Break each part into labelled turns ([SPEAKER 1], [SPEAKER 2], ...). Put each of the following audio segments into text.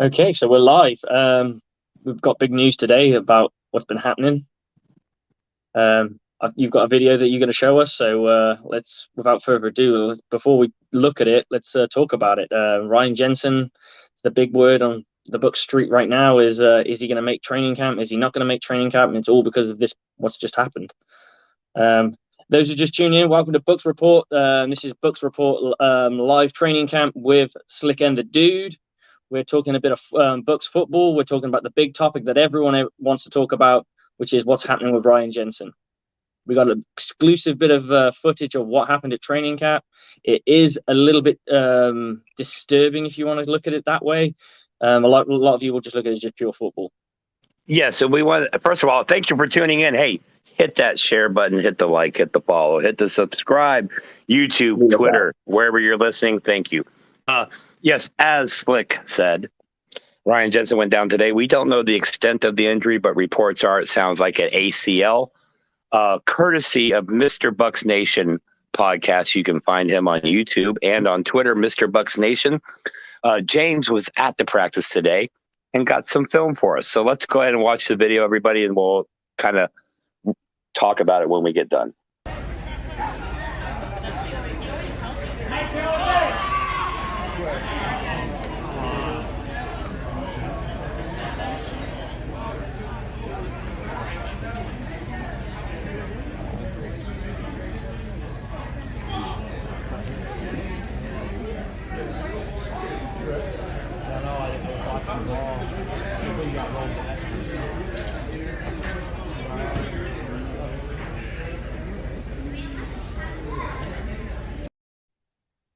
[SPEAKER 1] Okay, so we're live. We've got big news today about what's been happening. You've got a video that you're going to show us, so let's, without further ado, before we look at it, let's talk about it. Ryan Jensen, the big word on the Bucs street right now is he going to make training camp? Is he not going to make training camp? And it's all because of what's just happened. Those who just tuned in, welcome to Bucs Report. This is Bucs Report live training camp with Slick and the Dude. We're talking a bit of Bucs football. We're talking about the big topic that everyone wants to talk about, which is what's happening with Ryan Jensen. We got an exclusive bit of footage of what happened at training camp. It is a little bit disturbing if you want to look at it that way. A lot of you will just look at it as just pure football.
[SPEAKER 2] Yeah, so we want, first of all, thank you for tuning in. Hey, hit that share button, hit the like, hit the follow, hit the subscribe, YouTube, Twitter, wherever you're listening. Thank you. Yes, as Slick said, Ryan Jensen went down today. We don't know the extent of the injury, but reports are it sounds like an ACL. Courtesy of Mr. Bucs Nation podcast. You can find him on YouTube and on Twitter, Mr. Bucs Nation. James was at the practice today and got some film for us. So let's go ahead and watch the video, everybody, and we'll kind of talk about it when we get done.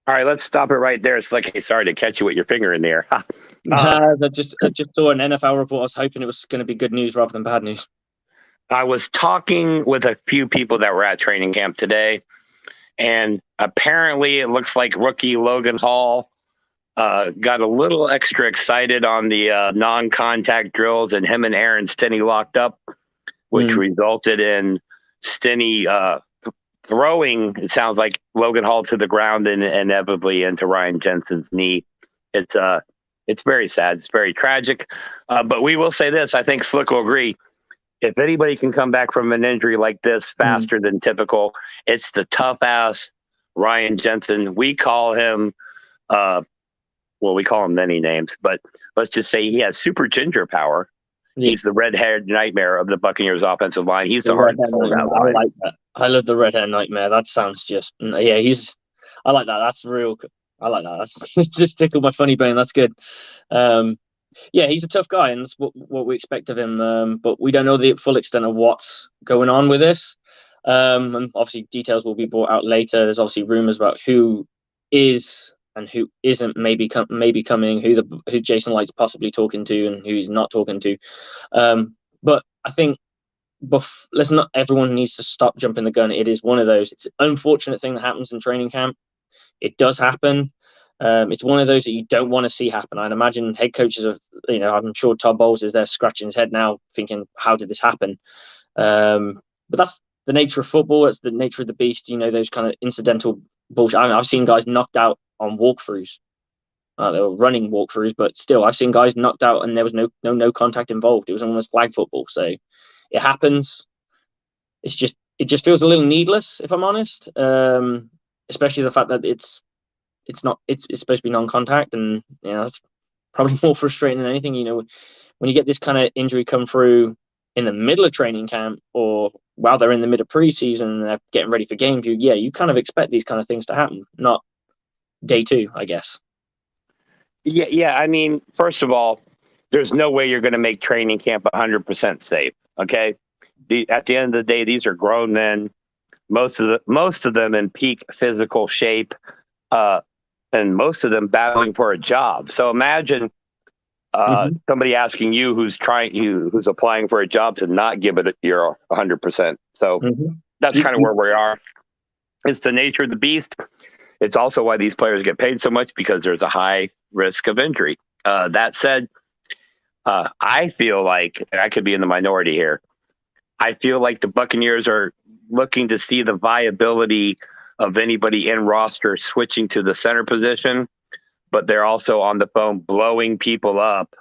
[SPEAKER 2] All right, let's stop it right there. It's like, hey, sorry to catch you with your finger in the air.
[SPEAKER 1] I just saw an NFL report. I was hoping it was going to be good news rather than bad news.
[SPEAKER 2] I was talking with a few people that were at training camp today, and apparently it looks like rookie Logan Hall got a little extra excited on the non-contact drills, and him and Aaron Stinney locked up, which resulted in Stinney throwing, it sounds like, Logan Hall to the ground and inevitably into Ryan Jensen's knee. It's very sad. It's very tragic. But we will say this. I think Slick will agree. If anybody can come back from an injury like this faster than typical, it's the tough-ass Ryan Jensen. We call him, we call him many names, but let's just say he has super ginger power. Yeah. He's the red-haired nightmare of the Buccaneers offensive line. He's the hard soul of that line.
[SPEAKER 1] I like that. I love the red-haired nightmare. That sounds just, I like that. That's real. I like that. That's just tickled my funny bone. That's good. He's a tough guy, and that's what we expect of him. But we don't know the full extent of what's going on with this. And obviously, details will be brought out later. There's obviously rumors about who is and who isn't maybe coming, who Jason Light's possibly talking to, and who he's not talking to. But I think everyone needs to stop jumping the gun. It is one of those. It's an unfortunate thing that happens in training camp. It does happen. It's one of those that you don't want to see happen. I'd imagine head coaches I'm sure Todd Bowles is there scratching his head now thinking, how did this happen? But that's the nature of football. It's the nature of the beast. Those kind of incidental bullshit. I've seen guys knocked out on walkthroughs. They were running walkthroughs, but still, I've seen guys knocked out and there was no contact involved. It was almost flag football. So it happens. It just feels a little needless, if I'm honest. Especially the fact that it's supposed to be non-contact, and that's probably more frustrating than anything. When you get this kind of injury come through in the middle of training camp, or while they're in the middle of preseason and they're getting ready for games, you kind of expect these kind of things to happen, not day two, I guess.
[SPEAKER 2] Yeah. I mean, first of all, there's no way you're going to make training camp 100% safe. Okay. At the end of the day, these are grown men, most of them in peak physical shape, and most of them battling for a job. So imagine somebody asking you who's applying for a job to not give it your 100%. So that's kind of where we are. It's the nature of the beast. It's also why these players get paid so much, because there's a high risk of injury. That said, I feel like, and I could be in the minority here, I feel like the Buccaneers are looking to see the viability of anybody in roster switching to the center position but they're also on the phone blowing people up,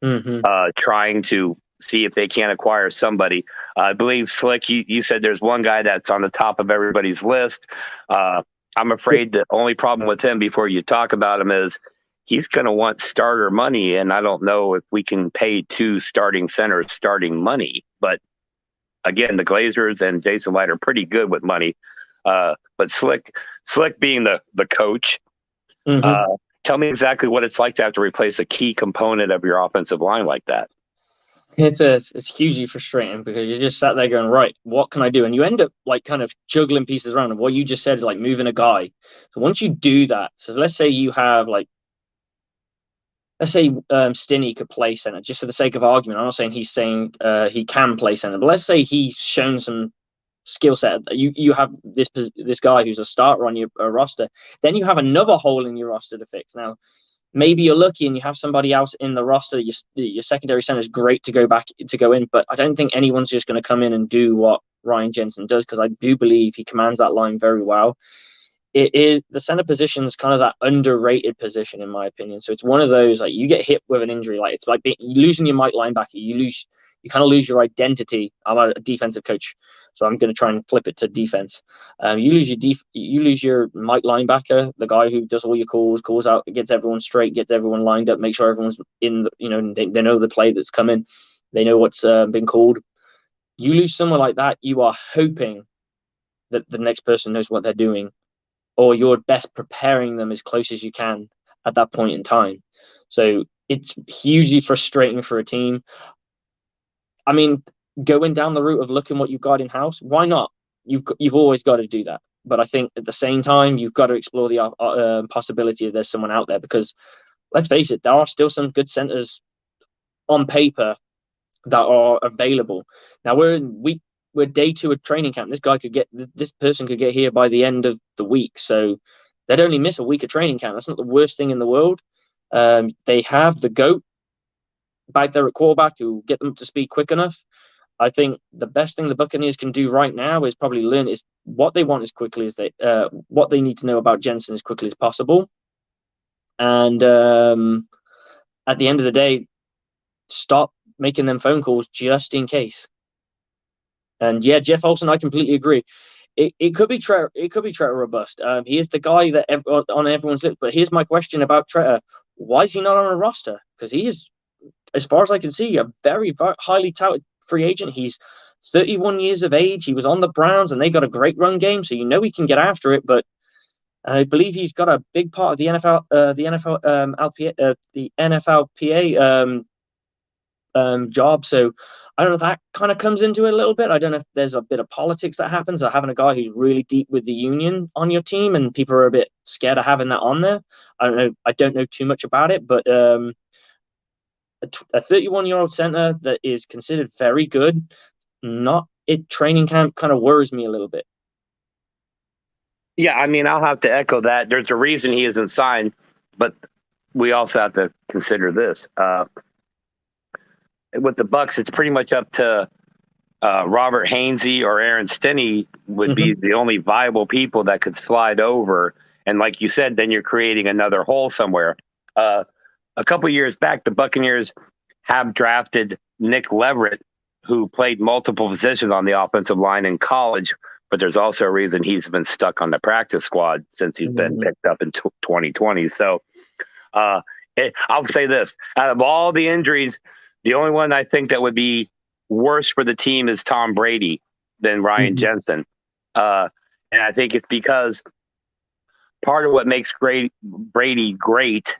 [SPEAKER 1] Mm-hmm.
[SPEAKER 2] trying to see if they can acquire somebody. I believe, Slick, you said there's one guy that's on the top of everybody's list. I'm afraid the only problem with him before you talk about him is he's going to want starter money, and I don't know if we can pay 2 starting centers starting money. But again, the Glazers and Jason Light are pretty good with money. But Slick being the coach,
[SPEAKER 1] Mm-hmm.
[SPEAKER 2] tell me exactly what it's like to have to replace a key component of your offensive line like that.
[SPEAKER 1] It's hugely frustrating because you just sat there going, right, what can I do? And you end up like kind of juggling pieces around. And what you just said is like moving a guy. So once you do that, so let's say you have like, let's say Stinney could play center, just for the sake of argument. I'm not saying he's saying he can play center, but let's say he's shown some skill set. You have this guy who's a starter on your roster. Then you have another hole in your roster to fix. Now, maybe you're lucky and you have somebody else in the roster. Your secondary center is great to go in, but I don't think anyone's just going to come in and do what Ryan Jensen does, because I do believe he commands that line very well. It is the center position is kind of that underrated position in my opinion. So it's one of those, like, you get hit with an injury, like it's like losing your Mike linebacker. You kind of lose your identity. I'm a defensive coach, so I'm going to try and flip it to defense. You lose your Mike linebacker, the guy who does all your calls out, gets everyone straight, gets everyone lined up, make sure everyone's in. They know the play that's coming, they know what's been called. You lose someone like that, you are hoping that the next person knows what they're doing, or you're best preparing them as close as you can at that point in time. So it's hugely frustrating for a team. I mean, going down the route of looking what you've got in house, why not? You've always got to do that. But I think at the same time, you've got to explore the possibility of there's someone out there, because let's face it, there are still some good centers on paper that are available. Now we're day 2 of training camp. This person could get here by the end of the week, so they'd only miss a week of training camp. That's not the worst thing in the world. They have the GOAT back there at quarterback who get them to speed quick enough. I think the best thing the Buccaneers can do right now is probably learn is what they want as quickly as what they need to know about Jensen as quickly as possible. And at the end of the day, stop making them phone calls just in case. And yeah, Jeff Olson, I completely agree. It could be Tretter. It could be Tretter or bust. He is the guy that on everyone's lips. But here's my question about Tretter: why is he not on a roster? Because he is, as far as I can see, a very, very highly touted free agent. He's 31 years of age. He was on the Browns, and they got a great run game, so he can get after it. But I believe he's got a big part of the NFLPA job. So I don't know if that kind of comes into it a little bit. I don't know if there's a bit of politics that happens, or having a guy who's really deep with the union on your team, and people are a bit scared of having that on there. I don't know. I don't know too much about it, but a 31-year-old center that is considered very good, not at training camp, kind of worries me a little bit.
[SPEAKER 2] Yeah, I mean, I'll have to echo that. There's a reason he isn't signed, but we also have to consider this. With the Bucs, it's pretty much up to Robert Hainsey or Aaron Stinney would be the only viable people that could slide over. And like you said, then you're creating another hole somewhere. A couple years back, the Buccaneers have drafted Nick Leverett, who played multiple positions on the offensive line in college, but there's also a reason he's been stuck on the practice squad since he's been picked up in 2020. So I'll say this: out of all the injuries, the only one I think that would be worse for the team is Tom Brady than Ryan Jensen. And I think it's because part of what makes Brady great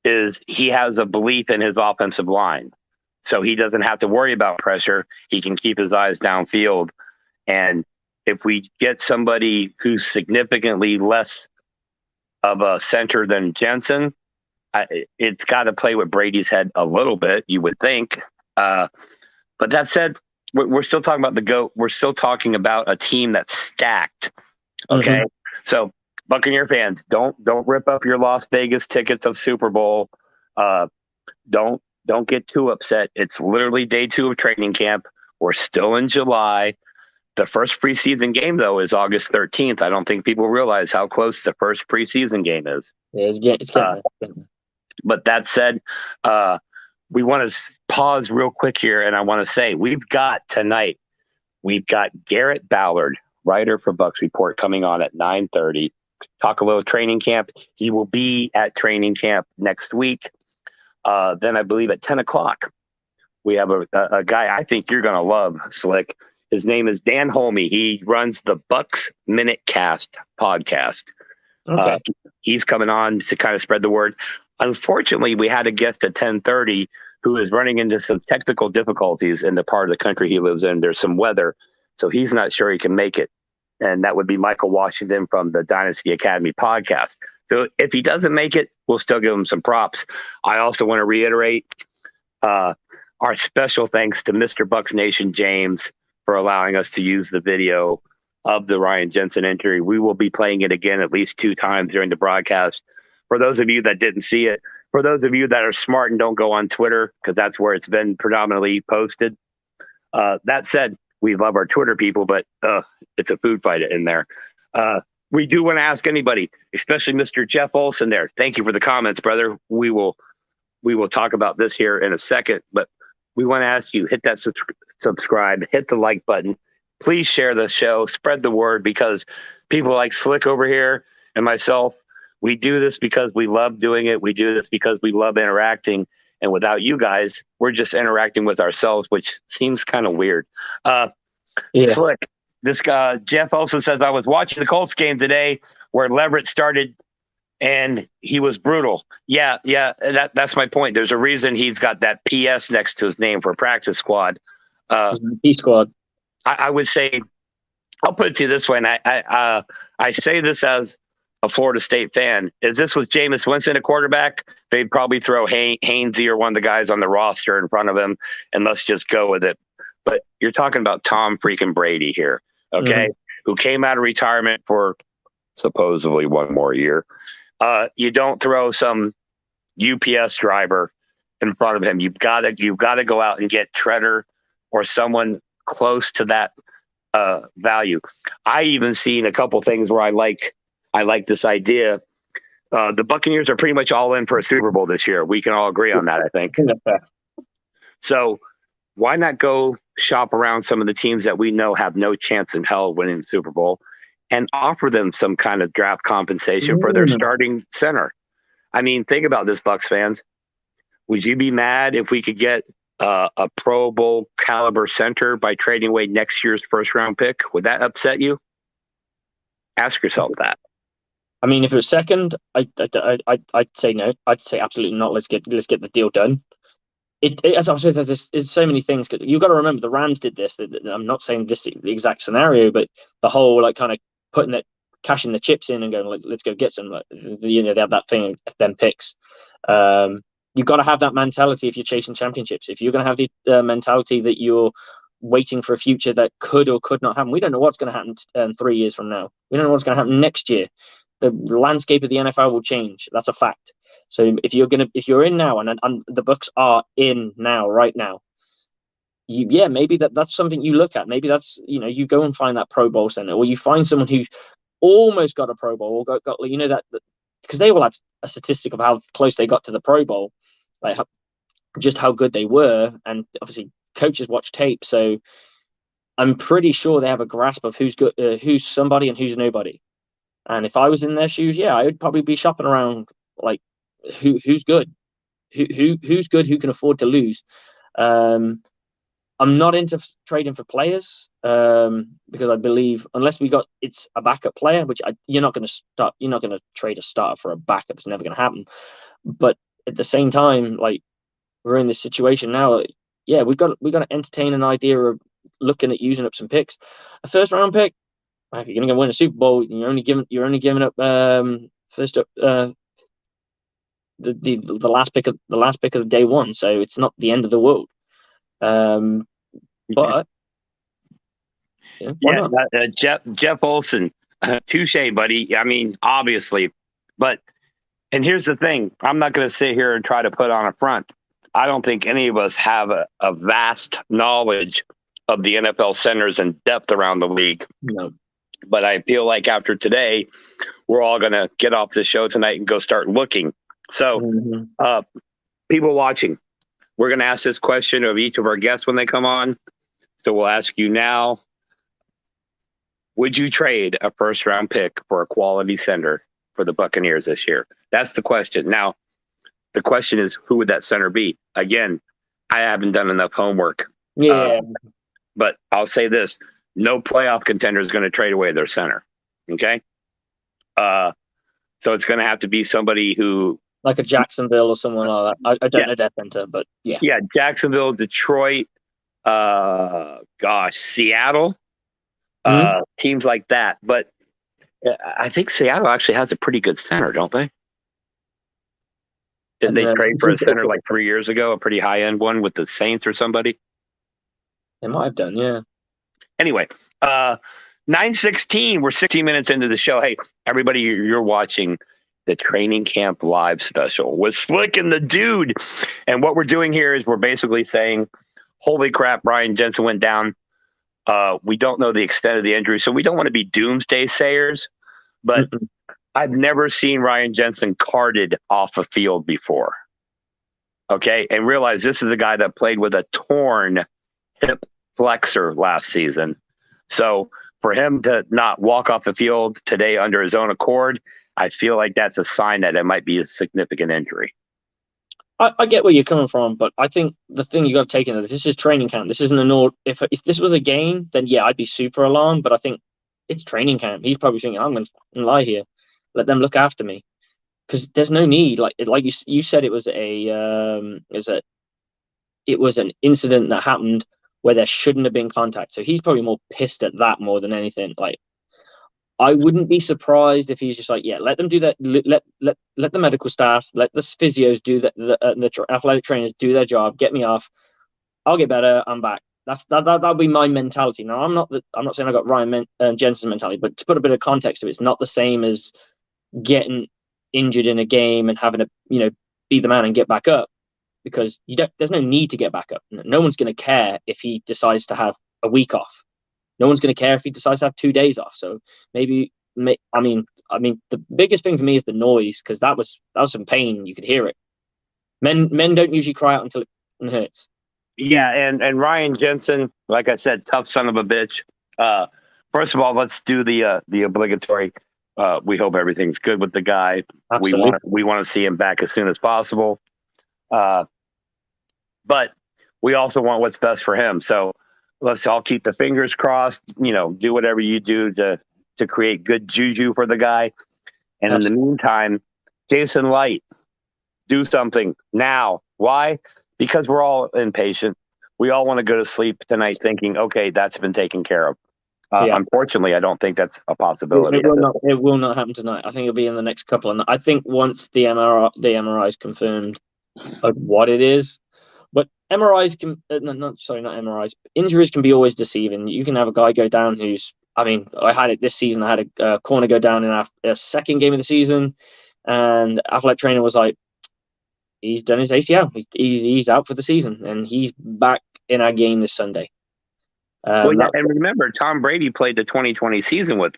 [SPEAKER 2] is he has a belief in his offensive line. So he doesn't have to worry about pressure. He can keep his eyes downfield. And if we get somebody who's significantly less of a center than Jensen, it's got to play with Brady's head a little bit, you would think. But that said, we're still talking about the GOAT. We're still talking about a team that's stacked. Okay. So Buccaneer fans, don't rip up your Las Vegas tickets of Super Bowl. Don't get too upset. It's literally day 2 of training camp. We're still in July. The first preseason game, though, is August 13th. I don't think people realize how close the first preseason game is.
[SPEAKER 1] Yeah, it's getting there.
[SPEAKER 2] But that said, we want to pause real quick here, and I want to say we've got Garrett Ballard, writer for Bucs Report, coming on at 9:30. Talk a little training camp. He will be at training camp next week. Then I believe at 10 o'clock, we have a guy I think you're going to love, Slick. His name is Dan Holmi. He runs the Bucs MinuteCast podcast.
[SPEAKER 1] Okay.
[SPEAKER 2] He's coming on to kind of spread the word. Unfortunately, we had a guest at 10:30 who is running into some technical difficulties in the part of the country he lives in. There's some weather, so he's not sure he can make it. And that would be Michael Washington from the Dynasty Academy podcast. So if he doesn't make it, we'll still give him some props. I also want to reiterate our special thanks to Mr. Bucs Nation James for allowing us to use the video of the Ryan Jensen injury. We will be playing it again at least 2 times during the broadcast. For those of you that didn't see it, for those of you that are smart and don't go on Twitter, because that's where it's been predominantly posted. That said, we love our Twitter people, but it's a food fight in there. We do want to ask anybody, especially Mr. Jeff Olson there. Thank you for the comments, brother. We will talk about this here in a second, but we want to ask you, hit that subscribe, hit the like button. Please share the show, spread the word, because people like Slick over here and myself, we do this because we love doing it. We do this because we love interacting. And without you guys, we're just interacting with ourselves, which seems kind of weird. Slick, this guy, Jeff also says, I was watching the Colts game today where Leverett started and he was brutal. Yeah, that's my point. There's a reason he's got that PS next to his name for practice squad.
[SPEAKER 1] P squad.
[SPEAKER 2] I would say, I'll put it to you this way, and I say this as a Florida State fan. If this was Jameis Winston, a quarterback, they'd probably throw Hainsey or one of the guys on the roster in front of him, and let's just go with it. But you're talking about Tom freaking Brady here, okay, who came out of retirement for supposedly 1 more year. You don't throw some UPS driver in front of him. You've got to go out and get Treader or someone close to that value. I even seen a couple things where I like this idea. The Buccaneers are pretty much all in for a Super Bowl this year. We can all agree on that, I think. So why not go shop around some of the teams that we know have no chance in hell of winning the Super Bowl and offer them some kind of draft compensation for their starting center? I mean, think about this, Bucs fans. Would you be mad if we could get a Pro Bowl caliber center by trading away next year's first-round pick? Would that upset you? Ask yourself that.
[SPEAKER 1] I mean, if it was second, I'd say no. I'd say absolutely not. Let's get the deal done. As I said, there's so many things. You've got to remember the Rams did this. I'm not saying this the exact scenario, but the whole like kind of putting that, cashing the chips in and going, let's go get some. Like, they have that thing, them picks. You've got to have that mentality if you're chasing championships. If you're going to have the mentality that you're waiting for a future that could or could not happen, we don't know what's going to happen 3 years from now. We don't know what's going to happen next year. The landscape of the NFL will change. That's a fact. So if you're in now, and the Bucs are in now, right now, maybe that's something you look at. Maybe that's, you go and find that Pro Bowl center, or you find someone who almost got a Pro Bowl, or got that, because they will have a statistic of how close they got to the Pro Bowl, like just how good they were, and obviously coaches watch tape, so I'm pretty sure they have a grasp of who's good, who's somebody and who's nobody. And if I was in their shoes, I would probably be shopping around like who's good, who's good, who can afford to lose. I'm not into trading for players because I believe unless it's a backup player, which you're not going to trade a starter for a backup. It's never going to happen. But at the same time, like, we're in this situation now. We've got to entertain an idea of looking at using up some picks. A first round pick, if you're going to go win a Super Bowl, you're only giving up first up the last pick of day one. So it's not the end of the world. But
[SPEAKER 2] Jeff Olson, touche, buddy. I mean, obviously, and here's the thing: I'm not going to sit here and try to put on a front. I don't think any of us have a vast knowledge of the NFL centers and depth around the league.
[SPEAKER 1] No.
[SPEAKER 2] But I feel like after today, we're all going to get off the show tonight and go start looking. So, people watching, we're going to ask this question of each of our guests when they come on. So we'll ask you now, would you trade a first-round pick for a quality center for the Buccaneers this year? That's the question. Now, the question is, who would that center be? Again, I haven't done enough homework.
[SPEAKER 1] Yeah.
[SPEAKER 2] But I'll say this. No playoff contender is going to trade away their center. Okay? So it's going to have to be somebody who...
[SPEAKER 1] Like a Jacksonville or someone like that. I don't know their center, but yeah.
[SPEAKER 2] Yeah, Jacksonville, Detroit, Seattle, teams like that. But I think Seattle actually has a pretty good center, don't they? Didn't they trade for a center like 3 years ago, a pretty high-end one with the Saints or somebody?
[SPEAKER 1] They might have done, yeah.
[SPEAKER 2] Anyway, 9:16, we're 16 minutes into the show. Hey, everybody, you're watching the Training Camp Live special with Slick and the Dude. And what we're doing here is we're basically saying, holy crap, Ryan Jensen went down. We don't know the extent of the injury, so we don't want to be doomsday sayers. But I've never seen Ryan Jensen carted off a field before. Okay? And realize this is a guy that played with a torn hip flexor last season. So for him to not walk off the field today under his own accord, I feel like that's a sign that it might be a significant injury.
[SPEAKER 1] I get where you're coming from, but I think the thing you got to take into this is training camp. This isn't if this was a game, then yeah, I'd be super alarmed. But I think it's training camp. He's probably thinking, I'm going to lie here, let them look after me, because there's no need. Like you said, it was an incident that happened where there shouldn't have been contact. So he's probably more pissed at that more than anything. Like, I wouldn't be surprised if he's just like, yeah, let them do that. Let the medical staff, let the physios do that, the athletic trainers do their job. Get me off. I'll get better. I'm back. That'll be my mentality. Now, I'm not saying I got Ryan Jensen's mentality, but to put a bit of context to it, it's not the same as getting injured in a game and having to, be the man and get back up, because there's no need to get back up. No one's going to care if he decides to have a week off. No one's going to care if he decides to have 2 days off. So maybe, I mean, the biggest thing for me is the noise, because that was some pain. You could hear it. Men don't usually cry out until it hurts.
[SPEAKER 2] Yeah, and Ryan Jensen, like I said, tough son of a bitch. First of all, let's do the obligatory. We hope everything's good with the guy.
[SPEAKER 1] Absolutely.
[SPEAKER 2] We want to see him back as soon as possible. But we also want what's best for him. So let's all keep the fingers crossed, do whatever you do to create good juju for the guy. And in the meantime, Jason Light, do something now. Why? Because we're all impatient. We all want to go to sleep tonight thinking, okay, that's been taken care of. Unfortunately, I don't think that's a possibility.
[SPEAKER 1] It will not happen tonight. I think it'll be in the next couple of nights. I think once the MRI is confirmed of what it is. But MRIs can not MRIs. Injuries can be always deceiving. You can have a guy go down I had it this season. I had a corner go down in a second game of the season, and the athletic trainer was like, he's done his ACL. He's out for the season, and he's back in our game this Sunday.
[SPEAKER 2] And remember, Tom Brady played the 2020 season with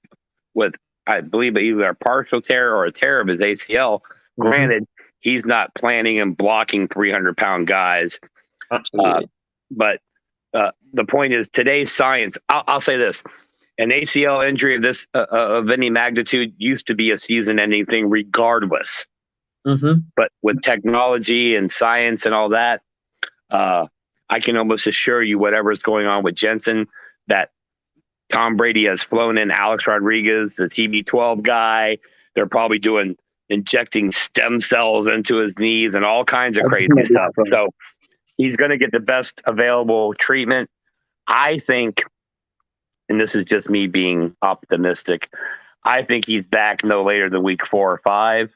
[SPEAKER 2] I believe either a partial tear or a tear of his ACL. Granted, he's not planning and blocking 300-pound guys.
[SPEAKER 1] Absolutely.
[SPEAKER 2] But the point is, today's science, I'll say this, an ACL injury of any magnitude used to be a season-ending thing regardless. But with technology and science and all that, I can almost assure you whatever's going on with Jensen, that Tom Brady has flown in Alex Rodriguez, the TB12 guy. They're probably injecting stem cells into his knees and all kinds of crazy stuff. So he's going to get the best available treatment. I think, and this is just me being optimistic, I think he's back no later than week 4 or 5,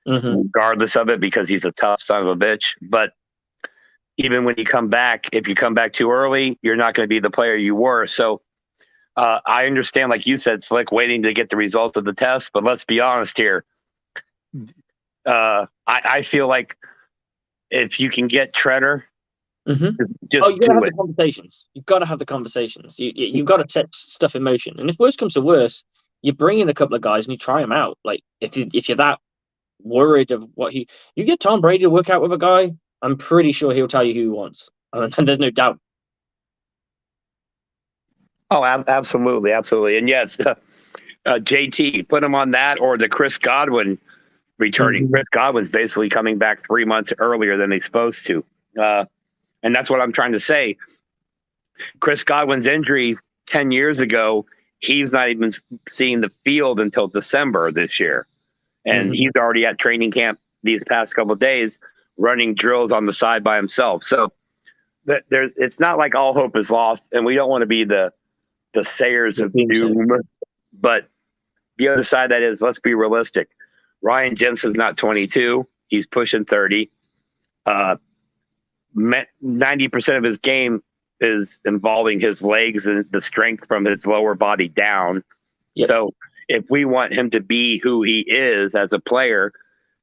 [SPEAKER 2] regardless of it, because he's a tough son of a bitch. But even when you come back, if you come back too early, you're not going to be the player you were. So I understand, like you said, Slick, waiting to get the results of the test. But let's be honest here. I feel like if you can get Treader, just
[SPEAKER 1] you got to have the conversations. You've got to have the conversations. You've got to set stuff in motion. And if worse comes to worse, you bring in a couple of guys and you try them out. Like if you're that worried of you get Tom Brady to work out with a guy, I'm pretty sure he'll tell you who he wants. And there's no doubt.
[SPEAKER 2] Oh, absolutely, absolutely, and yes, JT, put him on that or the Chris Godwin returning.
[SPEAKER 1] Mm-hmm.
[SPEAKER 2] Chris Godwin's basically coming back 3 months earlier than he's supposed to, and that's what I'm trying to say. Chris Godwin's injury 10 years ago, he's not even seeing the field until December this year. And he's already at training camp these past couple of days running drills on the side by himself. So it's not like all hope is lost, and we don't want to be the sayers of doom. But the other side of that is, let's be realistic. Ryan Jensen's not 22. He's pushing 30. 90% of his game is involving his legs and the strength from his lower body down.
[SPEAKER 1] Yep.
[SPEAKER 2] So if we want him to be who he is as a player,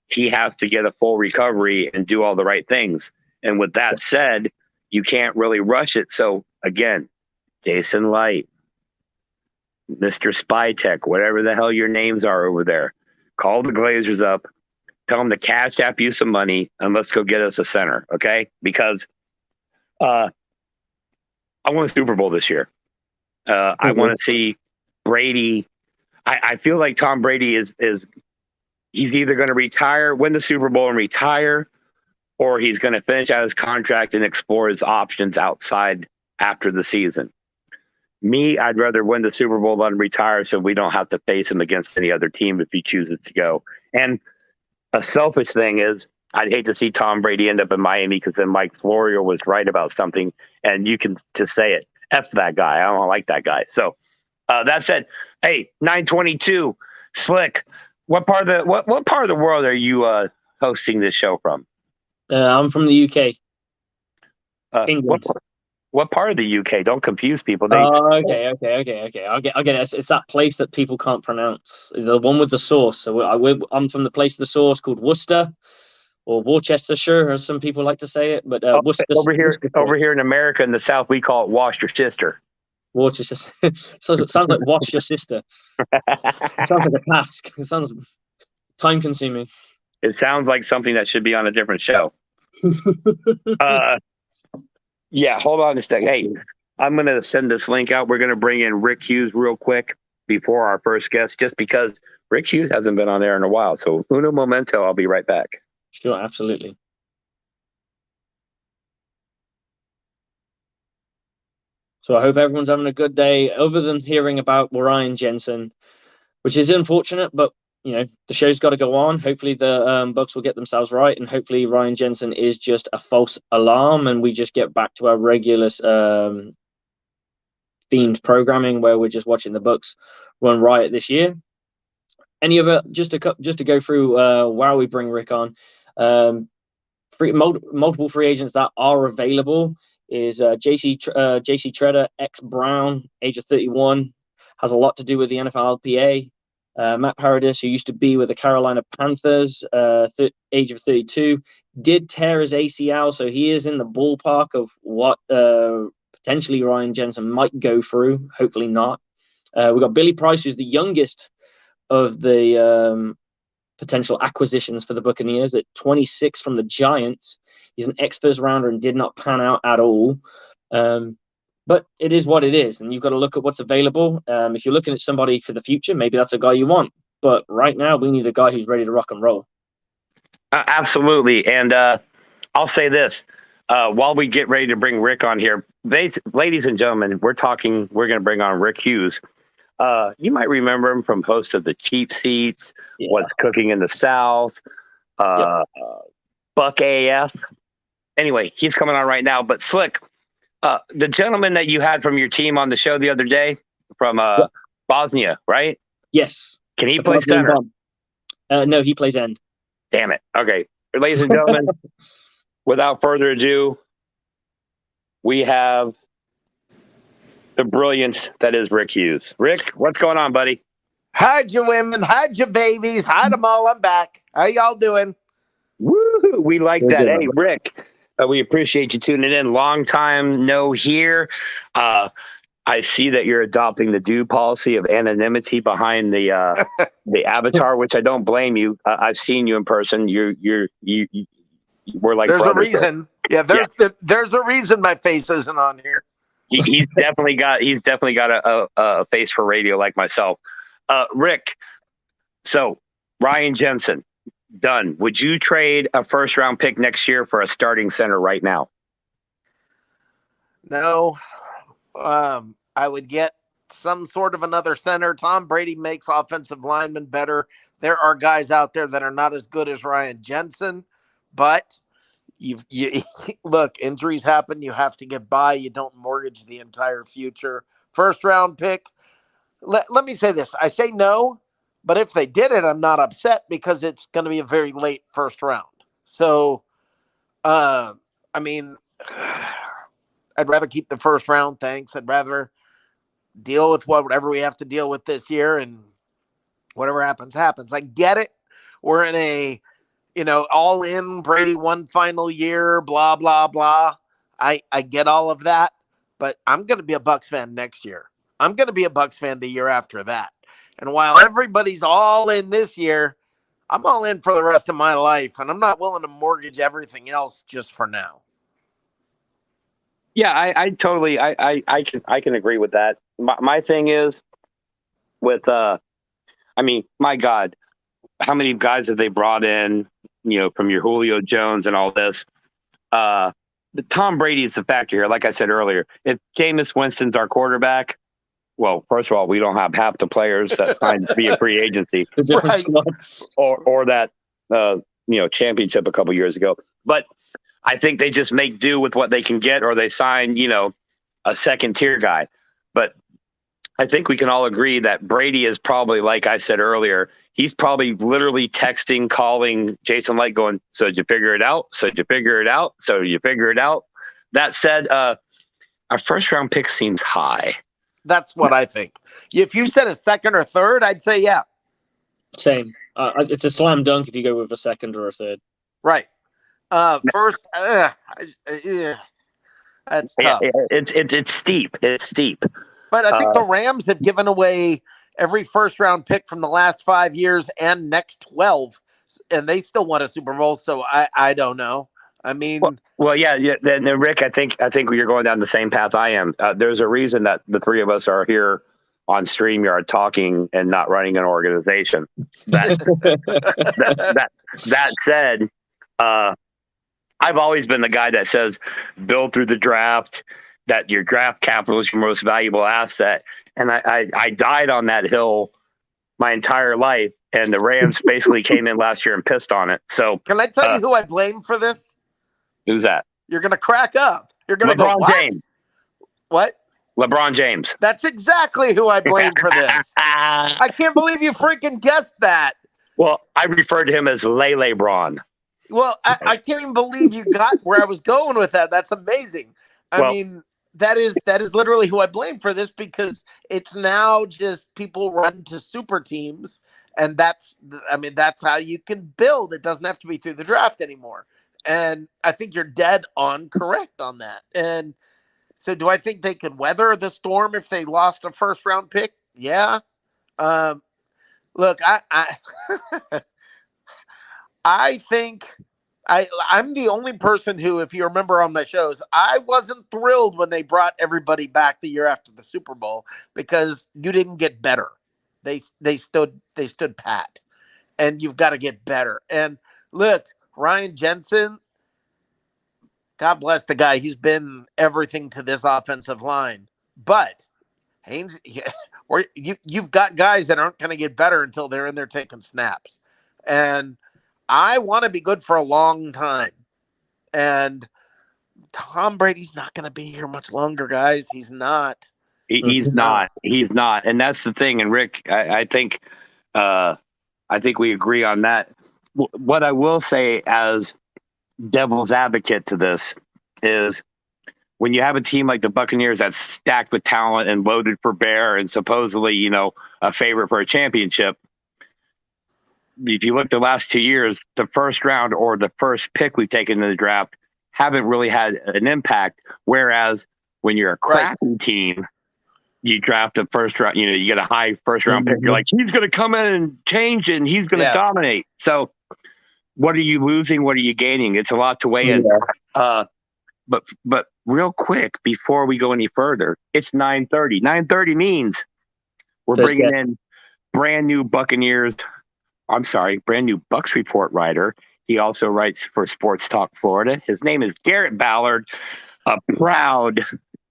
[SPEAKER 2] he has to get a full recovery and do all the right things. And with that said, you can't really rush it. So again, Jason Light, Mr. Spytech, whatever the hell your names are over there, call the Glazers up, tell them to cash app you some money, and let's go get us a center, okay? Because I want a Super Bowl this year. I want to see Brady. I feel like Tom Brady is he's either going to retire, win the Super Bowl and retire, or he's going to finish out his contract and explore his options outside after the season. Me, I'd rather win the Super Bowl than retire so we don't have to face him against any other team if he chooses to go. And a selfish thing is, I'd hate to see Tom Brady end up in Miami because then Mike Florio was right about something, and you can just say it. F that guy. I don't like that guy. So that said, hey, 922, Slick, what part of the world are you hosting this show from?
[SPEAKER 1] I'm from the UK. England.
[SPEAKER 2] What part of the UK? Don't confuse people.
[SPEAKER 1] Okay. I'll get it. It's that place that people can't pronounce. The one with the sauce. So I'm from the place of the sauce called Worcester, or Worcestershire, as some people like to say it. But Worcester,
[SPEAKER 2] over here in America in the South, we call it wash your sister.
[SPEAKER 1] Worcester. So it sounds like wash your sister. It sounds like a task. It sounds time consuming.
[SPEAKER 2] It sounds like something that should be on a different show. Yeah, hold on a second. Hey, I'm going to send this link out. We're going to bring in Rick Hughes real quick before our first guest, just because Rick Hughes hasn't been on there in a while. So uno momento, I'll be right back.
[SPEAKER 1] Sure, absolutely. So I hope everyone's having a good day, other than hearing about Ryan Jensen, which is unfortunate, but the show's got to go on. Hopefully the Bucs will get themselves right, and hopefully Ryan Jensen is just a false alarm, and we just get back to our regular themed programming where we're just watching the Bucs run riot this year. Any other just to go through while we bring Rick on, multiple free agents that are available is JC Treader, ex-Brown, age of 31, has a lot to do with the NFLPA. Matt Paradis, who used to be with the Carolina Panthers, age of 32, did tear his ACL, so he is in the ballpark of what potentially Ryan Jensen might go through. Hopefully not. We've got Billy Price, who's the youngest of the potential acquisitions for the Buccaneers, at 26 from the Giants. He's an ex-first rounder and did not pan out at all. But it is what it is, and you've got to look at what's available. If you're looking at somebody for the future, maybe that's a guy you want. But right now, we need a guy who's ready to rock and roll.
[SPEAKER 2] Absolutely. And I'll say this. While we get ready to bring Rick on here, ladies and gentlemen, we're going to bring on Rick Hughes. You might remember him from host of The Cheap Seats, What's Cooking in the South, Buck AF. Anyway, he's coming on right now. But Slick, the gentleman that you had from your team on the show the other day from Bosnia, right?
[SPEAKER 1] Yes.
[SPEAKER 2] Can he play center?
[SPEAKER 1] No, he plays end.
[SPEAKER 2] Damn it. Okay. Ladies and gentlemen, without further ado, we have the brilliance that is Rick Hughes. Rick, what's going on, buddy?
[SPEAKER 3] Hide your women, hide your babies, hide them all. I'm back. How y'all doing?
[SPEAKER 2] Woo! We like that. Hey, Rick, we appreciate you tuning in. Long time no here. I see that you're adopting the due policy of anonymity behind the avatar, which I don't blame you. I've seen you in person. We're like
[SPEAKER 3] There's a
[SPEAKER 2] brothers.
[SPEAKER 3] reason. Yeah, there's a reason my face isn't on here.
[SPEAKER 2] He's definitely got a face for radio like myself. Rick, so Ryan Jensen, done. Would you trade a first round pick next year for a starting center right now?
[SPEAKER 3] No. I would get some sort of another center. Tom Brady makes offensive linemen better. There are guys out there that are not as good as Ryan Jensen, but you look, injuries happen. You have to get by. You don't mortgage the entire future. First round pick. Let me say this. I say no, but if they did it, I'm not upset because it's going to be a very late first round. So, I mean, I'd rather keep the first round. Thanks. I'd rather deal with whatever we have to deal with this year, and whatever happens, happens. I get it. We're in a, all in Brady one final year, blah, blah, blah. I get all of that, but I'm going to be a Bucs fan next year. I'm going to be a Bucs fan the year after that. And while everybody's all in this year, I'm all in for the rest of my life, and I'm not willing to mortgage everything else just for now.
[SPEAKER 2] Yeah, I totally I can agree with that. My thing is with my God, how many guys have they brought in, from your Julio Jones and all this? The Tom Brady is the factor here. Like I said earlier, if Jameis Winston's our quarterback, well, first of all, we don't have half the players that signed via free agency,
[SPEAKER 3] Right.
[SPEAKER 2] or that championship a couple years ago. But I think they just make do with what they can get, or they sign, a second tier guy. But I think we can all agree that Brady is probably, like I said earlier, he's probably literally texting, calling Jason Light going, so did you figure it out? So did you figure it out? So did you figure it out? That said, our first round pick seems high.
[SPEAKER 3] That's what I think. If you said a second or third, I'd say, yeah.
[SPEAKER 1] Same. It's a slam dunk if you go with a second or a third.
[SPEAKER 3] Right. First, that's tough.
[SPEAKER 2] It's steep. It's steep.
[SPEAKER 3] But I think the Rams have given away every first round pick from the last 5 years and next 12, and they still won a Super Bowl. So I don't know. I mean,
[SPEAKER 2] well, yeah. Then Rick, I think you're going down the same path I am. There's a reason that the three of us are here on StreamYard talking and not running an organization. That said, I've always been the guy that says build through the draft, that your draft capital is your most valuable asset. And I died on that hill my entire life, and the Rams basically came in last year and pissed on it. So
[SPEAKER 3] can I tell you who I blame for this?
[SPEAKER 2] Who's that?
[SPEAKER 3] You're going to crack up. You're going to go,
[SPEAKER 2] LeBron James.
[SPEAKER 3] What?
[SPEAKER 2] LeBron James.
[SPEAKER 3] That's exactly who I blame for this. I can't believe you freaking guessed that.
[SPEAKER 2] Well, I referred to him as Lele Braun.
[SPEAKER 3] Well, I can't even believe you got where I was going with that. That's amazing. I mean, that is literally who I blame for this, because it's now just people run to super teams, and that's how you can build. It doesn't have to be through the draft anymore. And I think you're dead on correct on that. And so do I think they could weather the storm if they lost a first round pick? Yeah. Look, I think I'm the only person who, if you remember on my shows, I wasn't thrilled when they brought everybody back the year after the Super Bowl, because you didn't get better. They stood pat, and you've got to get better. And look, Ryan Jensen, God bless the guy. He's been everything to this offensive line. But Haynes, you've got guys that aren't going to get better until they're in there taking snaps. And I want to be good for a long time. And Tom Brady's not going to be here much longer, guys. He's not.
[SPEAKER 2] He's not. He's not. And that's the thing. And Rick, I think we agree on that. What I will say as devil's advocate to this is, when you have a team like the Buccaneers that's stacked with talent and loaded for bear and supposedly, a favorite for a championship, if you look the last 2 years, the first round or the first pick we've taken in the draft haven't really had an impact. Whereas when you're a crappy team, you draft a first round, you get a high first round pick. You're like, he's going to come in and change it, and he's going to dominate. So what are you losing? What are you gaining? It's a lot to weigh in. But real quick, before we go any further, it's 9:30. 9:30 means we're bringing in brand new Bucs Report writer. He also writes for Sports Talk Florida. His name is Garrett Ballard, a proud,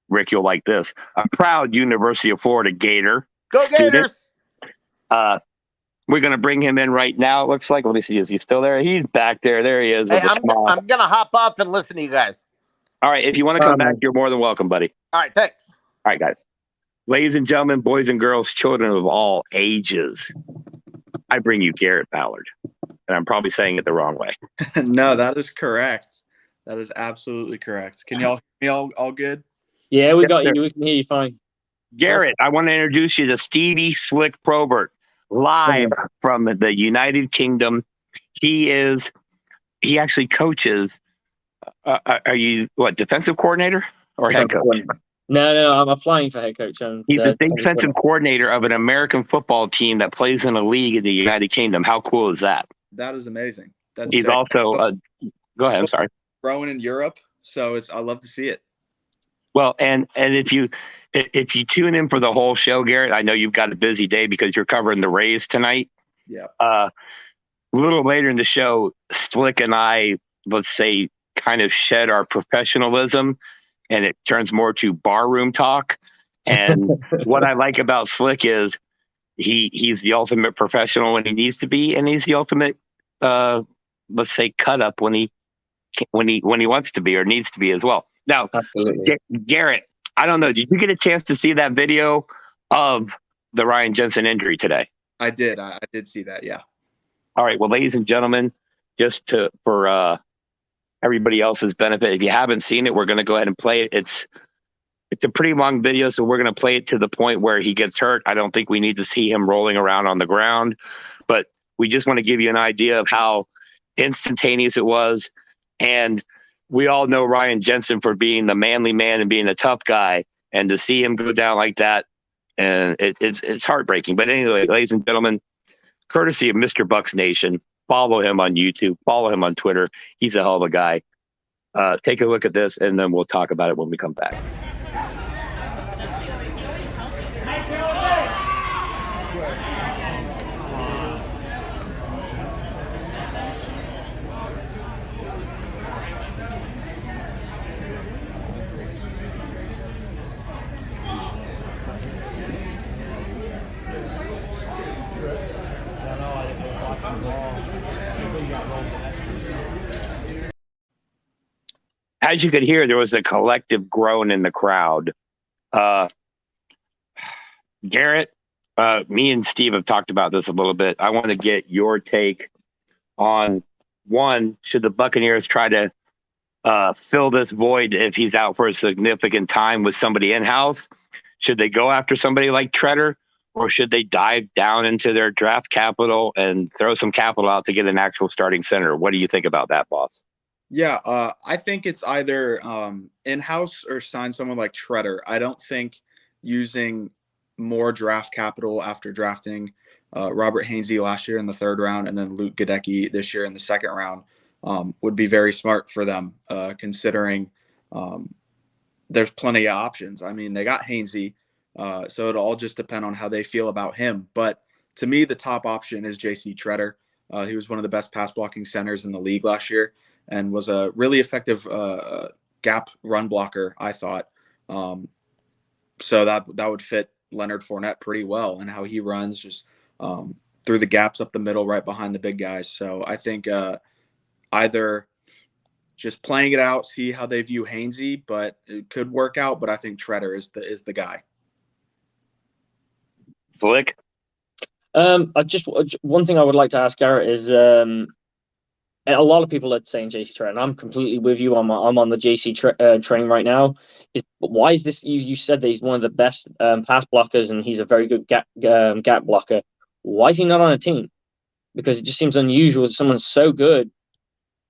[SPEAKER 2] Rick, you'll like this, a proud University of Florida Gator.
[SPEAKER 3] Go Gators!
[SPEAKER 2] We're going to bring him in right now. It looks like, let me see, is he still there? He's back there. There he is.
[SPEAKER 3] Hey, I'm going to hop off and listen to you guys.
[SPEAKER 2] All right. If you want to come back, you're more than welcome, buddy.
[SPEAKER 3] All right. Thanks.
[SPEAKER 2] All right, guys. Ladies and gentlemen, boys and girls, children of all ages, I bring you Garrett Ballard. And I'm probably saying it the wrong way.
[SPEAKER 4] No, that is correct. That is absolutely correct. Can y'all hear me all good?
[SPEAKER 1] Yeah, we got you. We can hear you fine.
[SPEAKER 2] Garrett, I want to introduce you to Stevie Slick Probert, live from the United Kingdom. He actually coaches. Are you defensive coordinator or head coach?
[SPEAKER 1] No, I'm applying for head coach.
[SPEAKER 2] He's a defensive coordinator of an American football team that plays in a league in the United Kingdom. How cool is that?
[SPEAKER 4] That is amazing.
[SPEAKER 2] He's also go ahead. I'm sorry.
[SPEAKER 4] Growing in Europe, so I love to see it.
[SPEAKER 2] Well, and if you tune in for the whole show, Garrett, I know you've got a busy day because you're covering the Rays tonight.
[SPEAKER 4] Yeah.
[SPEAKER 2] A little later in the show, Slick and I, let's say, kind of shed our professionalism, and it turns more to barroom talk. And what I like about Slick is he's the ultimate professional when he needs to be, and he's the ultimate, let's say, cut up when he wants to be or needs to be as well. Now, Garrett, I don't know. Did you get a chance to see that video of the Ryan Jensen injury today?
[SPEAKER 4] I did. I did see that. Yeah.
[SPEAKER 2] All right. Well, ladies and gentlemen, just for everybody else's benefit, if you haven't seen it, we're going to go ahead and play it. It's a pretty long video, so we're going to play it to the point where he gets hurt. I don't think we need to see him rolling around on the ground, but we just want to give you an idea of how instantaneous it was. And we all know Ryan Jensen for being the manly man and being a tough guy, and to see him go down like that, and it's heartbreaking. But anyway, ladies and gentlemen, courtesy of Mr. Bucs Nation, follow him on YouTube, follow him on Twitter. He's a hell of a guy. Take a look at this, and then we'll talk about it when we come back. As you could hear, there was a collective groan in the crowd. Garrett, me and Steve have talked about this a little bit. I want to get your take on, one, should the Buccaneers try to fill this void if he's out for a significant time with somebody in-house? Should they go after somebody like Tretter, or should they dive down into their draft capital and throw some capital out to get an actual starting center? What do you think about that, boss?
[SPEAKER 4] Yeah, I think it's either in-house or sign someone like Tretter. I don't think using more draft capital after drafting Robert Hainsey last year in the 3rd round and then Luke Gadecki this year in the 2nd round would be very smart for them, considering there's plenty of options. I mean, they got Hainsey, so it'll all just depend on how they feel about him. But to me, the top option is J.C. Tretter. He was one of the best pass blocking centers in the league last year and was a really effective gap run blocker, I thought. So that would fit Leonard Fournette pretty well, and how he runs just through the gaps up the middle right behind the big guys. So I think either just playing it out, see how they view Hainsey, but it could work out. But I think Tretter is the guy.
[SPEAKER 2] Flick?
[SPEAKER 1] One thing I would like to ask Garrett is a lot of people are saying JC Tretter, and I'm completely with you. I'm on the JC train right now. Why is this? You said that he's one of the best pass blockers, and he's a very good gap blocker. Why is he not on a team? Because it just seems unusual. Someone so good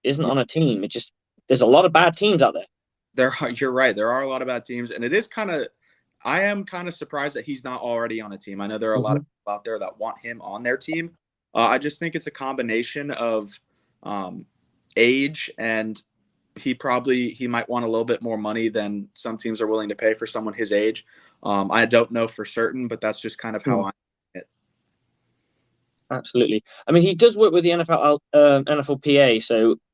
[SPEAKER 1] isn't on a team. There's a lot of bad teams out there.
[SPEAKER 4] You're right. There are a lot of bad teams, and it is kind of. I am kind of surprised that he's not already on a team. I know there are a lot of people out there that want him on their team. I just think it's a combination of age, and he might want a little bit more money than some teams are willing to pay for someone his age. I don't know for certain, but that's just kind of how I it.
[SPEAKER 1] Absolutely. I mean, he does work with the NFLPA,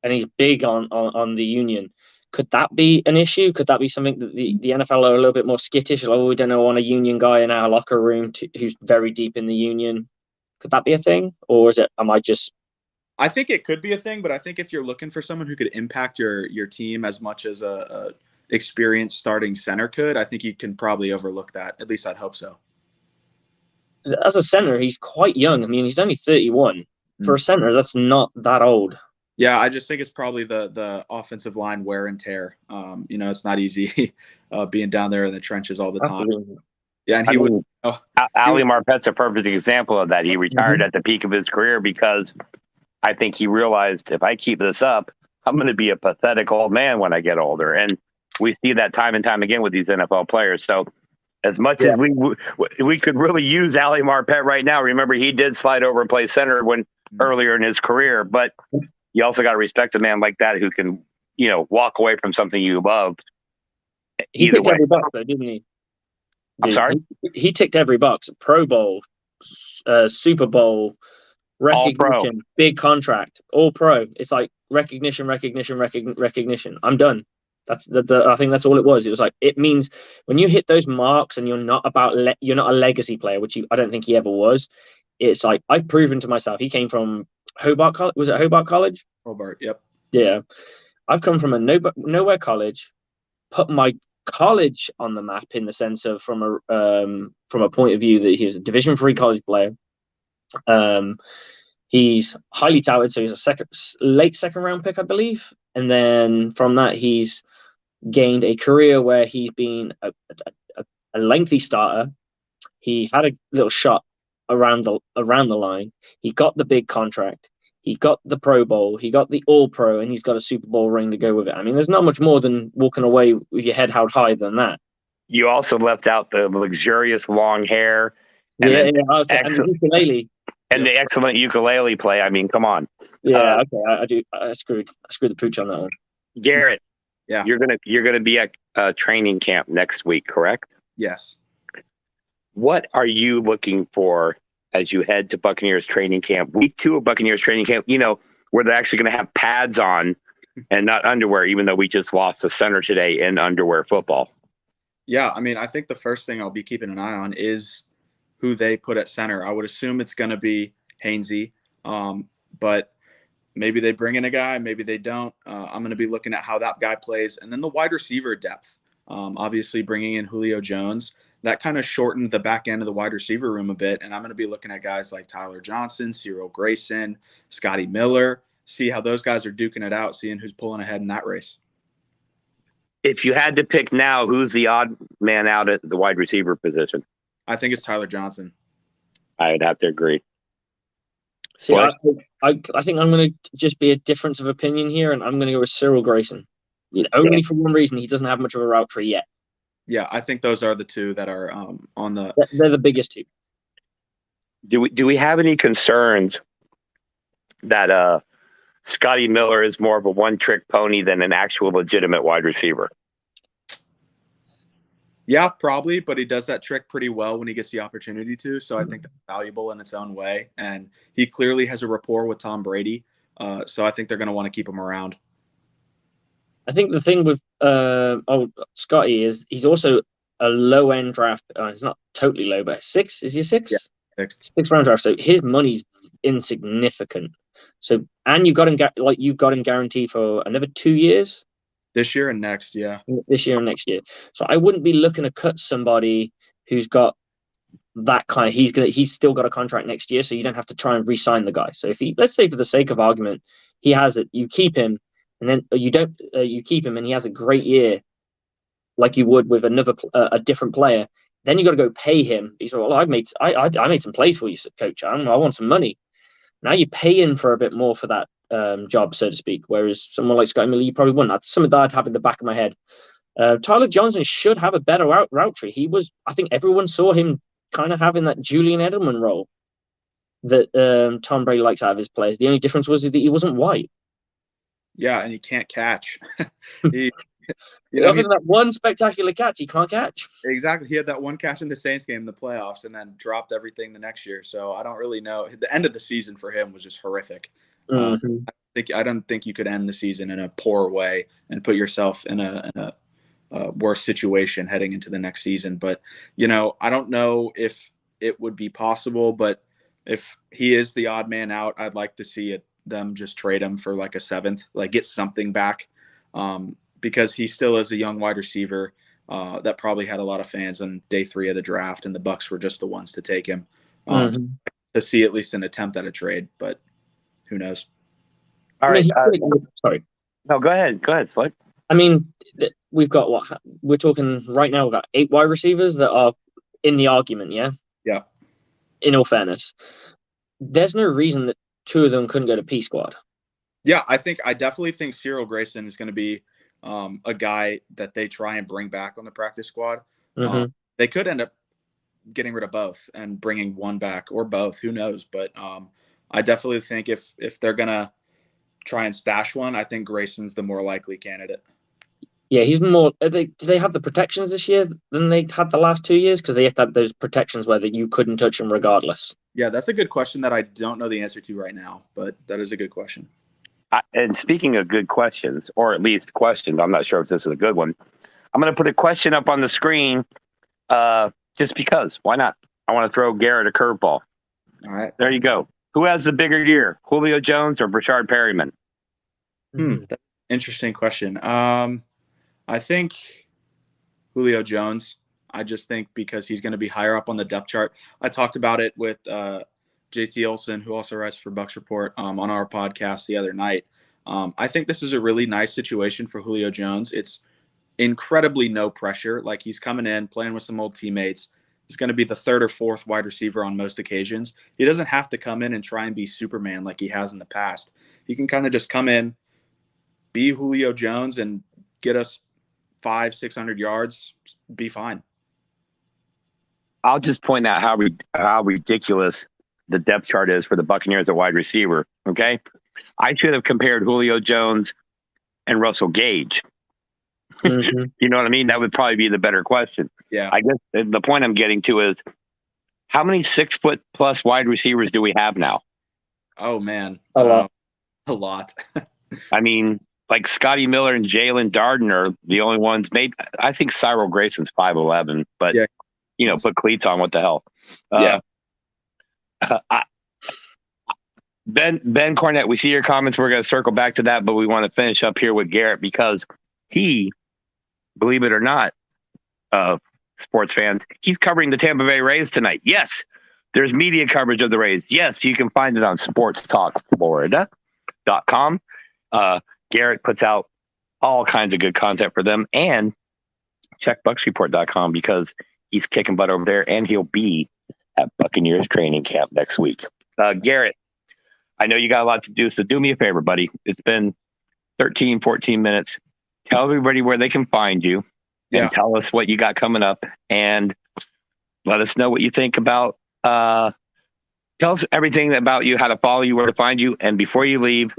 [SPEAKER 1] and he's big on the union. Could that be an issue? Could that be something that the NFL are a little bit more skittish? Like, we don't want a union guy in our locker room who's very deep in the union. Could that be a thing, or
[SPEAKER 4] I think it could be a thing, but I think if you're looking for someone who could impact your team as much as a experienced starting center could, I think you can probably overlook that. At least I'd hope so.
[SPEAKER 1] As a center, he's quite young. I mean, he's only 31. For a center, that's not that old.
[SPEAKER 4] Yeah, I just think it's probably the offensive line wear and tear. It's not easy being down there in the trenches all the time.
[SPEAKER 1] Absolutely.
[SPEAKER 4] Yeah, and
[SPEAKER 2] Ali Marpet's a perfect example of that. He retired at the peak of his career because I think he realized, if I keep this up, I'm going to be a pathetic old man when I get older. And we see that time and time again with these NFL players. So as much as we could really use Ali Marpet right now, remember he did slide over and play center earlier in his career, but you also got to respect a man like that who can, walk away from something you love.
[SPEAKER 1] He ticked every box, though, didn't he?
[SPEAKER 2] I'm sorry?
[SPEAKER 1] He ticked every box. Pro Bowl, Super Bowl, recognition, big contract, all pro. It's like recognition. I'm done. I think that's all it was. It was like, it means when you hit those marks and you're not a legacy player, which I don't think he ever was. It's like, I've proven to myself. He came from Hobart College. Was it Hobart College?
[SPEAKER 4] Hobart, yep.
[SPEAKER 1] Yeah. I've come from a nowhere college, put my college on the map in the sense of from a point of view that he's a Division III college player. He's highly touted, so he's a late second round pick, I believe. And then from that, he's gained a career where he's been a lengthy starter. He had a little shot around the line. He got the big contract. He got the Pro Bowl. He got the All Pro, and he's got a Super Bowl ring to go with it. I mean, there's not much more than walking away with your head held high than that.
[SPEAKER 2] You also left out the luxurious long hair.
[SPEAKER 1] And the ukulele.
[SPEAKER 2] And the excellent ukulele play. I mean, come on.
[SPEAKER 1] Yeah, okay. I do. I screwed the pooch on that one.
[SPEAKER 2] Garrett,
[SPEAKER 4] yeah,
[SPEAKER 2] you're gonna be at training camp next week, correct?
[SPEAKER 4] Yes.
[SPEAKER 2] What are you looking for as you head to Buccaneers training camp? Week 2 of Buccaneers training camp, where they're actually going to have pads on and not underwear, even though we just lost a center today in underwear football.
[SPEAKER 4] Yeah, I mean, I think the first thing I'll be keeping an eye on is who they put at center. I would assume it's going to be Hainsey, but maybe they bring in a guy, maybe they don't. I'm going to be looking at how that guy plays. And then the wide receiver depth, obviously bringing in Julio Jones, that kind of shortened the back end of the wide receiver room a bit. And I'm going to be looking at guys like Tyler Johnson, Cyril Grayson, Scotty Miller, see how those guys are duking it out, seeing who's pulling ahead in that race.
[SPEAKER 2] If you had to pick now, who's the odd man out at the wide receiver position?
[SPEAKER 4] I think it's Tyler Johnson.
[SPEAKER 2] I'd have to agree.
[SPEAKER 1] See, I think I'm going to just be a difference of opinion here, and I'm going to go with Cyril Grayson. Only for one reason: he doesn't have much of a route tree yet.
[SPEAKER 4] Yeah, I think those are the two that are on the.
[SPEAKER 1] They're the biggest two.
[SPEAKER 2] Do we have any concerns that Scotty Miller is more of a one-trick pony than an actual legitimate wide receiver?
[SPEAKER 4] Yeah, probably, but he does that trick pretty well when he gets the opportunity to. So I think that's valuable in its own way, and he clearly has a rapport with Tom Brady. So I think they're going to want to keep him around. I
[SPEAKER 1] think the thing with Scotty is he's also a low-end draft. He's not totally low, but 6? Is he a 6?
[SPEAKER 4] Yeah, 6.
[SPEAKER 1] 6th-round draft. So his money's insignificant. So, and you've got him guaranteed for another 2 years.
[SPEAKER 4] This year and next, yeah.
[SPEAKER 1] This year and next year. So I wouldn't be looking to cut somebody who's got that kind. He's still got a contract next year, so you don't have to try and re-sign the guy. So if let's say for the sake of argument, he has it, you keep him. And then you keep him, and he has a great year, like you would with a different player. Then you got to go pay him. He's like, well, I made some plays for you, coach. I want some money. Now you pay him for a bit more for that job, so to speak. Whereas someone like Scotty Miller, you probably wouldn't. That's something that I'd have in the back of my head. Tyler Johnson should have a better route tree. I think everyone saw him kind of having that Julian Edelman role that Tom Brady likes out of his players. The only difference was that he wasn't white.
[SPEAKER 4] Yeah, and he can't catch. he,
[SPEAKER 1] Other than that one spectacular catch, he can't catch.
[SPEAKER 4] Exactly. He had that one catch in the Saints game in the playoffs and then dropped everything the next year. So I don't really know. The end of the season for him was just horrific. I don't think you could end the season in a poor way and put yourself in a worse situation heading into the next season. But, I don't know if it would be possible, but if he is the odd man out, I'd like to see them just trade him for like a seventh, like get something back, because he still is a young wide receiver that probably had a lot of fans on day 3 of the draft, and the Bucs were just the ones to take him to see at least an attempt at a trade, but who knows?
[SPEAKER 2] All right.
[SPEAKER 1] Sorry.
[SPEAKER 2] No, go ahead. Go ahead, Slick.
[SPEAKER 1] I mean, we've got we're talking right now. We've got 8 wide receivers that are in the argument. Yeah.
[SPEAKER 4] Yeah.
[SPEAKER 1] In all fairness, there's no reason that 2 of them couldn't go to P squad.
[SPEAKER 4] Yeah, I definitely think Cyril Grayson is going to be a guy that they try and bring back on the practice squad. They could end up getting rid of both and bringing one back or both. Who knows? But I definitely think if they're going to try and stash one, I think Grayson's the more likely candidate.
[SPEAKER 1] Yeah, he's more. Do they have the protections this year than they had the last 2 years? Because they have to have those protections where you couldn't touch him regardless.
[SPEAKER 4] Yeah, that's a good question that I don't know the answer to right now, but that is a good question.
[SPEAKER 2] And speaking of good questions, or at least questions, I'm not sure if this is a good one. I'm going to put a question up on the screen just because. Why not? I want to throw Garrett a curveball.
[SPEAKER 4] All right.
[SPEAKER 2] There you go. Who has the bigger year, Julio Jones or Brashard Perryman?
[SPEAKER 4] That's an interesting question. I think Julio Jones. I just think because he's going to be higher up on the depth chart. I talked about it with JT Olson, who also writes for Bucs Report, on our podcast the other night. I think this is a really nice situation for Julio Jones. It's incredibly no pressure. Like, he's coming in, playing with some old teammates. He's going to be the 3rd or 4th wide receiver on most occasions. He doesn't have to come in and try and be Superman like he has in the past. He can kind of just come in, be Julio Jones, and get us 500-600 yards, be fine.
[SPEAKER 2] I'll just point out how ridiculous the depth chart is for the Buccaneers at wide receiver. Okay, I should have compared Julio Jones and Russell Gage. You know what I mean? That would probably be the better question.
[SPEAKER 4] Yeah.
[SPEAKER 2] I guess the point I'm getting to is, how many 6-foot+ wide receivers do we have now?
[SPEAKER 4] Oh man,
[SPEAKER 1] a lot.
[SPEAKER 4] A lot.
[SPEAKER 2] I mean, like Scotty Miller and Jalen Darden are the only ones. Maybe I think Cyril Grayson's 5'11", but put cleats on. What the hell? Ben Cornett, we see your comments. We're going to circle back to that, but we want to finish up here with Garrett because he, believe it or not, sports fans, he's covering the Tampa Bay Rays tonight. Yes, there's media coverage of the Rays. Yes, you can find it on sportstalkflorida.com. Garrett puts out all kinds of good content for them, and check bucsreport.com because he's kicking butt over there, and he'll be at Buccaneers training camp next week. Garrett, I know you got a lot to do, so do me a favor, buddy. It's been 13, 14 minutes. Tell everybody where they can find you and tell us what you got coming up, and let us know what you think about tell us everything about you, how to follow you, where to find you. And before you leave,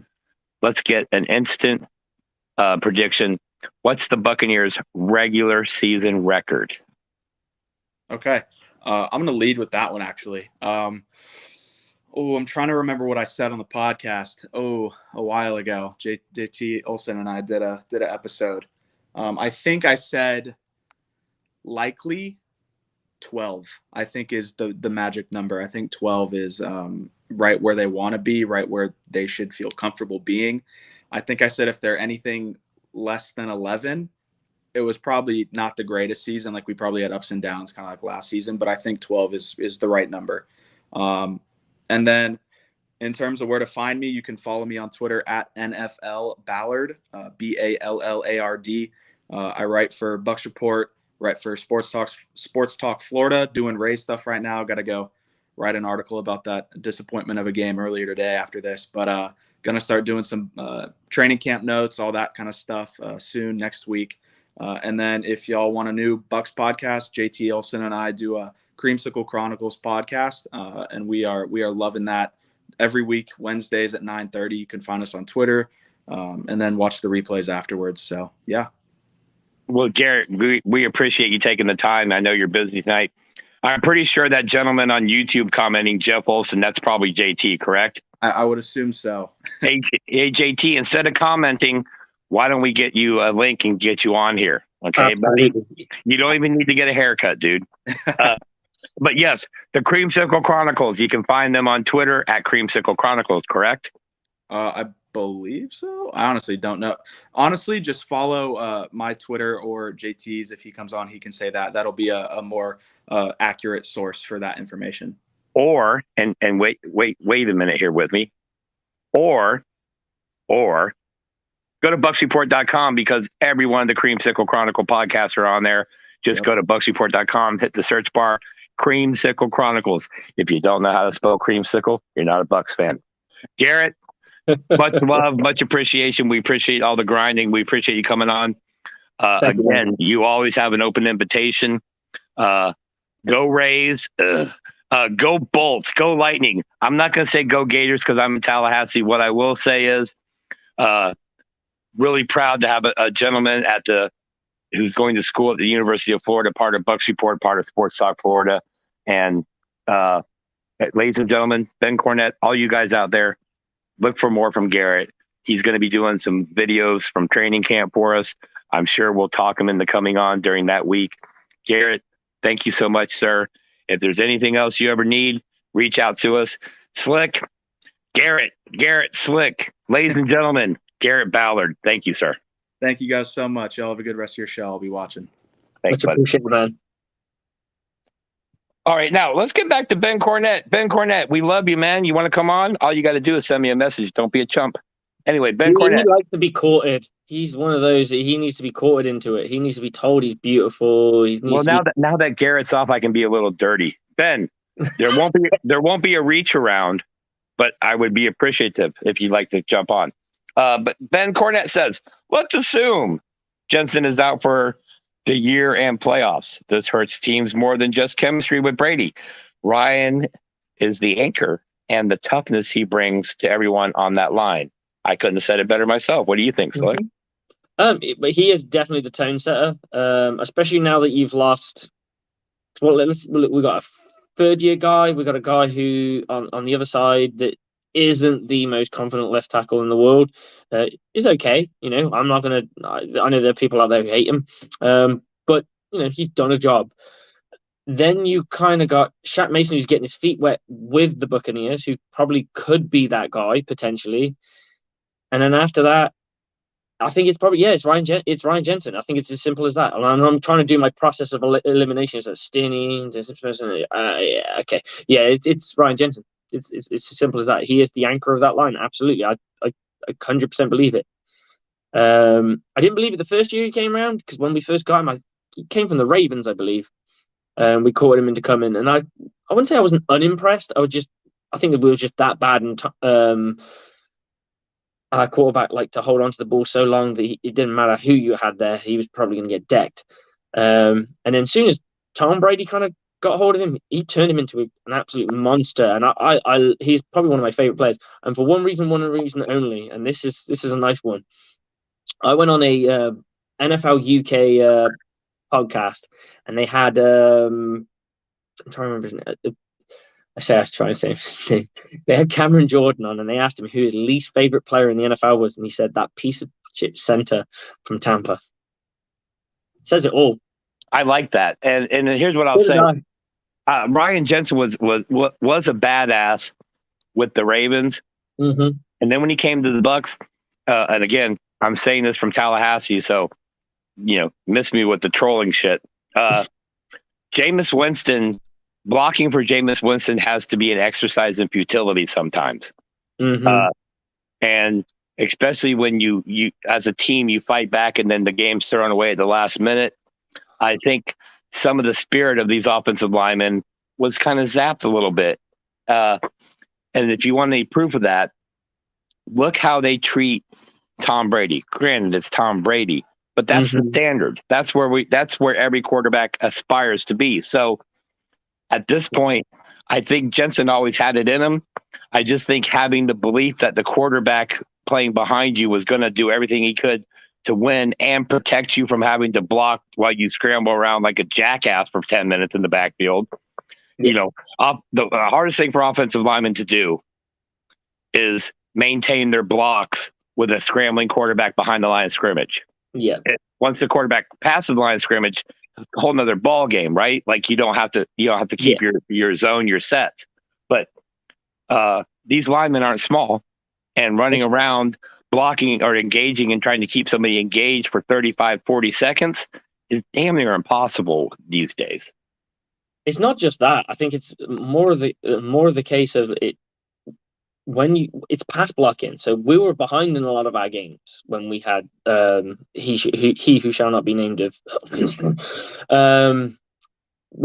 [SPEAKER 2] let's get an instant prediction. What's the Buccaneers' regular season record?
[SPEAKER 4] Okay. I'm going to lead with that one, actually. I'm trying to remember what I said on the podcast. A while ago. JT Olson and I did an episode. I think I said likely 12, I think, is the magic number. I think 12 is right where they want to be, right where they should feel comfortable being. I think I said if they're anything less than 11, it was probably not the greatest season. Like, we probably had ups and downs, kind of like last season, but I think 12 is the right number. And then in terms of where to find me, you can follow me on Twitter at NFL Ballard, Ballard. I write for Bucs Report, write for Sports Talk Florida, doing Rays stuff right now. Got to go write an article about that disappointment of a game earlier today after this, but going to start doing some training camp notes, all that kind of stuff soon next week. And then if y'all want a new Bucs podcast, JT Olson and I do a Creamsicle Chronicles podcast, and we are loving that every week, Wednesdays at 9:30. You can find us on Twitter, and then watch the replays afterwards. So, yeah.
[SPEAKER 2] Well, Garrett, we appreciate you taking the time. I know you're busy tonight. I'm pretty sure that gentleman on YouTube commenting, Jeff Olson, that's probably JT, correct?
[SPEAKER 4] I would assume so.
[SPEAKER 2] Hey, JT, instead of commenting, why don't we get you a link and get you on here? Okay, buddy? You don't even need to get a haircut, dude. But yes, the Creamsicle Chronicles, you can find them on Twitter at Creamsicle Chronicles, correct?
[SPEAKER 4] I believe so. I honestly don't know. Honestly, just follow my Twitter or JT's. If he comes on, he can say that. That'll be a more accurate source for that information.
[SPEAKER 2] Or, and wait a minute here with me. Or go to bucksreport.com, because every one of the Creamsicle Chronicle podcasts are on there. Just go to bucksreport.com, hit the search bar, Creamsicle Chronicles. If you don't know how to spell creamsicle, you're not a Bucs fan. Garrett, much love, much appreciation. We appreciate all the grinding. We appreciate you coming on. Again, you always have an open invitation. Go Rays. Go Bolts. Go Lightning. I'm not going to say go Gators because I'm in Tallahassee. What I will say is really proud to have a gentleman who's going to school at the University of Florida, part of Bucs Report, part of Sports Talk Florida. And ladies and gentlemen, Ben Cornett, all you guys out there, look for more from Garrett. He's going to be doing some videos from training camp for us. I'm sure we'll talk him into coming on during that week. Garrett, thank you so much, sir. If there's anything else you ever need, reach out to us. Slick, Garrett, Slick. Ladies and gentlemen, Garrett Ballard. Thank you, sir.
[SPEAKER 4] Thank you guys so much. Y'all have a good rest of your show. I'll be watching.
[SPEAKER 2] Thanks,
[SPEAKER 1] much appreciated, man.
[SPEAKER 2] All right, now let's get back to Ben Cornett. Ben Cornett, we love you, man. You want to come on? All you got to do is send me a message. Don't be a chump. Anyway, Ben Cornett.
[SPEAKER 1] He likes to be courted. He's one of those that he needs to be courted into it. He needs to be told he's beautiful.
[SPEAKER 2] Now that Garrett's off, I can be a little dirty. Ben, there won't be a reach around, but I would be appreciative if you'd like to jump on. But Ben Cornett says, let's assume Jensen is out for the year and playoffs. This hurts teams more than just chemistry with Brady. Ryan is the anchor and the toughness he brings to everyone on that line. I couldn't have said it better myself. What do you think, Slick?
[SPEAKER 1] But he is definitely the tone setter, especially now that you've lost. Well, we got a third-year guy. We got a guy who on the other side that isn't the most confident left tackle in the world. Is okay, I'm not gonna. I know there are people out there who hate him, but he's done a job. Then you kind of got Shaq Mason, who's getting his feet wet with the Buccaneers, who probably could be that guy potentially. And then after that, I think it's probably it's Ryan Jensen. I think it's as simple as that. I'm trying to do my process of elimination. So Stinney, this person. It's Ryan Jensen. It's as simple as that. He is the anchor of that line. Absolutely, I 100% believe it. I didn't believe it the first year he came around, because when we first got him, he came from the Ravens, I believe. We caught him into coming, and I wouldn't say I wasn't unimpressed. I think that we were just that bad, and our quarterback liked to hold on to the ball so long that it didn't matter who you had there, he was probably going to get decked. And then as soon as Tom Brady kind of got hold of him, he turned him into an absolute monster. And he's probably one of my favorite players. And for one reason only, and this is a nice one. I went on a NFL UK podcast, and they had I'm trying to remember his name. I was trying to say his name. They had Cameron Jordan on, and they asked him who his least favorite player in the NFL was, and he said that piece of shit center from Tampa. It says it all.
[SPEAKER 2] I like that, and here's what I'll say. Ryan Jensen was a badass with the Ravens, and then when he came to the Bucs, and again, I'm saying this from Tallahassee, so miss me with the trolling shit. Jameis Winston. Blocking for Jameis Winston has to be an exercise in futility sometimes. And especially when you as a team, you fight back and then the game's thrown away at the last minute. I think some of the spirit of these offensive linemen was kind of zapped a little bit. And if you want any proof of that, look how they treat Tom Brady. Granted, it's Tom Brady, but that's the standard. That's where every quarterback aspires to be. So at this point, I think Jensen always had it in him. I just think having the belief that the quarterback playing behind you was going to do everything he could to win and protect you from having to block while you scramble around like a jackass for 10 minutes in the backfield. You know, the hardest thing for offensive linemen to do is maintain their blocks with a scrambling quarterback behind the line of scrimmage.
[SPEAKER 1] Yeah.
[SPEAKER 2] Once the quarterback passes the line of scrimmage, a whole nother ball game, right? Like you don't have to keep your zone, your set. But these linemen aren't small, and running around blocking or engaging and trying to keep somebody engaged for 35, 40 seconds is damn near impossible these days.
[SPEAKER 1] It's not just that. I think it's more of the case of it it's pass blocking. So we were behind in a lot of our games when we had he who shall not be named of when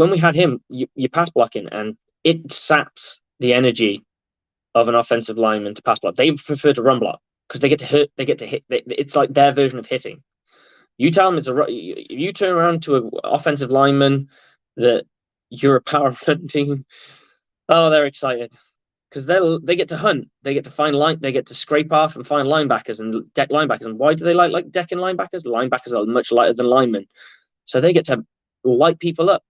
[SPEAKER 1] we had him, you pass blocking, and it saps the energy of an offensive lineman to pass block. They prefer to run block because they get to hit. It's like their version of hitting. You tell them you turn around to an offensive lineman that you're a power run team. Oh, they're excited because they get to hunt. They get to find they get to scrape off and find linebackers and deck linebackers. And why do they like decking linebackers? Linebackers are much lighter than linemen, so they get to light people up,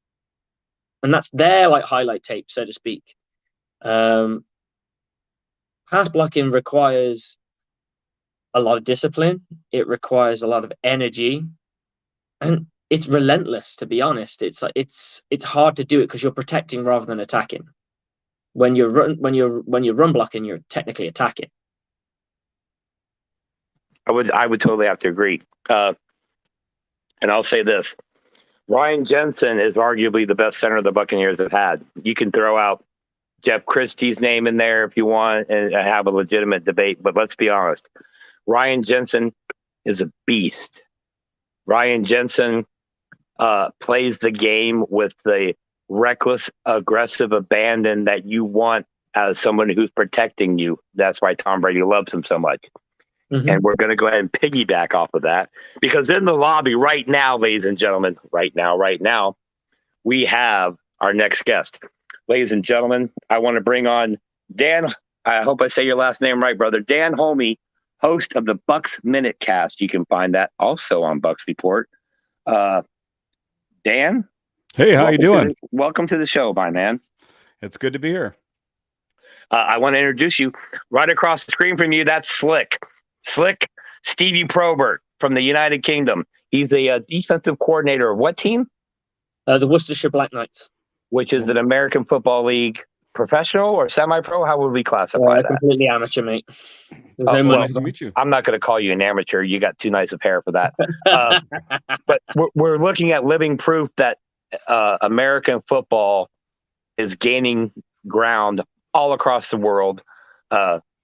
[SPEAKER 1] and that's their like highlight tape, so to speak. Pass blocking requires a lot of discipline. It requires a lot of energy, and it's relentless. To be honest, it's hard to do it because you're protecting rather than attacking. When you're run blocking, you're technically attacking.
[SPEAKER 2] I would totally have to agree. And I'll say this: Ryan Jensen is arguably the best center the Buccaneers have had. You can throw out Jeff Christie's name in there if you want and have a legitimate debate, but let's be honest. Ryan Jensen is a beast. Ryan Jensen plays the game with the reckless, aggressive abandon that you want as someone who's protecting you. That's why Tom Brady loves him so much. And we're going to go ahead and piggyback off of that because in the lobby right now, ladies and gentlemen, right now, we have our next guest. Ladies and gentlemen, I want to bring on Dan. I hope I say your last name right, brother. Dan Holmi, host of the Bucs MinuteCast. You can find that also on Bucs Report. Dan?
[SPEAKER 5] Hey, how you doing?
[SPEAKER 2] Welcome to the show, my man.
[SPEAKER 5] It's good to be here.
[SPEAKER 2] I want to introduce you. Right across the screen from you, that's Slick Stevie Probert from the United Kingdom. He's a defensive coordinator of what team?
[SPEAKER 1] The Worcestershire Black Knights.
[SPEAKER 2] Which is an American Football League professional or semi-pro? How would we classify that?
[SPEAKER 1] Completely amateur, mate.
[SPEAKER 5] Nice to meet you.
[SPEAKER 2] I'm not going to call you an amateur. You got too nice of hair for that. But we're looking at living proof that American football is gaining ground all across the world.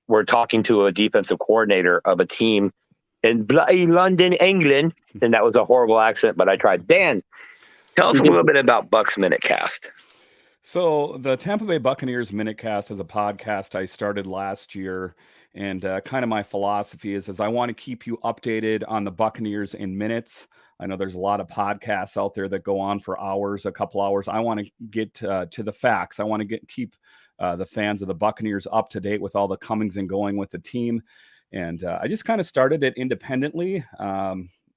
[SPEAKER 2] We're talking to a defensive coordinator of a team in bloody London, England. And that was a horrible accent, but I tried. Dan, tell us a little bit about Bucs MinuteCast.
[SPEAKER 5] So the Tampa Bay Buccaneers MinuteCast is a podcast I started last year. And kind of my philosophy is I want to keep you updated on the Buccaneers in minutes. I know there's a lot of podcasts out there that go on for hours, a couple hours. I want to get to the facts. I want to keep the fans of the Buccaneers up to date with all the comings and going with the team. And I just kind of started it independently.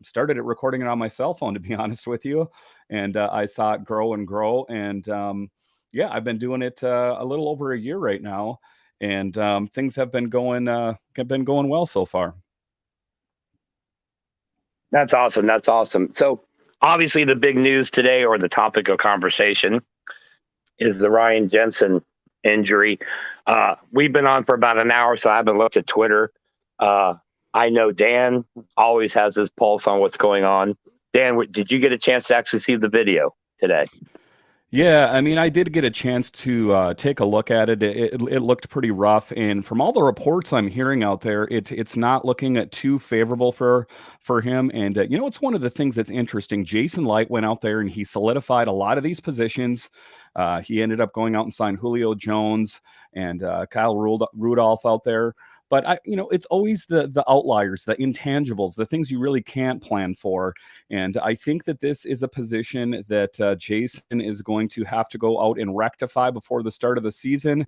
[SPEAKER 5] Started it recording it on my cell phone, to be honest with you. And I saw it grow and grow. And I've been doing it a little over a year right now. And things have been going well so far.
[SPEAKER 2] That's awesome. That's awesome. So obviously the big news today, or the topic of conversation, is the Ryan Jensen injury. We've been on for about an hour, so I haven't looked at Twitter. I know Dan always has his pulse on what's going on. Dan, did you get a chance to actually see the video today?
[SPEAKER 5] Yeah, I mean, I did get a chance to take a look at it. It looked pretty rough, and from all the reports I'm hearing out there, it's not looking too favorable for him. And it's one of the things that's interesting. Jason Light went out there and he solidified a lot of these positions. He ended up going out and signed Julio Jones and Kyle Rudolph out there. But it's always the outliers, the intangibles, the things you really can't plan for. And I think that this is a position that Jason is going to have to go out and rectify before the start of the season,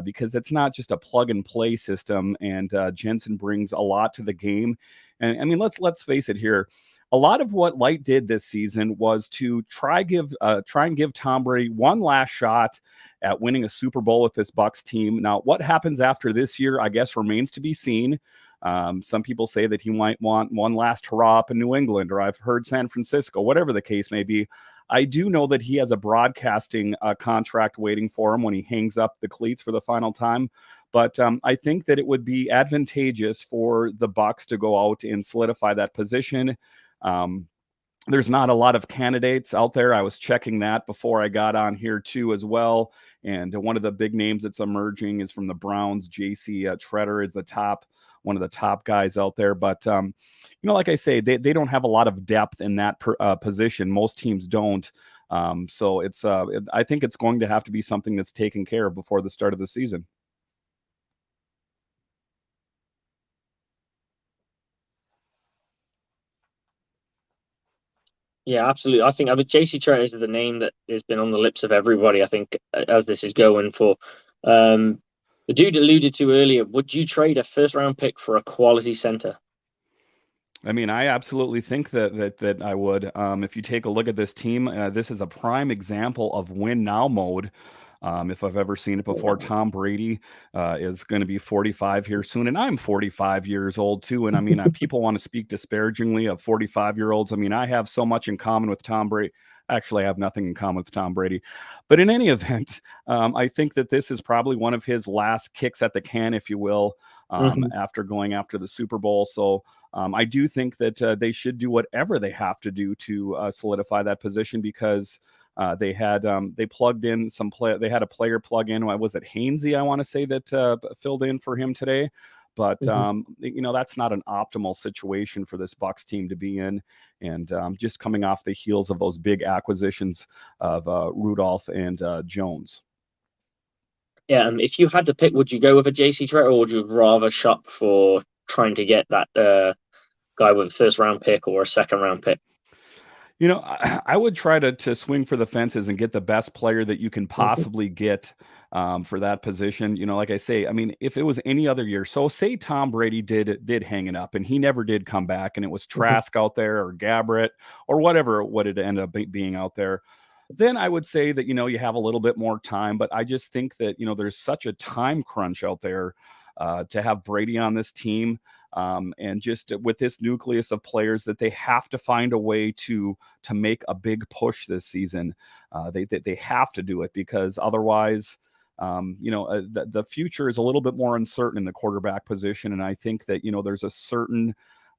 [SPEAKER 5] because it's not just a plug and play system. And Jensen brings a lot to the game. And I mean, let's face it here. A lot of what Light did this season was to try and give Tom Brady one last shot at winning a Super Bowl with this Bucs team. Now, what happens after this year, I guess, remains to be seen. Some people say that he might want one last hurrah up in New England, or I've heard San Francisco, whatever the case may be. I do know that he has a broadcasting contract waiting for him when he hangs up the cleats for the final time. But I think that it would be advantageous for the Bucs to go out and solidify that position. There's not a lot of candidates out there. I was checking that before I got on here too as well. And one of the big names that's emerging is from the Browns. J.C. Tretter is one of the top guys out there. But, like I say, they don't have a lot of depth in that position. Most teams don't. So I think it's going to have to be something that's taken care of before the start of the season.
[SPEAKER 1] Yeah, absolutely. I think JC Tretter is the name that has been on the lips of everybody, I think, as this is going for. The dude alluded to earlier, would you trade a first-round pick for a quality center?
[SPEAKER 5] I mean, I absolutely think that I would. If you take a look at this team, this is a prime example of win now mode. If I've ever seen it before. Tom Brady is going to be 45 here soon, and I'm 45 years old too. And I mean, people want to speak disparagingly of 45-year-olds. I mean, I have so much in common with Tom Brady. Actually, I have nothing in common with Tom Brady. But in any event, I think that this is probably one of his last kicks at the can, if you will, after going after the Super Bowl. So I do think that they should do whatever they have to do to solidify that position, because they plugged in they had a player plug in. Was it Hainsey? I want to say that filled in for him today. But that's not an optimal situation for this Bucs team to be in, and just coming off the heels of those big acquisitions of Rudolph and Jones.
[SPEAKER 1] Yeah, if you had to pick, would you go with a JC Tretter, or would you rather shop for trying to get that guy with a first-round pick or a second-round pick?
[SPEAKER 5] I would try to swing for the fences and get the best player that you can possibly get for that position. Like I say, I mean, if it was any other year, so say Tom Brady did hang it up and he never did come back, and it was Trask out there or Garrett or whatever would it end up being out there, then I would say that, you have a little bit more time. But I just think that, there's such a time crunch out there to have Brady on this team. And just with this nucleus of players, that they have to find a way to make a big push this season. They have to do it, because otherwise, the future is a little bit more uncertain in the quarterback position. And I think that, there's a certain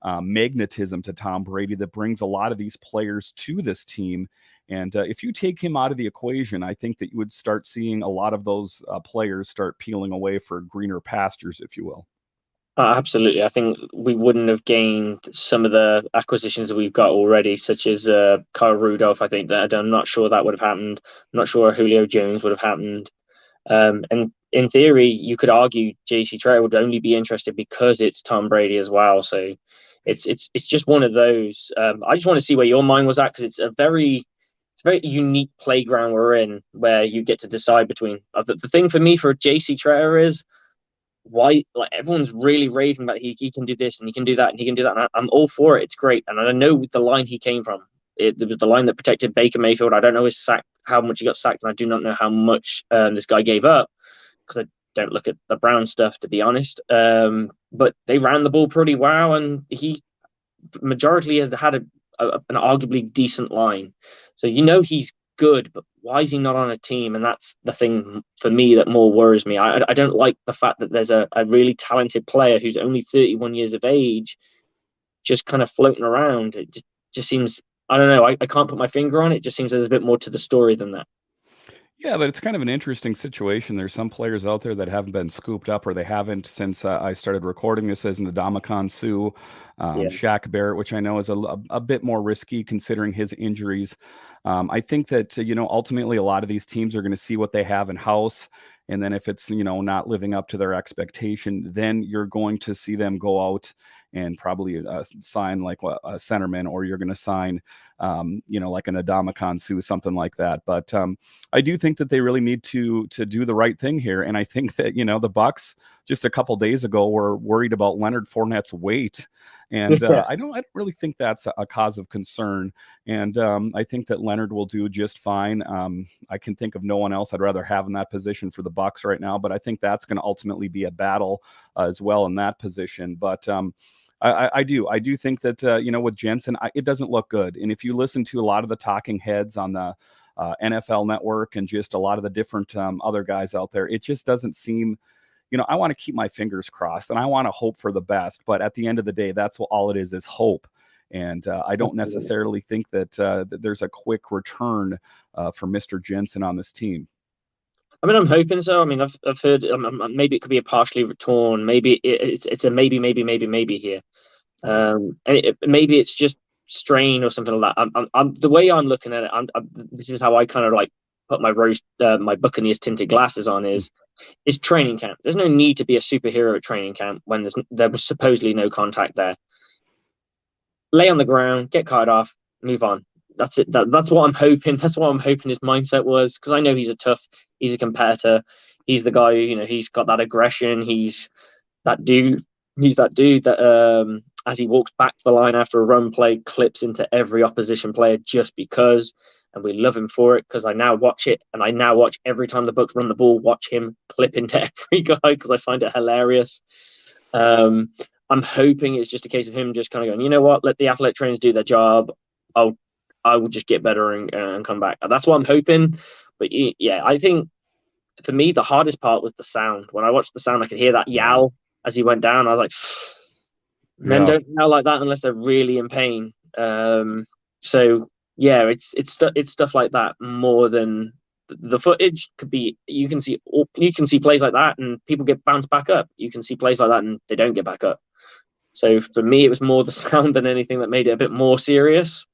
[SPEAKER 5] magnetism to Tom Brady that brings a lot of these players to this team. And if you take him out of the equation, I think that you would start seeing a lot of those players start peeling away for greener pastures, if you will.
[SPEAKER 1] Absolutely. I think we wouldn't have gained some of the acquisitions that we've got already, such as Kyle Rudolph. I think that I'm not sure that would have happened. I'm not sure Julio Jones would have happened. And in theory, you could argue JC Tretter would only be interested because it's Tom Brady as well. So it's just one of those. I just want to see where your mind was at, because it's a very unique playground we're in, where you get to decide between. The thing for me for JC Tretter is, why, like, everyone's really raving about he can do this and he can do that and he can do that, and I'm all for it. It's great, and I know the line he came from. It was the line that protected Baker Mayfield. I don't know how much he got sacked, and I do not know how much this guy gave up, because I don't look at the Brown stuff, to be honest. But they ran the ball pretty well, and he majority has had an arguably decent line. So he's good, but why is he not on a team? And that's the thing for me that more worries me. I don't like the fact that there's a really talented player who's only 31 years of age just kind of floating around. It just seems, I don't know, I can't put my finger on it. It just seems there's a bit more to the story than that.
[SPEAKER 5] Yeah, but it's kind of an interesting situation. There's some players out there that haven't been scooped up, or they haven't since I started recording this, as Ndamukong Suh, Shaq Barrett, which I know is a bit more risky considering his injuries. I think that, ultimately a lot of these teams are going to see what they have in house And then if it's, not living up to their expectation, then you're going to see them go out and probably sign like a centerman, or you're going to sign, like an Adamakan Suh, something like that. But I do think that they really need to do the right thing here. And I think that, the Bucs just a couple days ago were worried about Leonard Fournette's weight. And I don't really think that's a cause of concern. And I think that Leonard will do just fine. I can think of no one else I'd rather have in that position for the Bucs right now, but I think that's going to ultimately be a battle as well in that position. But I do think that, with Jensen, it doesn't look good. And if you listen to a lot of the talking heads on the NFL Network and just a lot of the different other guys out there, it just doesn't seem, I want to keep my fingers crossed and I want to hope for the best. But at the end of the day, that's what all it is hope. And I don't necessarily think that there's a quick return for Mr. Jensen on this team.
[SPEAKER 1] I mean, I'm hoping so. I mean, I've heard maybe it could be a partially torn. Maybe it's a maybe here. Maybe it's just strain or something like that. I'm the way I'm looking at it. This is how I kind of like put my Buccaneers tinted glasses on. Is training camp. There's no need to be a superhero at training camp when there was supposedly no contact there. Lay on the ground, get carted off, move on. That's it. That's what I'm hoping. That's what I'm hoping his mindset was, because I know he's a competitor. He's the guy who, he's got that aggression. He's that dude that as he walks back to the line after a run play, clips into every opposition player just because, and we love him for it, because I now watch it, and I now watch every time the Bucs run the ball, watch him clip into every guy because I find it hilarious. I'm hoping it's just a case of him just kind of going, you know what, let the athletic trainers do their job. I will just get better and come back. That's what I'm hoping. But yeah, I think for me, the hardest part was the sound. When I watched the sound, I could hear that yowl as he went down. I was like, men don't yowl like that unless they're really in pain. So yeah, it's stuff like that more than the footage could be. You can see plays like that and people get bounced back up. You can see plays like that and they don't get back up. So for me, it was more the sound than anything that made it a bit more serious.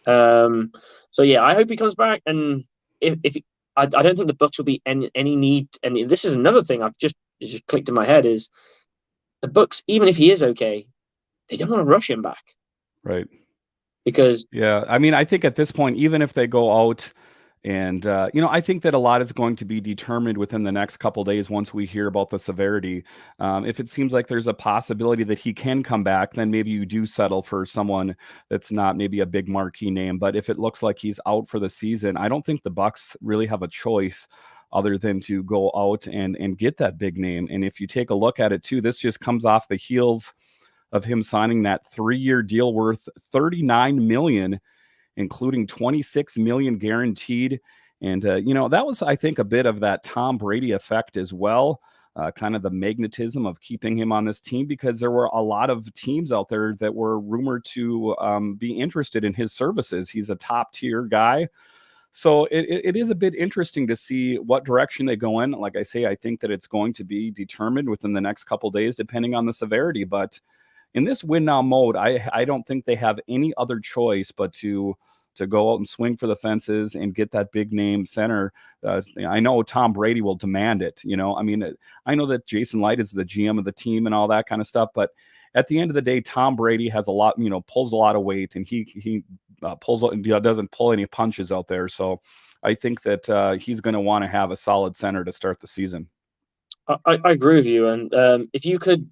[SPEAKER 1] So yeah, I hope he comes back. And if I don't think the Bucs will be any need. And this is another thing it just clicked in my head, is the Bucs, even if he is okay, they don't want to rush him back.
[SPEAKER 5] Right.
[SPEAKER 1] Because
[SPEAKER 5] I mean, I think at this point, even if they go out and, I think that a lot is going to be determined within the next couple of days once we hear about the severity. If it seems like there's a possibility that he can come back, then maybe you do settle for someone that's not maybe a big marquee name. But if it looks like he's out for the season, I don't think the Bucs really have a choice other than to go out and get that big name. And if you take a look at it too, this just comes off the heels of him signing that 3-year deal worth $39 million, including $26 million guaranteed. And, that was, I think, a bit of that Tom Brady effect as well, kind of the magnetism of keeping him on this team, because there were a lot of teams out there that were rumored to be interested in his services. He's a top tier guy. So it is a bit interesting to see what direction they go in. Like I say, I think that it's going to be determined within the next couple of days, depending on the severity. But in this win now mode, I don't think they have any other choice but to go out and swing for the fences and get that big name center. I know Tom Brady will demand it. I mean, I know that Jason Light is the GM of the team and all that kind of stuff, but at the end of the day, Tom Brady has a lot, pulls a lot of weight, and he pulls and doesn't pull any punches out there. So I think that he's going to want to have a solid center to start the season.
[SPEAKER 1] I agree with you. And if you could,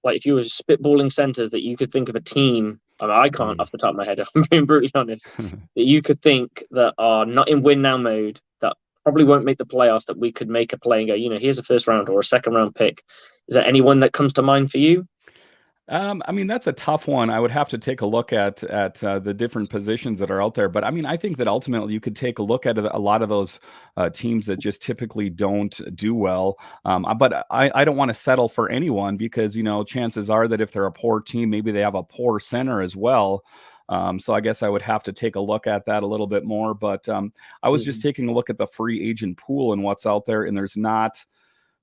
[SPEAKER 1] if you were spitballing centers that you could think of a team, I mean, I can't off the top of my head, I'm being brutally honest, that you could think that are not in win now mode, that probably won't make the playoffs, that we could make a play and go, here's a first round or a second round pick. Is there anyone that comes to mind for you?
[SPEAKER 5] I mean, that's a tough one. I would have to take a look at the different positions that are out there. But I mean, I think that ultimately you could take a look at a lot of those teams that just typically don't do well. But I don't want to settle for anyone, because, chances are that if they're a poor team, maybe they have a poor center as well. So I guess I would have to take a look at that a little bit more. But I was just taking a look at the free agent pool and what's out there, and there's not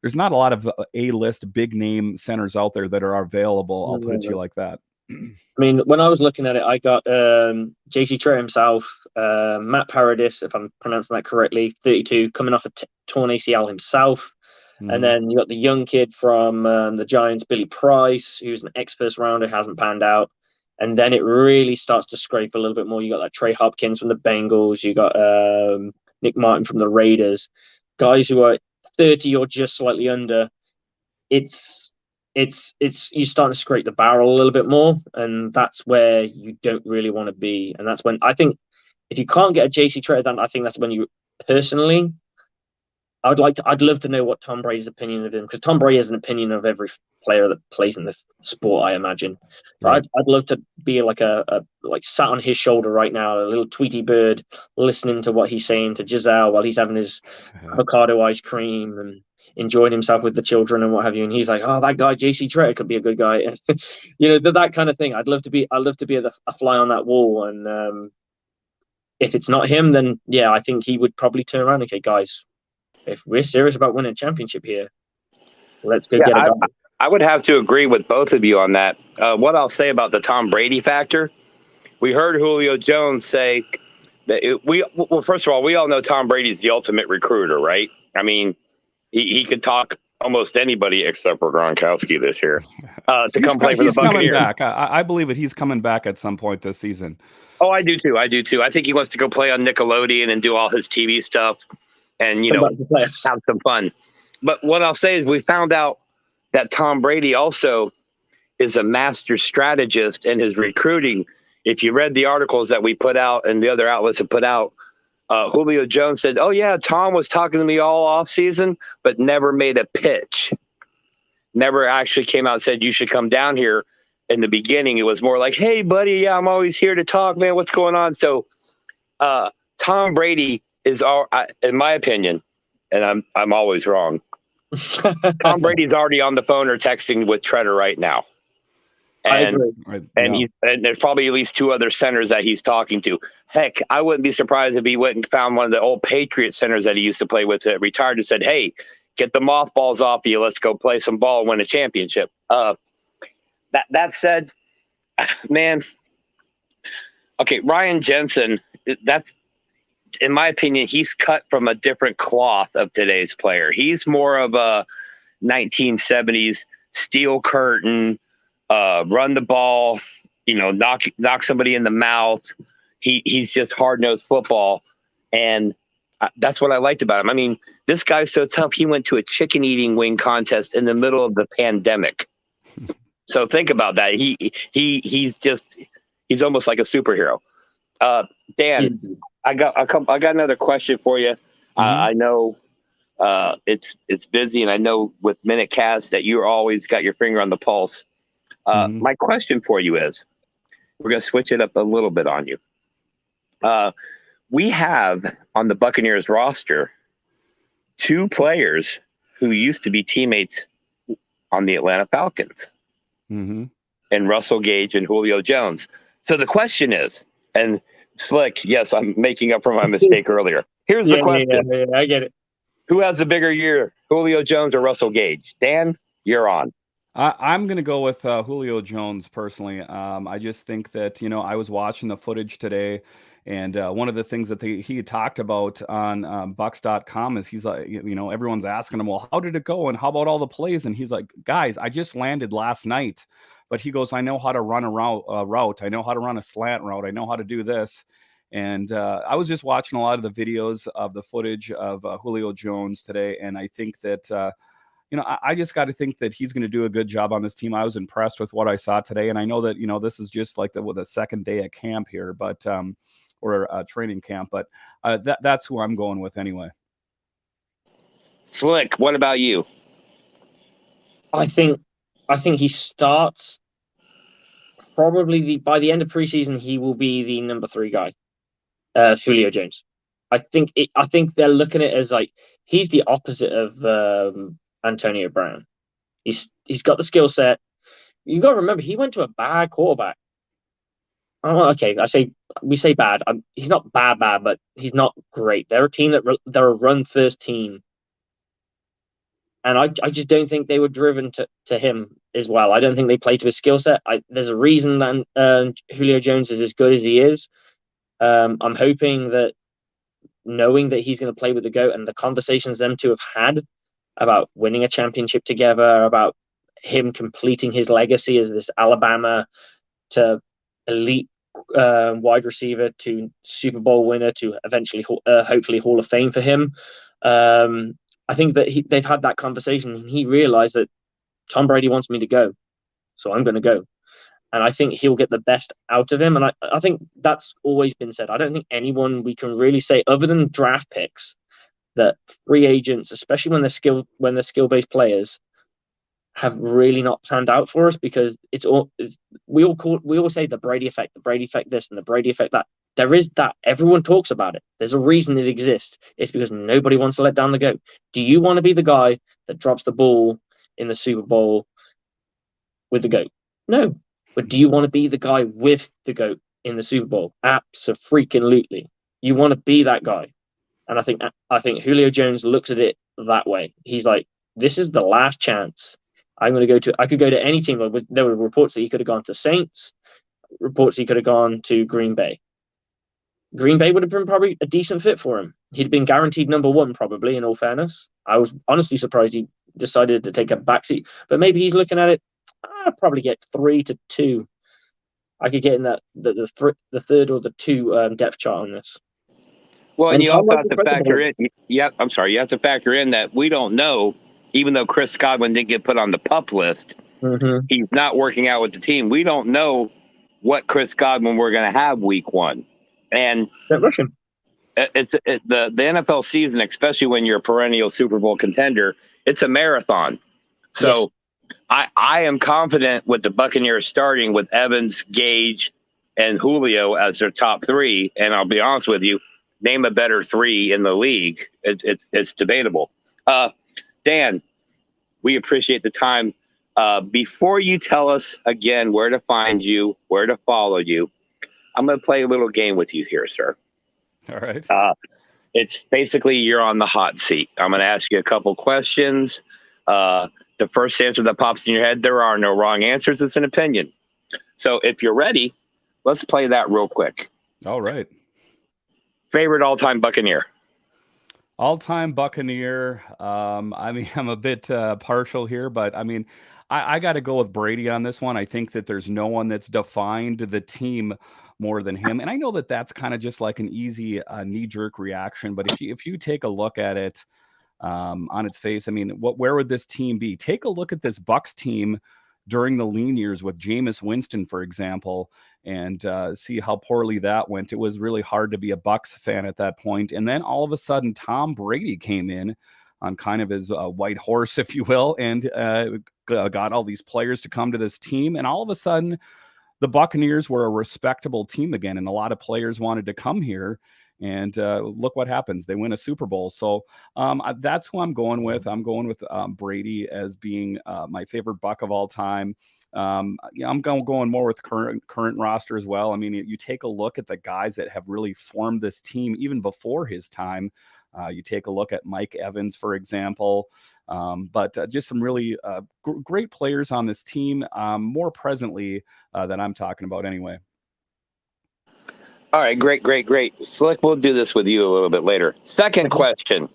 [SPEAKER 5] a lot of A-list big name centers out there that are available. I'll put it to you like that.
[SPEAKER 1] I mean, when I was looking at it, I got JC Tretter himself, Matt Paradis, if I'm pronouncing that correctly, 32, coming off a torn ACL himself. And then you got the young kid from the Giants, Billy Price, who's an ex-first rounder, hasn't panned out. And then it really starts to scrape a little bit more. You got like Trey Hopkins from the Bengals. You got Nick Martin from the Raiders. Guys who are 30 or just slightly under. It's you start to scrape the barrel a little bit more, and that's where you don't really want to be. And that's when I think if you can't get a JC Tretter, then I think that's when you personally. I'd love to know what Tom Brady's opinion of him, because Tom Brady has an opinion of every player that plays in the sport, I imagine. Right. I'd love to be like like sat on his shoulder right now, a little Tweety bird, listening to what he's saying to Giselle while he's having his avocado ice cream and enjoying himself with the children and what have you. And he's like, "Oh, that guy JC Tretter could be a good guy," that kind of thing. I'd love to be a fly on that wall. And if it's not him, then yeah, I think he would probably turn around and say, "Guys, if we're serious about winning a championship here, let's go get a guy."
[SPEAKER 2] I would have to agree with both of you on that. What I'll say about the Tom Brady factor, we heard Julio Jones say that first of all, we all know Tom Brady's the ultimate recruiter, right? I mean, he could talk almost anybody except for Gronkowski this year to come play for the Buccaneers. He's coming
[SPEAKER 5] back. I believe that he's coming back at some point this season.
[SPEAKER 2] Oh, I do too. I think he wants to go play on Nickelodeon and do all his TV stuff and, have some fun. But what I'll say is we found out that Tom Brady also is a master strategist in his recruiting. If you read the articles that we put out and the other outlets have put out, Julio Jones said, "Oh yeah, Tom was talking to me all off season, but never made a pitch. Never actually came out and said, you should come down here." In the beginning, it was more like, "Hey buddy, yeah, I'm always here to talk, man. What's going on?" So Tom Brady is in my opinion, and I'm always wrong. Tom Brady's already on the phone or texting with Tretter right now. And and there's probably at least two other centers that he's talking to. Heck, I wouldn't be surprised if he went and found one of the old Patriot centers that he used to play with that retired and said, "Hey, get the mothballs off you. Let's go play some ball and win a championship." That said, man, okay, Ryan Jensen, that's, in my opinion, he's cut from a different cloth of today's player. He's more of a 1970s steel curtain, run the ball, knock somebody in the mouth. He's just hard-nosed football, and that's what I liked about him. I mean, this guy's so tough. He went to a chicken eating wing contest in the middle of the pandemic. So think about that. He's almost like a superhero. Dan, I got another question for you. I know it's busy, and I know with MinuteCast that you're always got your finger on the pulse. My question for you is, we're going to switch it up a little bit on you. We have on the Buccaneers roster 2 players who used to be teammates on the Atlanta Falcons, and Russell Gage and Julio Jones. So the question is, and Slick, yes, I'm making up for my mistake earlier. Here's the question.
[SPEAKER 1] Yeah, I get it.
[SPEAKER 2] Who has a bigger year, Julio Jones or Russell Gage? Dan, you're on.
[SPEAKER 5] I'm going to go with Julio Jones personally. I just think that, I was watching the footage today, and one of the things that he talked about on Bucs.com is he's like, everyone's asking him, well, how did it go? And how about all the plays? And he's like, guys, I just landed last night. But he goes, I know how to run a route. I know how to run a slant route. I know how to do this. And I was just watching a lot of the videos of the footage of Julio Jones today. And I think that, I just got to think that he's going to do a good job on this team. I was impressed with what I saw today. And I know that, this is just like the second day at camp here, but or training camp. But that's who I'm going with anyway.
[SPEAKER 2] Slick, what about you?
[SPEAKER 1] I think he starts probably by the end of preseason. He will be the number 3 guy, Julio Jones. I think they're looking at it as like he's the opposite of Antonio Brown. He's got the skill set. You got to remember he went to a bad quarterback. Oh, okay, we say bad. He's not bad, but he's not great. They're a team they're a run first team. And I just don't think they were driven to him as well. I don't think they play to his skill set. There's a reason that Julio Jones is as good as he is. I'm hoping that knowing that he's going to play with the GOAT and the conversations them two have had, about winning a championship together, about him completing his legacy as this Alabama to elite wide receiver to Super Bowl winner to eventually hopefully Hall of Fame for him. I think that they've had that conversation, and he realized that Tom Brady wants me to go, so I'm going to go. And I think he'll get the best out of him. And I think that's always been said. I don't think anyone we can really say, other than draft picks, that free agents, especially when they're skill-based players, have really not panned out for us, because we all say the Brady effect this and the Brady effect that. There is that. Everyone talks about it. There's a reason it exists. It's because nobody wants to let down the GOAT. Do you want to be the guy that drops the ball in the Super Bowl with the GOAT? No. But do you want to be the guy with the GOAT in the Super Bowl? Abso-freaking-lutely. You want to be that guy. And I think Julio Jones looks at it that way. He's like, this is the last chance. I could go to any team. There were reports that he could have gone to Saints, reports he could have gone to Green Bay. Green Bay would have been probably a decent fit for him. He'd been guaranteed number one, probably, in all fairness. I was honestly surprised he decided to take a backseat. But maybe he's looking at it, I'd probably get 3 to 2. I could get in that the third or the 2 depth chart on this.
[SPEAKER 2] Well, and you also have to factor in. Yeah, I'm sorry. You have to factor in that we don't know, even though Chris Godwin didn't get put on the PUP list, he's not working out with the team. We don't know what Chris Godwin we're going to have week 1. And the NFL season, especially when you're a perennial Super Bowl contender, it's a marathon. So yes. I am confident with the Buccaneers starting with Evans, Gage, and Julio as their top 3. And I'll be honest with you, name a better 3 in the league. It's debatable. Dan, we appreciate the time. Before you tell us again where to find you, where to follow you, I'm going to play a little game with you here, sir.
[SPEAKER 5] All right.
[SPEAKER 2] It's basically you're on the hot seat. I'm going to ask you a couple questions. The first answer that pops in your head, there are no wrong answers. It's an opinion. So if you're ready, let's play that real quick.
[SPEAKER 5] All right.
[SPEAKER 2] Favorite all-time Buccaneer?
[SPEAKER 5] All-time Buccaneer. I mean, I'm a bit partial here, but I mean, I got to go with Brady on this one. I think that there's no one that's defined the team more than him. And I know that that's kind of just like an easy knee-jerk reaction, but if you take a look at it on its face, I mean, where would this team be? Take a look at this Bucs team during the lean years with Jameis Winston, for example, and see how poorly that went. It was really hard to be a Bucs fan at that point. And then all of a sudden, Tom Brady came in on kind of his white horse, if you will, and got all these players to come to this team. And all of a sudden, the Buccaneers were a respectable team again, and a lot of players wanted to come here. And look what happens. They win a Super Bowl. So that's who I'm going with. I'm going with Brady as being my favorite Buck of all time. I'm going more with current roster as well. I mean, you take a look at the guys that have really formed this team even before his time. You take a look at Mike Evans, for example. But just some really great players on this team, more presently that I'm talking about anyway.
[SPEAKER 2] All right, great. Slick, we'll do this with you a little bit later. Second question.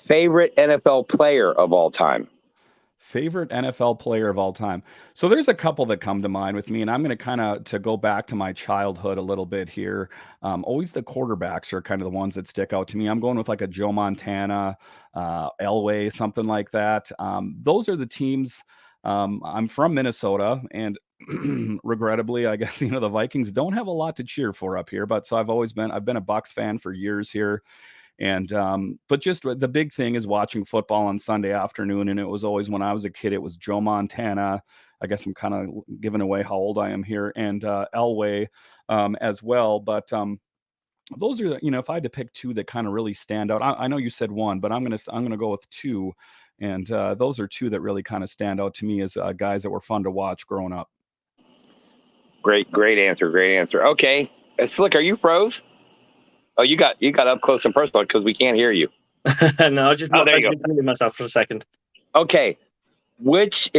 [SPEAKER 2] Favorite NFL player of all time?
[SPEAKER 5] Favorite NFL player of all time. So there's a couple that come to mind with me, and I'm going to kind of to go back to my childhood a little bit here. Always the quarterbacks are kind of the ones that stick out to me. I'm going with like a Joe Montana, Elway, something like that. Those are the teams. I'm from Minnesota, and regrettably, I guess, the Vikings don't have a lot to cheer for up here, but so I've been a Bucs fan for years here. And, but just the big thing is watching football on Sunday afternoon. And it was always, when I was a kid, it was Joe Montana. I guess I'm kind of giving away how old I am here, and, Elway, as well. But, those are, if I had to pick 2 that kind of really stand out, I know you said 1, but I'm going to go with 2. And those are 2 that really kind of stand out to me as guys that were fun to watch growing up.
[SPEAKER 2] Great answer. Okay. Slick, are you froze? Oh, you got up close and personal because we can't hear you.
[SPEAKER 1] No, I just
[SPEAKER 2] there you go.
[SPEAKER 1] Myself for a second.
[SPEAKER 2] Okay. Let's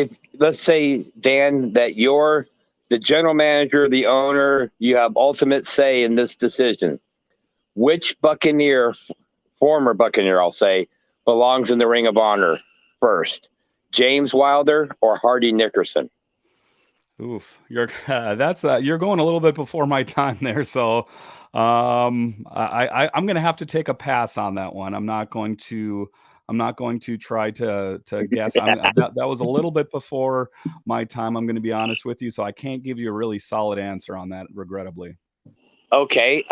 [SPEAKER 2] say, Dan, that you're the general manager, the owner, you have ultimate say in this decision. Which Buccaneer, former Buccaneer, I'll say, belongs in the Ring of Honor first? James Wilder or Hardy Nickerson?
[SPEAKER 5] Oof, you're you're going a little bit before my time there. So I'm going to have to take a pass on that one. I'm not going to try to guess. That was a little bit before my time. I'm going to be honest with you, so I can't give you a really solid answer on that, regrettably.
[SPEAKER 2] Okay.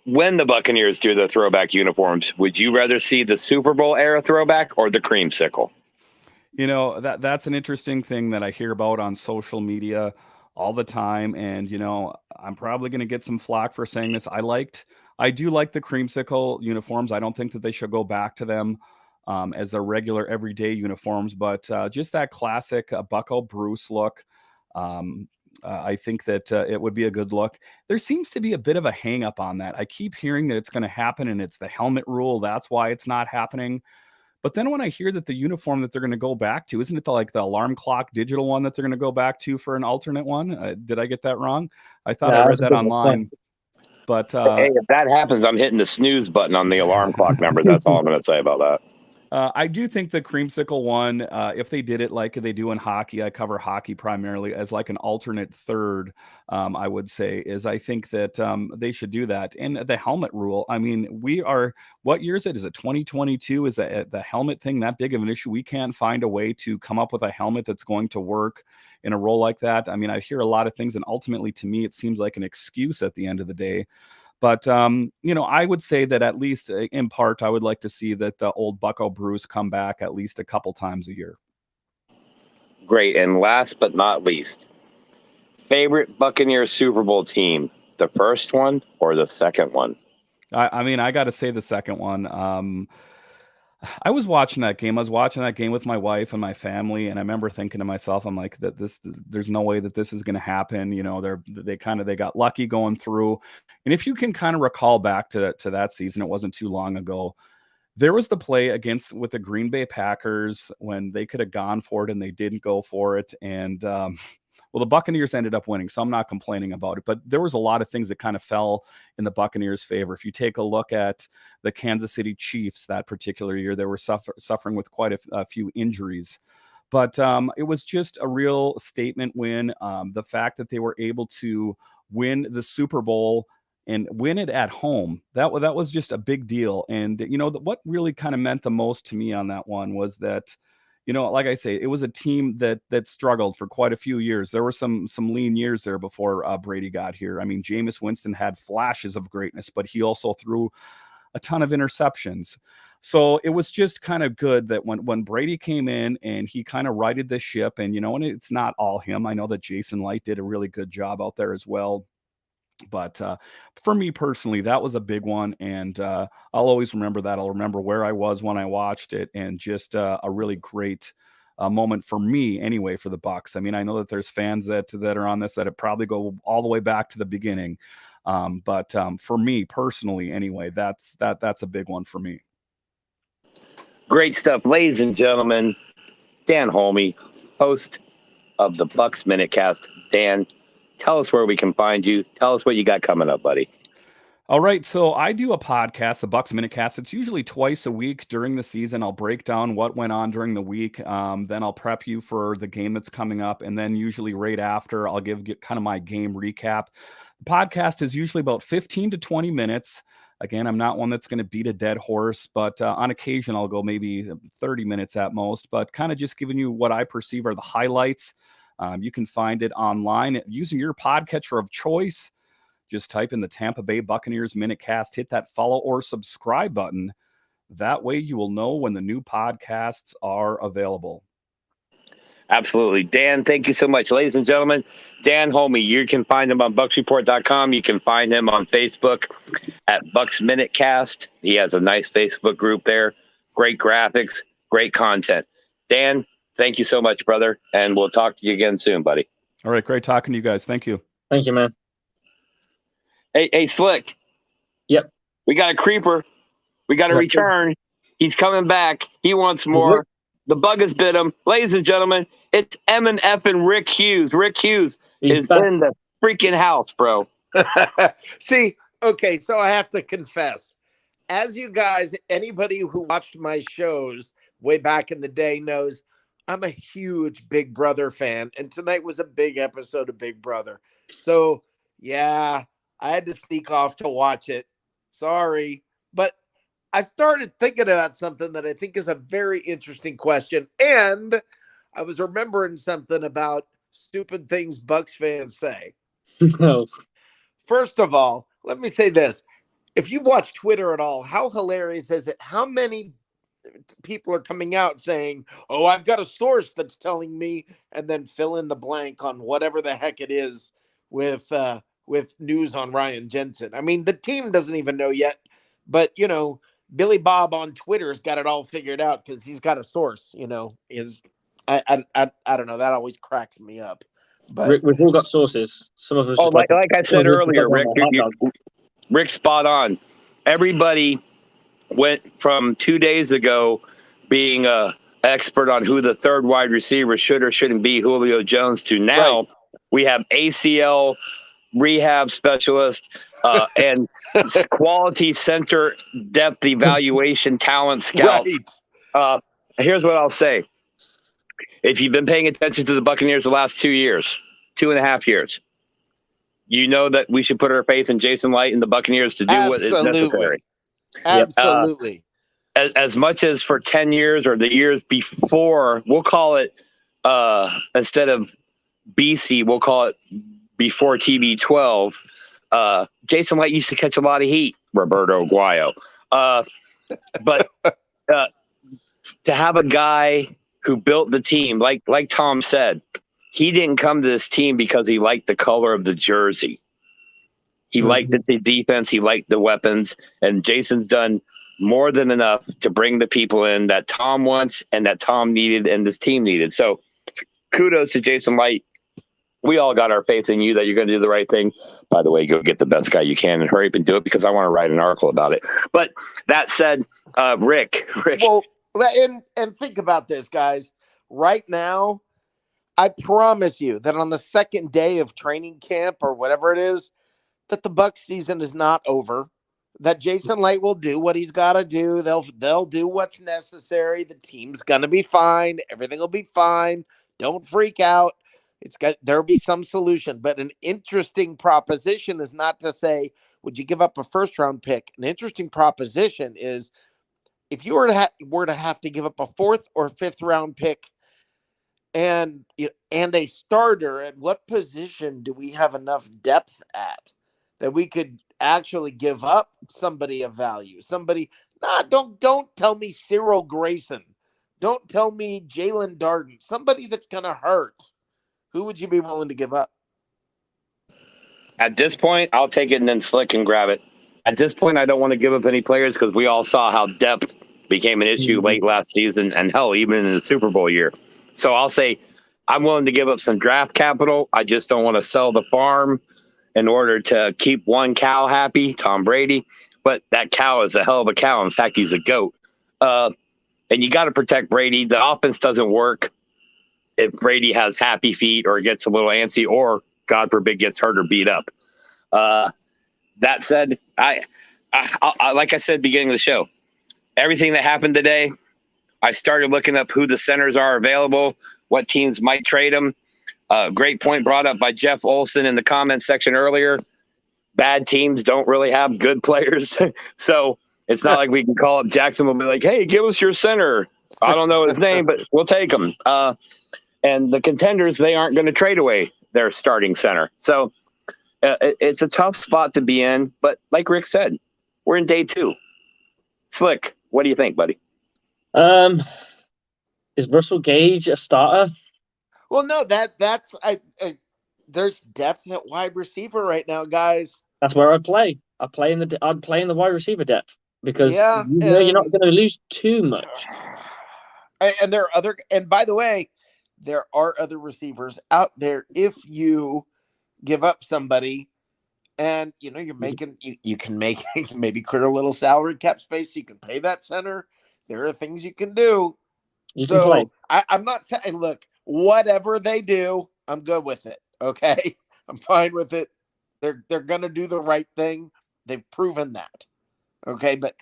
[SPEAKER 2] When the Buccaneers do the throwback uniforms, would you rather see the Super Bowl era throwback or the creamsicle?
[SPEAKER 5] You know, that's an interesting thing that I hear about on social media all the time. And, you know, I'm probably going to get some flack for saying this. I do like the creamsicle uniforms. I don't think that they should go back to them as their regular everyday uniforms, but just that classic Bucco Bruce look. I think that it would be a good look. There seems to be a bit of a hang up on that. I keep hearing that it's going to happen and it's the helmet rule. That's why it's not happening. But then when I hear that the uniform that they're going to go back to, isn't it the alarm clock digital one that they're going to go back to for an alternate one? Did I get that wrong? I thought I read that online. But
[SPEAKER 2] hey, if that happens, I'm hitting the snooze button on the alarm clock number. That's all I'm going to say about that.
[SPEAKER 5] I do think the creamsicle one, if they did it like they do in hockey, I cover hockey primarily, as like an alternate third, I would say, is I think that they should do that. And the helmet rule, I mean, what year is it? Is it 2022? Is the helmet thing that big of an issue? We can't find a way to come up with a helmet that's going to work in a role like that. I mean, I hear a lot of things, and ultimately to me, it seems like an excuse at the end of the day. But, you know, I would say that at least in part, I would like to see that the old Bucco Bruce come back at least a couple times a year.
[SPEAKER 2] Great. And last but not least, favorite Buccaneers Super Bowl team, the first one or the second one?
[SPEAKER 5] I mean, I got to say the second one. I was watching that game. I was watching that game with my wife and my family, and I remember thinking to myself, I'm like, there's no way that this is going to happen. You know, they got lucky going through. And if you can kind of recall back to that season, it wasn't too long ago. There was the play with the Green Bay Packers when they could have gone for it and they didn't go for it. And well, the Buccaneers ended up winning, so I'm not complaining about it. But there was a lot of things that kind of fell in the Buccaneers' favor. If you take a look at the Kansas City Chiefs that particular year, they were suffering with quite a few injuries. But it was just a real statement win. The fact that they were able to win the Super Bowl and win it at home, that was just a big deal. And, you know, what really kind of meant the most to me on that one was that, you know, like I say, it was a team that struggled for quite a few years. There were some lean years there before Brady got here. I mean, Jameis Winston had flashes of greatness, but he also threw a ton of interceptions. So it was just kind of good that when Brady came in and he kind of righted the ship, and, you know, and it's not all him. I know that Jason Light did a really good job out there as well. But for me personally, that was a big one. And I'll always remember that. I'll remember where I was when I watched it, and just a really great moment for me anyway, for the Bucs. I mean, I know that there's fans that are on this that probably go all the way back to the beginning. But for me personally, anyway, that's a big one for me.
[SPEAKER 2] Great stuff, ladies and gentlemen. Dan Holmi, host of the Bucs MinuteCast. Dan, tell us where we can find you. Tell us what you got coming up, buddy.
[SPEAKER 5] All right, so I do a podcast, the Bucs MinuteCast. It's usually twice a week during the season. I'll break down what went on during the week. Then I'll prep you for the game that's coming up. And then usually right after, I'll give kind of my game recap. The podcast is usually about 15 to 20 minutes. Again, I'm not one that's going to beat a dead horse, but on occasion, I'll go maybe 30 minutes at most, but kind of just giving you what I perceive are the highlights. You can find it online using your podcatcher of choice. Just type in the Tampa Bay Buccaneers MinuteCast, hit that follow or subscribe button. That way you will know when the new podcasts are available.
[SPEAKER 2] Absolutely. Dan, thank you so much. Ladies and gentlemen, Dan Holmi, you can find him on BucsReport.com. You can find him on Facebook at Bucs MinuteCast. He has a nice Facebook group there. Great graphics, great content. Dan, thank you so much, brother, and we'll talk to you again soon, buddy.
[SPEAKER 5] All right, great talking to you guys. Thank you.
[SPEAKER 1] Thank you, man.
[SPEAKER 2] Hey, Slick.
[SPEAKER 1] Yep.
[SPEAKER 2] We got a creeper. We got a return. He's coming back. He wants more. The bug has bit him. Ladies and gentlemen, it's M&F and Rick Hughes. Rick Hughes is in the freaking house, bro.
[SPEAKER 3] See, okay, so I have to confess, as you guys, anybody who watched my shows way back in the day knows, I'm a huge Big Brother fan, and tonight was a big episode of Big Brother. So, yeah, I had to sneak off to watch it. Sorry. But I started thinking about something that I think is a very interesting question. And I was remembering something about stupid things Bucks fans say.
[SPEAKER 1] No.
[SPEAKER 3] First of all, let me say this. If you've watched Twitter at all, how hilarious is it? How many people are coming out saying, "Oh, I've got a source that's telling me," and then fill in the blank on whatever the heck it is with news on Ryan Jensen. I mean, the team doesn't even know yet, but Billy Bob on Twitter's got it all figured out because he's got a source. Is I don't know. That always cracks me up. But
[SPEAKER 1] We've all got sources. Some of us.
[SPEAKER 2] Oh,
[SPEAKER 1] just
[SPEAKER 2] like I said earlier, Rick,
[SPEAKER 1] hot dog.
[SPEAKER 2] Rick's spot on. Everybody went from 2 days ago being a expert on who the third wide receiver should or shouldn't be, Julio Jones, to now we have ACL rehab specialist and quality center depth evaluation talent scouts.
[SPEAKER 3] Right.
[SPEAKER 2] Here's what I'll say. If you've been paying attention to the Buccaneers the last 2 years, 2.5 years, you know that we should put our faith in Jason Light and the Buccaneers to do what is necessary.
[SPEAKER 3] Absolutely.
[SPEAKER 2] As much as for 10 years or the years before, we'll call it, instead of BC, we'll call it before TB12. Jason Light used to catch a lot of heat, Roberto Aguayo. But to have a guy who built the team, like Tom said, he didn't come to this team because he liked the color of the jersey. He liked the defense. He liked the weapons. And Jason's done more than enough to bring the people in that Tom wants and that Tom needed and this team needed. So kudos to Jason Light. We all got our faith in you that you're going to do the right thing. By the way, go get the best guy you can and hurry up and do it because I want to write an article about it. But that said, Rick.
[SPEAKER 3] Well, and think about this, guys. Right now, I promise you that on the second day of training camp or whatever it is, that the Bucs season is not over. That Jason Light will do what he's got to do. They'll do what's necessary. The team's gonna be fine. Everything will be fine. Don't freak out. There'll be some solution. But an interesting proposition is not to say, would you give up a first round pick? An interesting proposition is if you were to have to give up a fourth or fifth round pick and a starter, at what position do we have enough depth at that we could actually give up somebody of value? Don't tell me Cyril Grayson. Don't tell me Jalen Darden. Somebody that's going to hurt. Who would you be willing to give up?
[SPEAKER 2] At this point, I'll take it and then Slick and grab it. At this point, I don't want to give up any players because we all saw how depth became an issue late last season and hell, even in the Super Bowl year. So I'll say I'm willing to give up some draft capital. I just don't want to sell the farm in order to keep one cow happy, Tom Brady. But that cow is a hell of a cow. In fact, he's a goat. And you got to protect Brady. The offense doesn't work if Brady has happy feet or gets a little antsy or, God forbid, gets hurt or beat up. That said, I like I said beginning of the show, everything that happened today, I started looking up who the centers are available, what teams might trade them. Great point brought up by Jeff Olson in the comments section earlier. Bad teams don't really have good players. So it's not like we can call up Jackson. We'll be like, hey, give us your center. I don't know his name, but we'll take him. And the contenders, they aren't going to trade away their starting center. So it's a tough spot to be in. But like Rick said, we're in day 2. Slick, what do you think, buddy?
[SPEAKER 1] Is Russell Gage a starter?
[SPEAKER 3] Well, no, that's there's depth at wide receiver right now, guys.
[SPEAKER 1] That's where I'd play. I'd play in the wide receiver depth because you're not going to lose too much.
[SPEAKER 3] And there are and by the way, there are other receivers out there. If you give up somebody and you're making you can make maybe clear a little salary cap space, you can pay that center. There are things you can do.
[SPEAKER 1] You can play.
[SPEAKER 3] I'm not saying, look, whatever they do, I'm good with it. Okay. I'm fine with it. They're going to do the right thing. They've proven that. Okay, but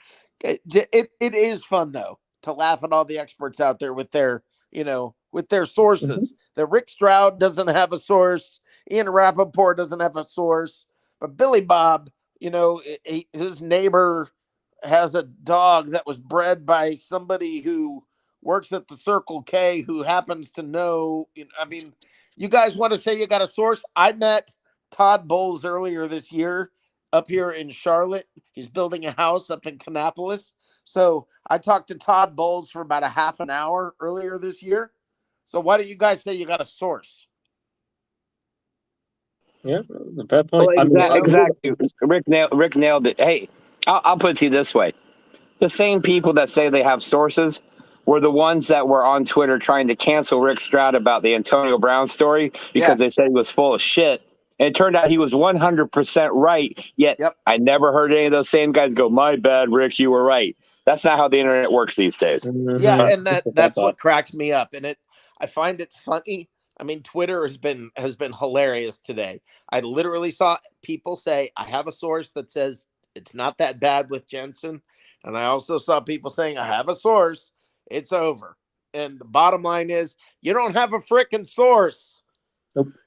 [SPEAKER 3] it is fun though to laugh at all the experts out there with their sources. That Rick Stroud doesn't have a source, Ian Rappaport doesn't have a source, but Billy Bob, his neighbor has a dog that was bred by somebody who works at the Circle K who happens to know. I mean, you guys want to say you got a source? I met Todd Bowles earlier this year up here in Charlotte. He's building a house up in Kannapolis. So I talked to Todd Bowles for about a half an hour earlier this year. So why don't you guys say you got a source?
[SPEAKER 1] Yeah, fair point.
[SPEAKER 2] Well, exactly. Rick nailed it. Hey, I'll put it to you this way. The same people that say they have sources were the ones that were on Twitter trying to cancel Rick Stroud about the Antonio Brown story because they said he was full of shit. And it turned out he was 100% right. Yet I never heard any of those same guys go, "My bad, Rick, you were right." That's not how the internet works these days.
[SPEAKER 3] Yeah, and that's what cracks me up. And I find it funny. I mean, Twitter has been hilarious today. I literally saw people say, "I have a source that says it's not that bad with Jensen," and I also saw people saying, "I have a source, it's over." And the bottom line is, you don't have a frickin' source.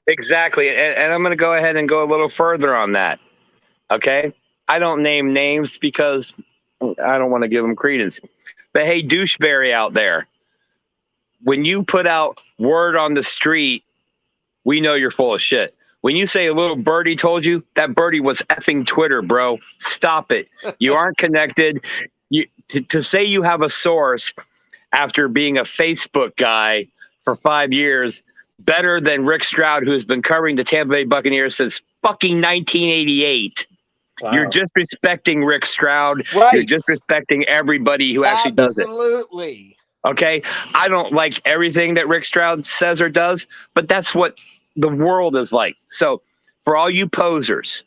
[SPEAKER 2] Exactly, and I'm going to go ahead and go a little further on that. Okay, I don't name names because I don't want to give them credence. But hey, doucheberry out there, when you put out word on the street, we know you're full of shit. When you say a little birdie told you, that birdie was effing Twitter, bro. Stop it. You aren't connected. To say you have a source after being a Facebook guy for 5 years, better than Rick Stroud, who's been covering the Tampa Bay Buccaneers since fucking 1988. Wow. You're disrespecting Rick Stroud. Right. You're disrespecting everybody who actually does it.
[SPEAKER 3] Absolutely.
[SPEAKER 2] Okay? I don't like everything that Rick Stroud says or does, but that's what the world is like. So for all you posers,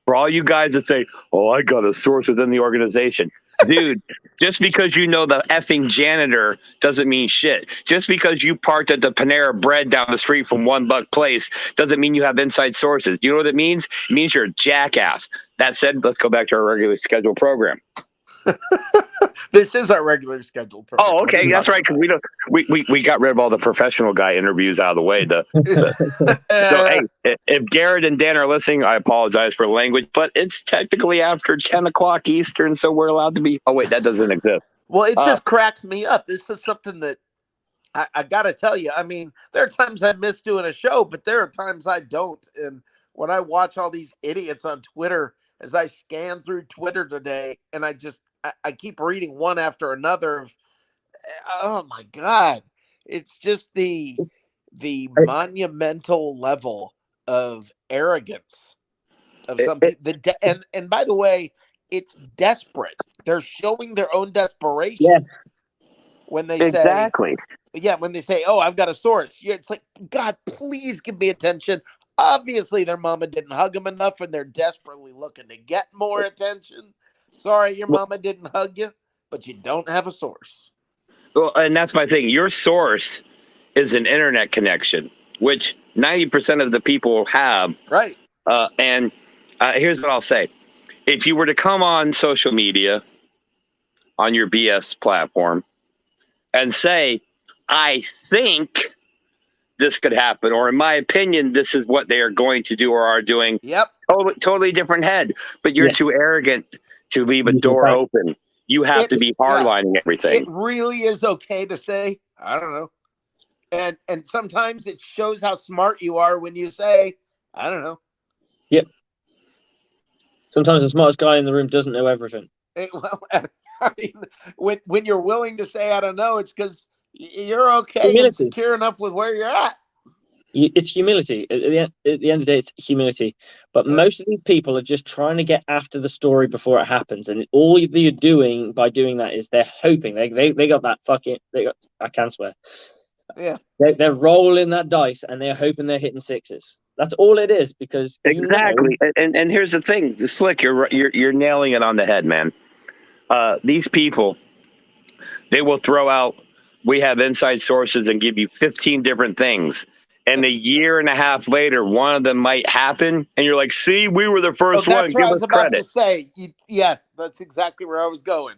[SPEAKER 2] for all you guys that say, "Oh, I got a source within the organization," dude, just because you know the effing janitor doesn't mean shit. Just because you parked at the Panera Bread down the street from One Buck Place doesn't mean you have inside sources. You know what it means? It means you're a jackass. That said, let's go back to our regularly scheduled program.
[SPEAKER 3] This is our regular scheduled program.
[SPEAKER 2] Oh, okay, that's right. Because we got rid of all the professional guy interviews out of the way. So hey, if Garrett and Dan are listening, I apologize for language, but it's technically after 10 o'clock Eastern, so we're allowed to be. Oh wait, that doesn't exist.
[SPEAKER 3] Well, it just cracks me up. This is something that I got to tell you. I mean, there are times I miss doing a show, but there are times I don't. And when I watch all these idiots on Twitter, as I scan through Twitter today, and I keep reading one after another of, oh my God, it's just the monumental level of arrogance of some people. And by the way, it's desperate. They're showing their own desperation when they say, when they say, "Oh, I've got a source." Yeah, it's like, God, please give me attention. Obviously, their mama didn't hug them enough, and they're desperately looking to get more attention. Sorry, your mama didn't hug you, but you don't have a source.
[SPEAKER 2] Well, and that's my thing. Your source is an internet connection, which 90% of the people have.
[SPEAKER 3] Right.
[SPEAKER 2] And here's what I'll say. If you were to come on social media, on your BS platform, and say, "I think this could happen," or "in my opinion, this is what they are going to do or are doing."
[SPEAKER 3] Yep.
[SPEAKER 2] Totally different head. But you're too arrogant to leave a door open. You have to be hardlining everything.
[SPEAKER 3] It really is okay to say, "I don't know." And sometimes it shows how smart you are when you say, "I don't know."
[SPEAKER 1] Yep. Sometimes the smartest guy in the room doesn't know everything.
[SPEAKER 3] I mean, when you're willing to say, "I don't know," it's because you're okay and secure enough with where you're at.
[SPEAKER 1] It's humility. At the end of the day, it's humility. But most of these people are just trying to get after the story before it happens, and all you're doing by doing that is they're hoping they got that fucking. I can't swear.
[SPEAKER 3] Yeah,
[SPEAKER 1] they're rolling that dice, and they're hoping they're hitting sixes. That's all it is. Because
[SPEAKER 2] exactly. And here's the thing, Slick. You're nailing it on the head, man. These people, they will throw out, "We have inside sources," and give you 15 different things. and a year and a half later, one of them might happen, and you're like, "See, we were the first one.
[SPEAKER 3] That's what
[SPEAKER 2] Give
[SPEAKER 3] I
[SPEAKER 2] us
[SPEAKER 3] was about
[SPEAKER 2] credit."
[SPEAKER 3] to say. Yes, that's exactly where I was going.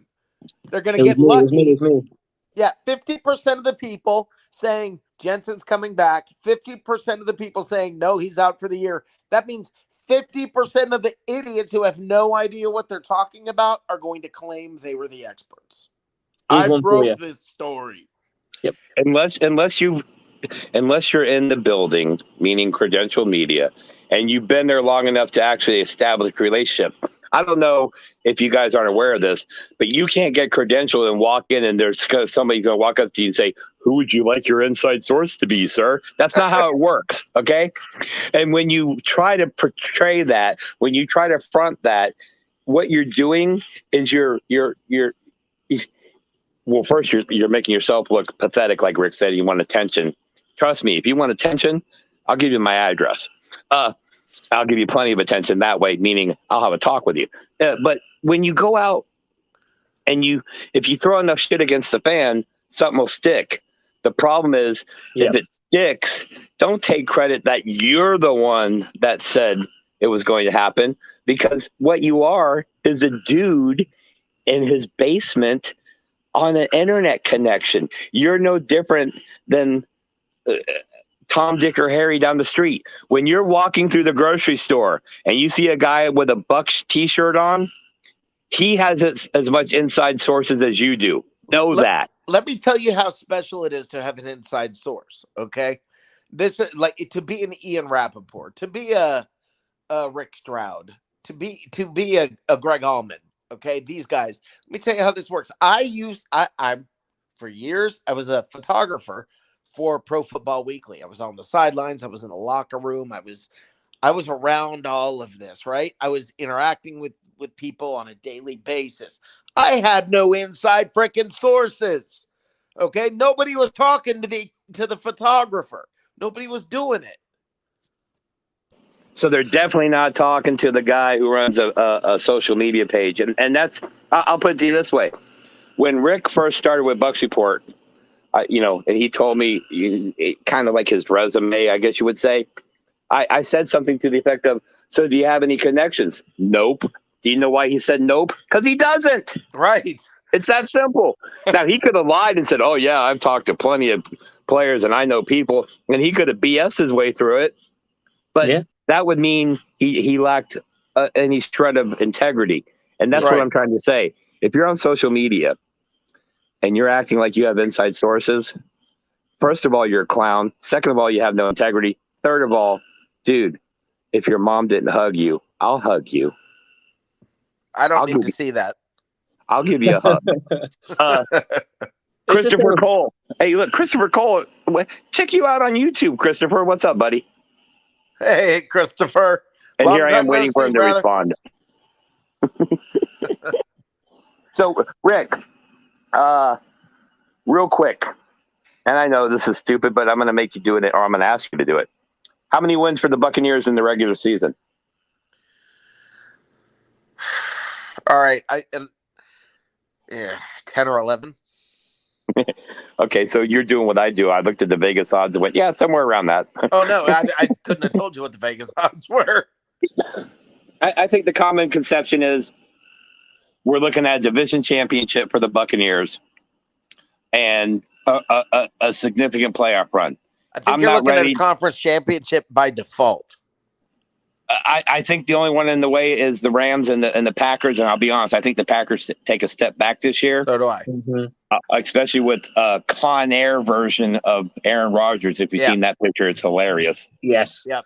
[SPEAKER 3] They're going to
[SPEAKER 1] It was
[SPEAKER 3] get
[SPEAKER 1] me. It was me. It
[SPEAKER 3] lucky.
[SPEAKER 1] was me.
[SPEAKER 3] Yeah, 50% of the people saying Jensen's coming back, 50% of the people saying no, he's out for the year. That means 50% of the idiots who have no idea what they're talking about are going to claim they were the experts.
[SPEAKER 1] Here's
[SPEAKER 3] I
[SPEAKER 1] one for you.
[SPEAKER 3] broke this story.
[SPEAKER 2] Unless you're in the building, meaning credential media, and you've been there long enough to actually establish a relationship. I don't know if you guys aren't aware of this, but you can't get credentialed and walk in and there's somebody going to walk up to you and say, "Who would you like your inside source to be, sir?" That's not how it works, okay? And when you try to portray that, when you try to front that, what you're doing is well, first you're making yourself look pathetic, like Rick said. You want attention. Trust me, if you want attention, I'll give you my address. I'll give you plenty of attention that way, meaning I'll have a talk with you. But when you go out and if you throw enough shit against the fan, something will stick. The problem is, if it sticks, don't take credit that you're the one that said it was going to happen, because what you are is a dude in his basement on an internet connection. You're no different than Tom, Dick, or Harry down the street. When you're walking through the grocery store and you see a guy with a Bucs t-shirt on, he has as much inside sources as you do. Know that.
[SPEAKER 3] Let me tell you how special it is to have an inside source, okay? This is like to be an Ian Rappaport, to be a Rick Stroud, to be a Greg Allman, okay? These guys. Let me tell you how this works. I'm for years, I was a photographer for Pro Football Weekly. I was on the sidelines. I was in the locker room. I was around all of this, right? I was interacting with people on a daily basis. I had no inside freaking sources. Okay, nobody was talking to the photographer. Nobody was doing it.
[SPEAKER 2] So they're definitely not talking to the guy who runs a social media page, and that's, I'll put it to you this way: when Rick first started with Bucs Report, and he told me, kind of like his resume, I guess you would say, I said something to the effect of, "So do you have any connections?" Nope. Do you know why he said nope? Because he doesn't.
[SPEAKER 3] Right.
[SPEAKER 2] It's that simple. Now, he could have lied and said, "Oh, yeah, I've talked to plenty of players and I know people," and he could have BS his way through it. But that would mean he lacked any shred of integrity. And that's what I'm trying to say. If you're on social media and you're acting like you have inside sources, first of all, you're a clown. Second of all, you have no integrity. Third of all, dude, if your mom didn't hug you, I'll hug you.
[SPEAKER 3] I don't need to see that.
[SPEAKER 2] I'll give you a hug. Christopher Cole. Hey, look, Christopher Cole. Check you out on YouTube, Christopher. What's up, buddy?
[SPEAKER 3] Hey, Christopher.
[SPEAKER 2] And here I am waiting for him to respond. So, Rick, real quick, and I know this is stupid, but I'm going to make you do it, or I'm going to ask you to do it. How many wins for the Buccaneers in the regular season?
[SPEAKER 3] All right, 10 or 11.
[SPEAKER 2] Okay, so you're doing what I do. I looked at the Vegas odds and went, yeah, somewhere around that.
[SPEAKER 3] Oh, no, I couldn't have told you what the Vegas odds were.
[SPEAKER 2] I think the common conception is we're looking at a division championship for the Buccaneers and a significant playoff run.
[SPEAKER 3] I think you're looking at a conference championship by default.
[SPEAKER 2] I think the only one in the way is the Rams and the Packers, and I'll be honest, I think the Packers take a step back this year.
[SPEAKER 3] So do I.
[SPEAKER 2] Especially with a Con Air version of Aaron Rodgers. If you've seen that picture, it's hilarious.
[SPEAKER 1] Yes.
[SPEAKER 3] Yep.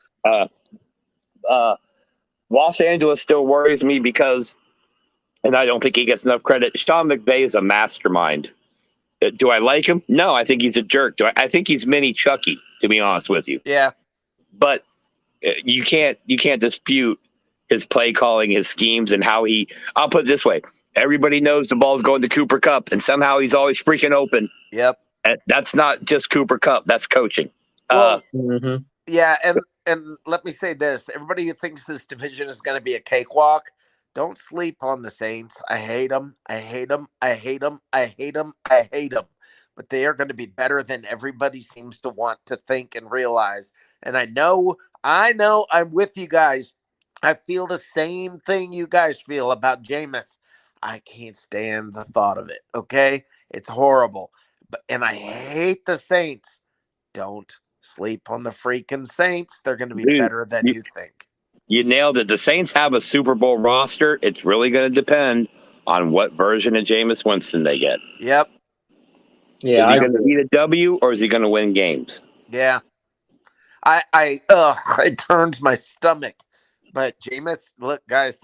[SPEAKER 2] Los Angeles still worries me because, and I don't think he gets enough credit, Sean McVay is a mastermind. Do I like him? No, I think he's a jerk. I think he's mini Chucky, to be honest with you.
[SPEAKER 3] Yeah.
[SPEAKER 2] But you can't dispute his play calling, his schemes, and how I'll put it this way. Everybody knows the ball's going to Cooper Kupp, and somehow he's always freaking open.
[SPEAKER 3] Yep.
[SPEAKER 2] And that's not just Cooper Kupp. That's coaching.
[SPEAKER 3] Well, yeah, and let me say this. Everybody who thinks this division is going to be a cakewalk, don't sleep on the Saints. I hate them. I hate them. I hate them. I hate them. I hate them. but they are going to be better than everybody seems to want to think and realize. And I know I'm with you guys. I feel the same thing you guys feel about Jameis. I can't stand the thought of it. Okay. It's horrible. And I hate the Saints. Don't sleep on the freaking Saints. They're going to be better than you think.
[SPEAKER 2] You nailed it. The Saints have a Super Bowl roster. It's really going to depend on what version of Jameis Winston they get.
[SPEAKER 3] Yep.
[SPEAKER 1] Yeah,
[SPEAKER 2] is he going to eat a W or is he going to win games?
[SPEAKER 3] Yeah. It turns my stomach. But Jameis, look, guys,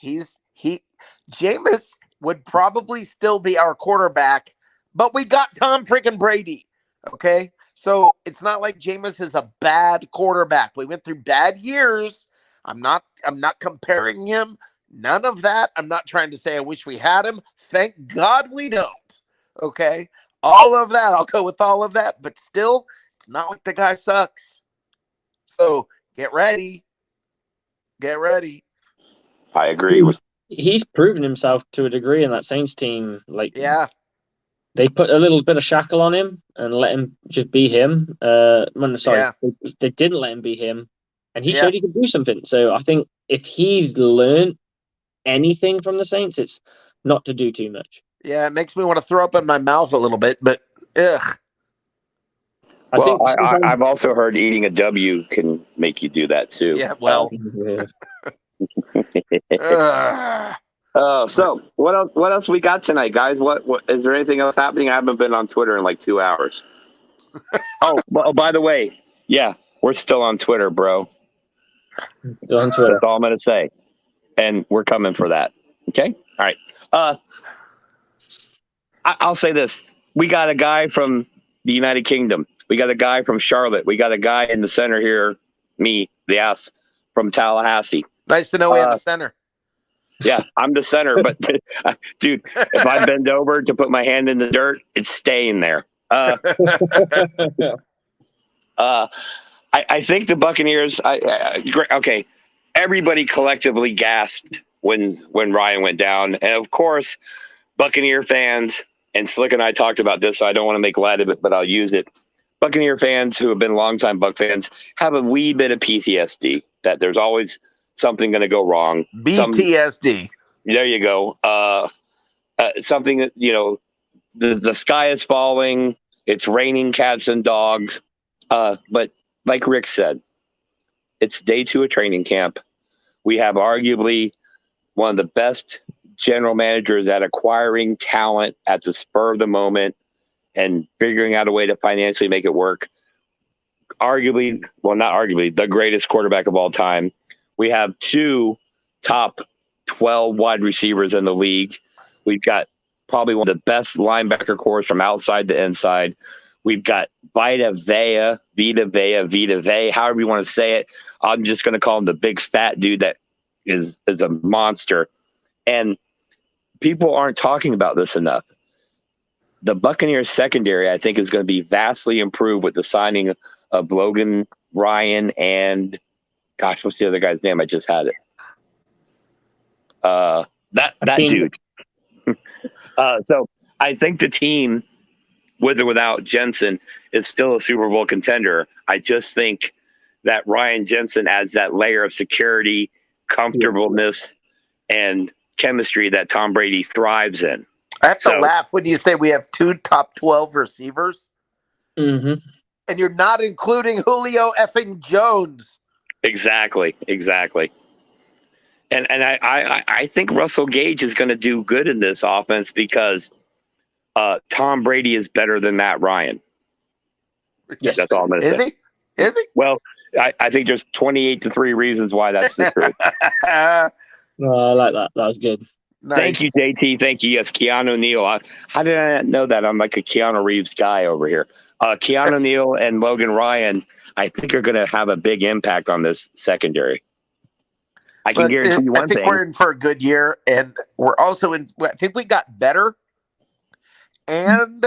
[SPEAKER 3] Jameis would probably still be our quarterback, but we got Tom freaking Brady. Okay. So it's not like Jameis is a bad quarterback. We went through bad years. I'm not comparing him. None of that. I'm not trying to say I wish we had him. Thank God we don't. Okay. All of that. I'll go with all of that. But still, it's not like the guy sucks. So get ready. Get ready.
[SPEAKER 2] I agree with.
[SPEAKER 1] He's proven himself to a degree in that Saints team. Like,
[SPEAKER 3] yeah,
[SPEAKER 1] they put a little bit of shackle on him and let him just be him. They didn't let him be him, and he showed he could do something. So I think if he's learned anything from the Saints, it's not to do too much.
[SPEAKER 3] Yeah, it makes me want to throw up in my mouth a little bit, but ugh.
[SPEAKER 2] I've also heard eating a W can make you do that too.
[SPEAKER 3] Yeah, well.
[SPEAKER 2] So what else? What else we got tonight, guys? What is there anything else happening? I haven't been on Twitter in like 2 hours. By the way, yeah, we're still on Twitter, bro.
[SPEAKER 1] Still on Twitter.
[SPEAKER 2] That's all I'm gonna say, and we're coming for that. Okay, all right. I'll say this: we got a guy from the United Kingdom. We got a guy from Charlotte. We got a guy in the center here, me, the ass, from Tallahassee.
[SPEAKER 3] Nice to know we have a center.
[SPEAKER 2] Yeah, I'm the center, but dude, if I bend over to put my hand in the dirt, it's staying there. I think the Buccaneers. Okay, everybody collectively gasped when Ryan went down, and of course, Buccaneer fans and Slick and I talked about this, so I don't want to make light of it, but I'll use it. Buccaneer fans who have been longtime Buc fans have a wee bit of PTSD that there's always something going to go wrong.
[SPEAKER 3] BTSD.
[SPEAKER 2] There you go. Something that, the sky is falling. It's raining cats and dogs. But like Rick said, it's day 2 of training camp. We have arguably one of the best general managers at acquiring talent at the spur of the moment and figuring out a way to financially make it work. Arguably, well, not arguably, the greatest quarterback of all time. We have 2 top 12 wide receivers in the league. We've got probably one of the best linebacker cores from outside to inside. We've got Vita Vea, however you want to say it. I'm just going to call him the big fat dude that is a monster. And people aren't talking about this enough. The Buccaneers secondary, I think, is going to be vastly improved with the signing of Logan Ryan and, gosh, what's the other guy's name? I just had it. That dude. So I think the team, with or without Jensen, is still a Super Bowl contender. I just think that Ryan Jensen adds that layer of security, comfortableness, and chemistry that Tom Brady thrives in.
[SPEAKER 3] I have to laugh when you say we have 2 top 12 receivers.
[SPEAKER 1] Mm-hmm.
[SPEAKER 3] And you're not including Julio effing Jones.
[SPEAKER 2] Exactly. And I think Russell Gage is going to do good in this offense because Tom Brady is better than Matt Ryan.
[SPEAKER 1] Yes.
[SPEAKER 2] That's all I'm going to say.
[SPEAKER 3] Is he?
[SPEAKER 2] Well, I think there's 28-3 reasons why that's the truth.
[SPEAKER 1] I like that. That was good.
[SPEAKER 3] Nice.
[SPEAKER 2] Thank you, JT. Thank you. Yes, Keanu Neal. How did I not know that? I'm like a Keanu Reeves guy over here. Keanu Neal and Logan Ryan, I think, are going to have a big impact on this secondary. I can guarantee you one thing.
[SPEAKER 3] I think we're in for a good year, and we're also in. I think we got better, and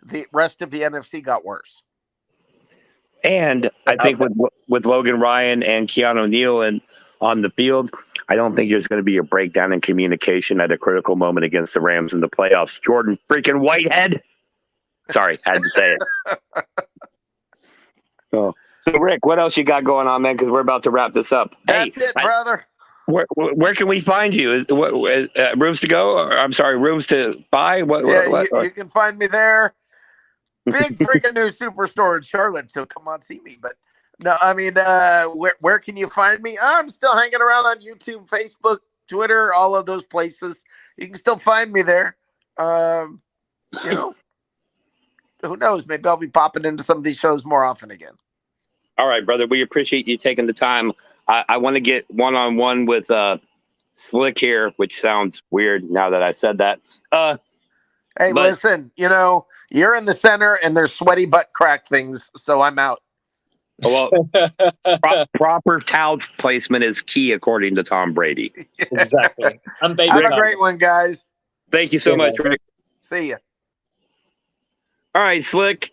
[SPEAKER 3] the rest of the NFC got worse.
[SPEAKER 2] And I think with Logan Ryan and Keanu Neal and on the field, I don't think there's going to be a breakdown in communication at a critical moment against the Rams in the playoffs. Jordan freaking Whitehead. Sorry, had to say it. Oh. So, Rick, what else you got going on, man? Because we're about to wrap this up.
[SPEAKER 3] That's it, brother.
[SPEAKER 2] Where can we find you? Rooms to go? Or, I'm sorry, rooms to buy?
[SPEAKER 3] You can find me there. Big freaking new superstore in Charlotte, so come on, see me. But no, I mean, where can you find me? I'm still hanging around on YouTube, Facebook, Twitter, all of those places. You can still find me there. You know, who knows? Maybe I'll be popping into some of these shows more often again.
[SPEAKER 2] All right, brother. We appreciate you taking the time. I want to get one-on-one with Slick here, which sounds weird now that I said that.
[SPEAKER 3] Hey, listen, you know, you're in the center and there's sweaty butt crack things, so I'm out.
[SPEAKER 2] Well, proper towel placement is key, according to Tom Brady.
[SPEAKER 1] Exactly.
[SPEAKER 3] Have a great one, guys.
[SPEAKER 2] Thank you so much, Rick.
[SPEAKER 3] See ya.
[SPEAKER 2] All right, Slick.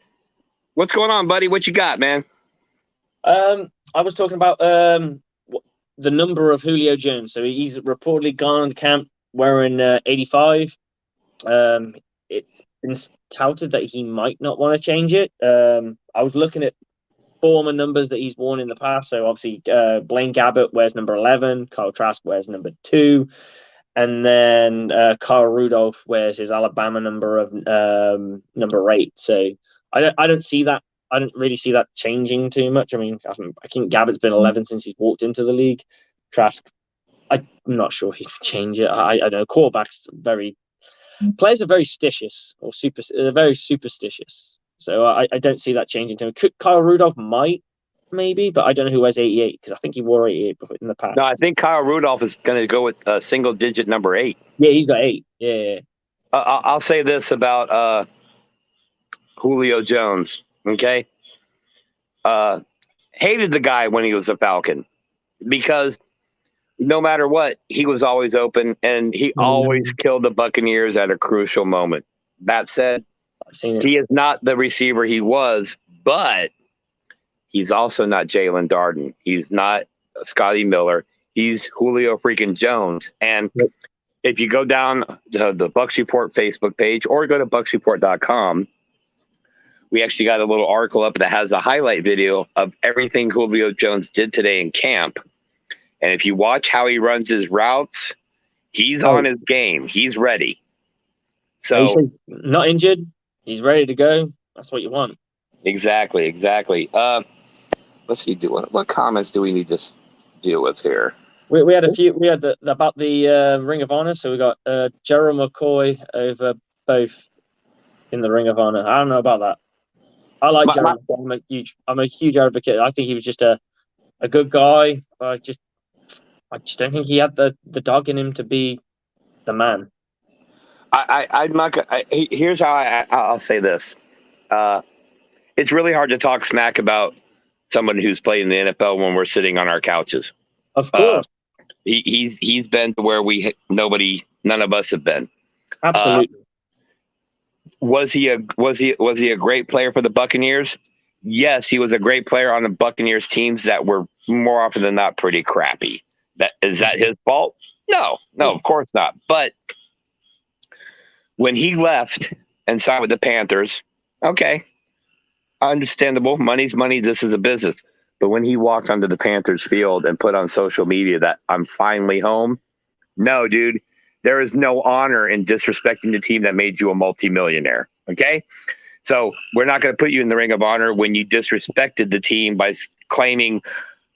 [SPEAKER 2] What's going on, buddy? What you got, man?
[SPEAKER 1] I was talking about the number of Julio Jones. So he's reportedly gone to camp wearing 85. It's been touted that he might not want to change it. I was looking at former numbers that he's worn in the past. So obviously Blaine Gabbert wears number 11, Kyle Trask wears number 2, and then Kyle Rudolph wears his Alabama number of number 8. So I don't see that. I don't really see that changing too much. I mean, I think Gabbert's been 11 since he's walked into the league. Trask, I'm not sure he'd change it. I know quarterbacks players are very very superstitious. So I don't see that changing to him. Kyle Rudolph might, maybe, but I don't know who wears 88 because I think he wore 88 in the past.
[SPEAKER 2] No, I think Kyle Rudolph is going to go with a single digit number 8.
[SPEAKER 1] Yeah, he's got 8. Yeah.
[SPEAKER 2] I'll say this about Julio Jones. Okay. Hated the guy when he was a Falcon because no matter what, he was always open and he always killed the Buccaneers at a crucial moment. That said, he is not the receiver he was, but he's also not Jalen Darden. He's not Scotty Miller. He's Julio freaking Jones. And if you go down to the Bucs Report Facebook page or go to bucsreport.com, we actually got a little article up that has a highlight video of everything Julio Jones did today in camp. And if you watch how he runs his routes, he's on his game. He's ready. So
[SPEAKER 1] he's not injured. He's ready to go. That's what you want.
[SPEAKER 2] Exactly. Let's see. What comments do we need to deal with here?
[SPEAKER 1] We had a few. We had about the Ring of Honor. So we got Gerald McCoy over both in the Ring of Honor. I don't know about that. I like Gerald. I'm a huge advocate. I think he was just a good guy. I just don't think he had the dog in him to be the man.
[SPEAKER 2] I'm not. Here's how I'll say this. It's really hard to talk smack about someone who's played in the NFL when we're sitting on our couches.
[SPEAKER 1] Of course,
[SPEAKER 2] he's been to where none of us have been.
[SPEAKER 1] Absolutely.
[SPEAKER 2] Was he a great player for the Buccaneers? Yes, he was a great player on the Buccaneers teams that were more often than not pretty crappy. Is that his fault? No, of course not. But when he left and signed with the Panthers, okay, understandable. Money's money. This is a business. But when he walked onto the Panthers field and put on social media that I'm finally home, no, dude. There is no honor in disrespecting the team that made you a multimillionaire. Okay. So we're not going to put you in the Ring of Honor when you disrespected the team by claiming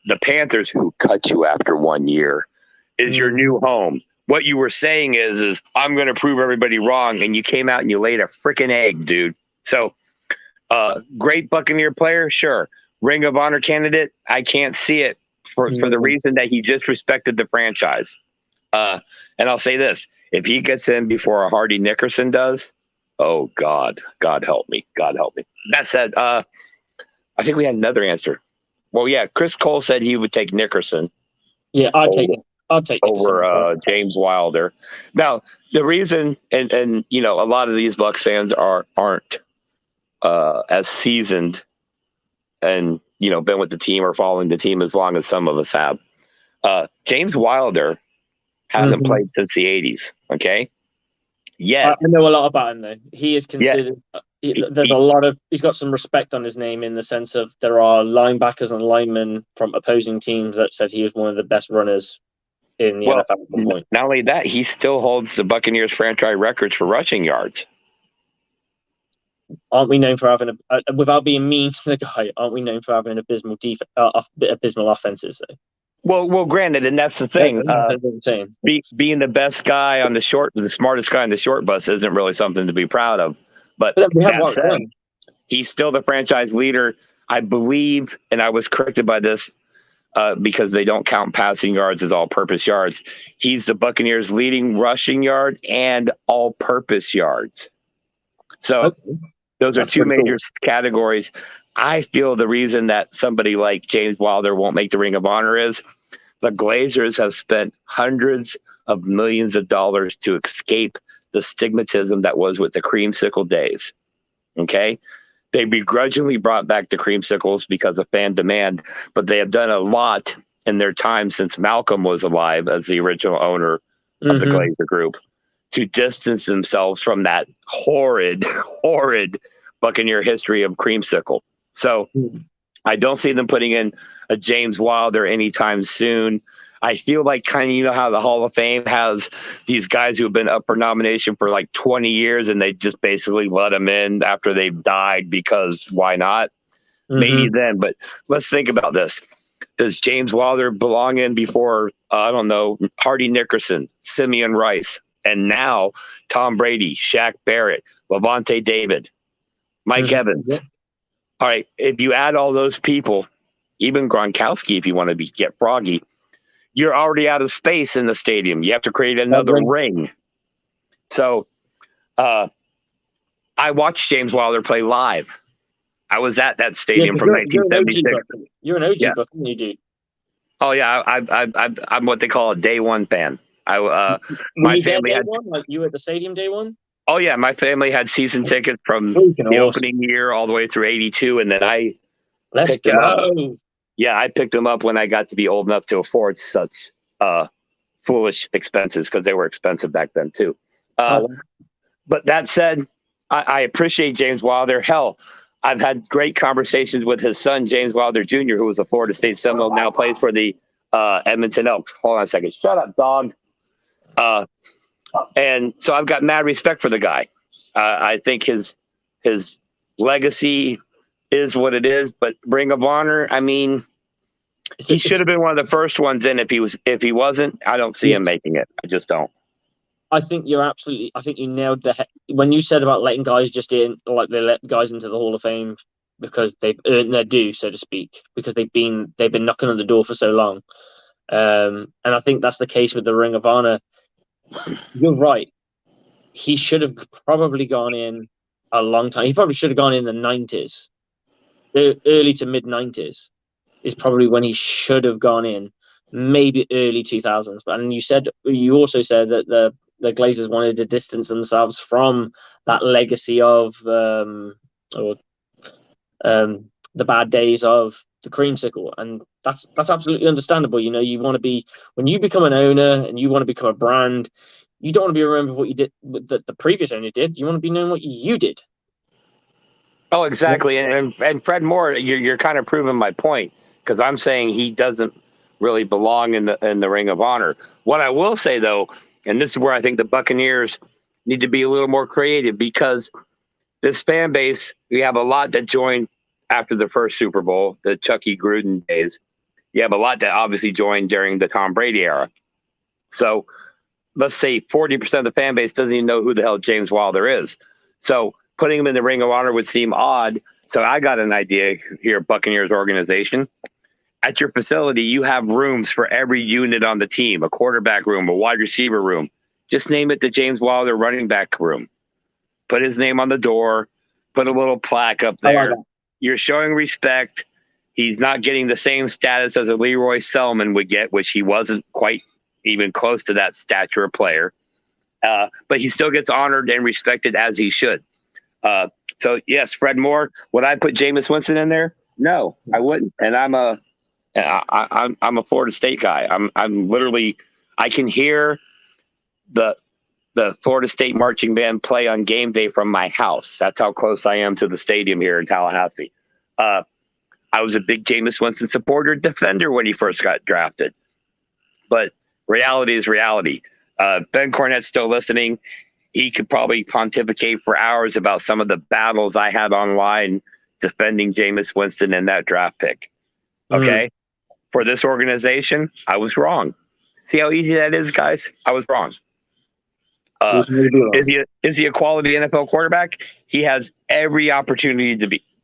[SPEAKER 2] the Panthers, who cut you after 1 year, is your new home. What you were saying is I'm going to prove everybody wrong. And you came out and you laid a freaking egg, dude. So great Buccaneer player. Sure. Ring of Honor candidate. I can't see it for the reason that he disrespected the franchise. And I'll say this, if he gets in before a Hardy Nickerson does, oh God help me. That said, I think we had another answer. Well, yeah, Chris Cole said he would take Nickerson.
[SPEAKER 1] Yeah, I'll take
[SPEAKER 2] over James Wilder. Now, the reason, and you know, a lot of these Bucs fans aren't as seasoned and, you know, been with the team or following the team as long as some of us have. James Wilder hasn't played since the 80s. Okay. Yeah.
[SPEAKER 1] I know a lot about him though. He is considered there's a lot of, he's got some respect on his name in the sense of there are linebackers and linemen from opposing teams that said he was one of the best runners in the NFL at one point.
[SPEAKER 2] Not only that, he still holds the Buccaneers franchise records for rushing yards.
[SPEAKER 1] Aren't we known for having without being mean to the guy? Aren't we known for having abysmal offenses? Though?
[SPEAKER 2] Well, granted, and that's the thing. Being the best guy on the smartest guy on the short bus isn't really something to be proud of. But that said, he's still the franchise leader, I believe, and I was corrected by this because they don't count passing yards as all-purpose yards. He's the Buccaneers' leading rushing yard and all-purpose yards. So those are two major categories. I feel the reason that somebody like James Wilder won't make the Ring of Honor is the Glazers have spent hundreds of millions of dollars to escape the stigmatism that was with the creamsicle days. Okay? They begrudgingly brought back the creamsicles because of fan demand, but they have done a lot in their time since Malcolm was alive as the original owner of the Glazer Group to distance themselves from that horrid Buccaneer history of creamsicle. So I don't see them putting in a James Wilder anytime soon. I feel like kind of, you know how the Hall of Fame has these guys who have been up for nomination for like 20 years and they just basically let them in after they've died because why not? Maybe then, but let's think about this. Does James Wilder belong in before, I don't know, Hardy Nickerson, Simeon Rice, and now Tom Brady, Shaq Barrett, Levante David, Mike Evans? Yeah. All right, if you add all those people, even Gronkowski, if you want to get froggy, you're already out of space in the stadium. You have to create another ring. So I watched James Wilder play live. I was at that stadium from 1976.
[SPEAKER 1] You're an OG Buck, you dude.
[SPEAKER 2] Oh yeah, I'm what they call a day one fan. My family had
[SPEAKER 1] one? Like you at the stadium day one.
[SPEAKER 2] Oh yeah, my family had season tickets from the opening year all the way through '82, and then
[SPEAKER 1] let's go.
[SPEAKER 2] Yeah, I picked them up when I got to be old enough to afford such foolish expenses because they were expensive back then too. But that said, I appreciate James Wilder. Hell, I've had great conversations with his son, James Wilder Jr., who was a Florida State Seminole, now plays for the Edmonton Elks. Hold on a second. Shut up, dog. And so I've got mad respect for the guy. I think his legacy is what it is, but Ring of Honor, I mean, he should have been one of the first ones in. If he wasn't, I don't see him making it. I just don't.
[SPEAKER 1] I think you nailed when you said about letting guys just in, like they let guys into the Hall of Fame because they've earned their due, so to speak, because they've been knocking on the door for so long. And I think that's the case with the Ring of Honor. You're right. He should have probably gone in a long time. He probably should have gone in the 90s. Early to mid 90s is probably when he should have gone in, maybe early 2000s. But you also said that the Glazers wanted to distance themselves from that legacy of the bad days of the creamsicle, and that's absolutely understandable. You know, you want to be, when you become an owner and you want to become a brand, you don't want to be remembered what you did, that the previous owner did. You want to be known what you did.
[SPEAKER 2] Oh, exactly. And Fred Moore, you're kind of proving my point, because I'm saying he doesn't really belong in the Ring of Honor. What I will say, though, and this is where I think the Buccaneers need to be a little more creative, because this fan base, we have a lot that joined after the first Super Bowl, the Chucky Gruden days. You have a lot that obviously joined during the Tom Brady era. So let's say 40% of the fan base doesn't even know who the hell James Wilder is. So putting him in the Ring of Honor would seem odd. So I got an idea here, Buccaneers organization. At your facility, you have rooms for every unit on the team, a quarterback room, a wide receiver room. Just name it the James Wilder running back room. Put his name on the door. Put a little plaque up there. You're showing respect. He's not getting the same status as a Leroy Selman would get, which he wasn't quite even close to that stature of player. But he still gets honored and respected as he should. So, yes, Fred Moore. Would I put Jameis Winston in there? No, I wouldn't. And I'm a Florida State guy. I'm literally, I can hear the the Florida State marching band play on game day from my house. That's how close I am to the stadium here in Tallahassee. I was a big Jameis Winston supporter, defender when he first got drafted. But reality is reality. Ben Cornett's still listening. He could probably pontificate for hours about some of the battles I had online defending Jameis Winston and that draft pick. Okay? For this organization, I was wrong. See how easy that is, guys? I was wrong. Is he a quality NFL quarterback? He has every opportunity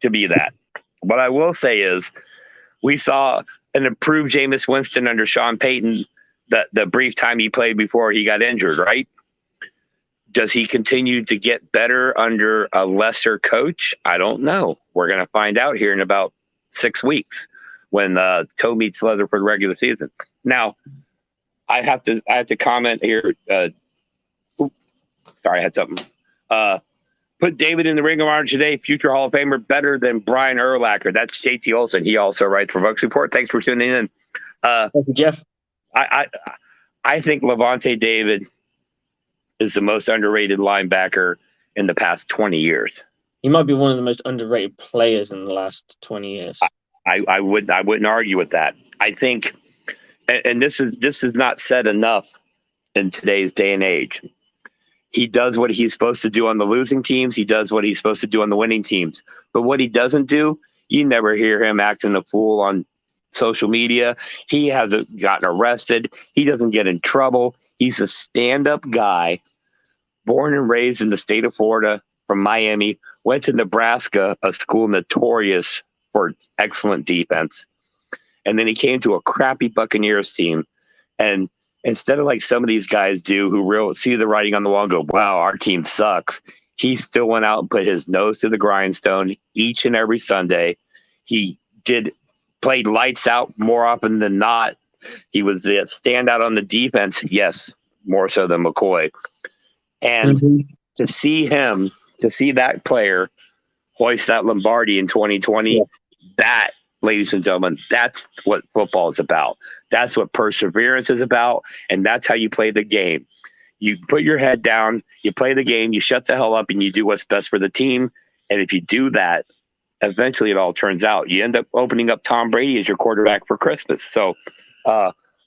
[SPEAKER 2] to be that. What I will say is we saw an improved Jameis Winston under Sean Payton the brief time he played before he got injured, right? Does he continue to get better under a lesser coach? I don't know. We're going to find out here in about 6 weeks when toe meets leather for the regular season. Now, I have to comment here. Sorry, I had something. Put David in the Ring of Honor today, future Hall of Famer, better than Brian Urlacher. That's JT Olson. He also writes for Bucs Report. Thanks for tuning in.
[SPEAKER 1] Thank you, Jeff.
[SPEAKER 2] I think Levante David is the most underrated linebacker in the past 20 years.
[SPEAKER 1] He might be one of the most underrated players in the last 20 years.
[SPEAKER 2] I wouldn't argue with that. I think, and this is not said enough in today's day and age. He does what he's supposed to do on the losing teams. He does what he's supposed to do on the winning teams. But what he doesn't do, you never hear him acting a fool on social media. He hasn't gotten arrested. He doesn't get in trouble. He's a stand-up guy, born and raised in the state of Florida, from Miami, went to Nebraska, a school notorious for excellent defense. And then he came to a crappy Buccaneers team. And instead of like some of these guys do who see the writing on the wall and go, wow, our team sucks, he still went out and put his nose to the grindstone each and every Sunday. He played lights out more often than not. He was the standout on the defense, yes, more so than McCoy. And to see that player hoist that Lombardi in 2020, that, ladies and gentlemen, that's what football is about. That's what perseverance is about, and that's how you play the game. You put your head down, you play the game, you shut the hell up, and you do what's best for the team. And if you do that, eventually it all turns out. You end up opening up Tom Brady as your quarterback for Christmas. So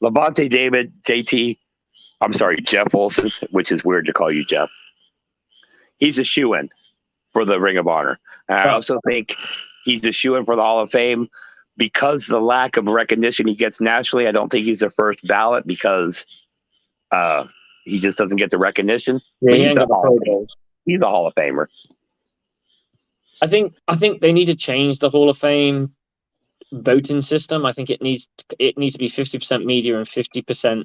[SPEAKER 2] Levante David, Jeff Olson, which is weird to call you Jeff. He's a shoo-in for the Ring of Honor. And I also think he's a shoo-in for the Hall of Fame because the lack of recognition he gets nationally. I don't think he's a first ballot because he just doesn't get the recognition.
[SPEAKER 1] Yeah,
[SPEAKER 2] he's a Hall of Famer.
[SPEAKER 1] I think they need to change the Hall of Fame voting system. I think it needs to be 50% media and 50%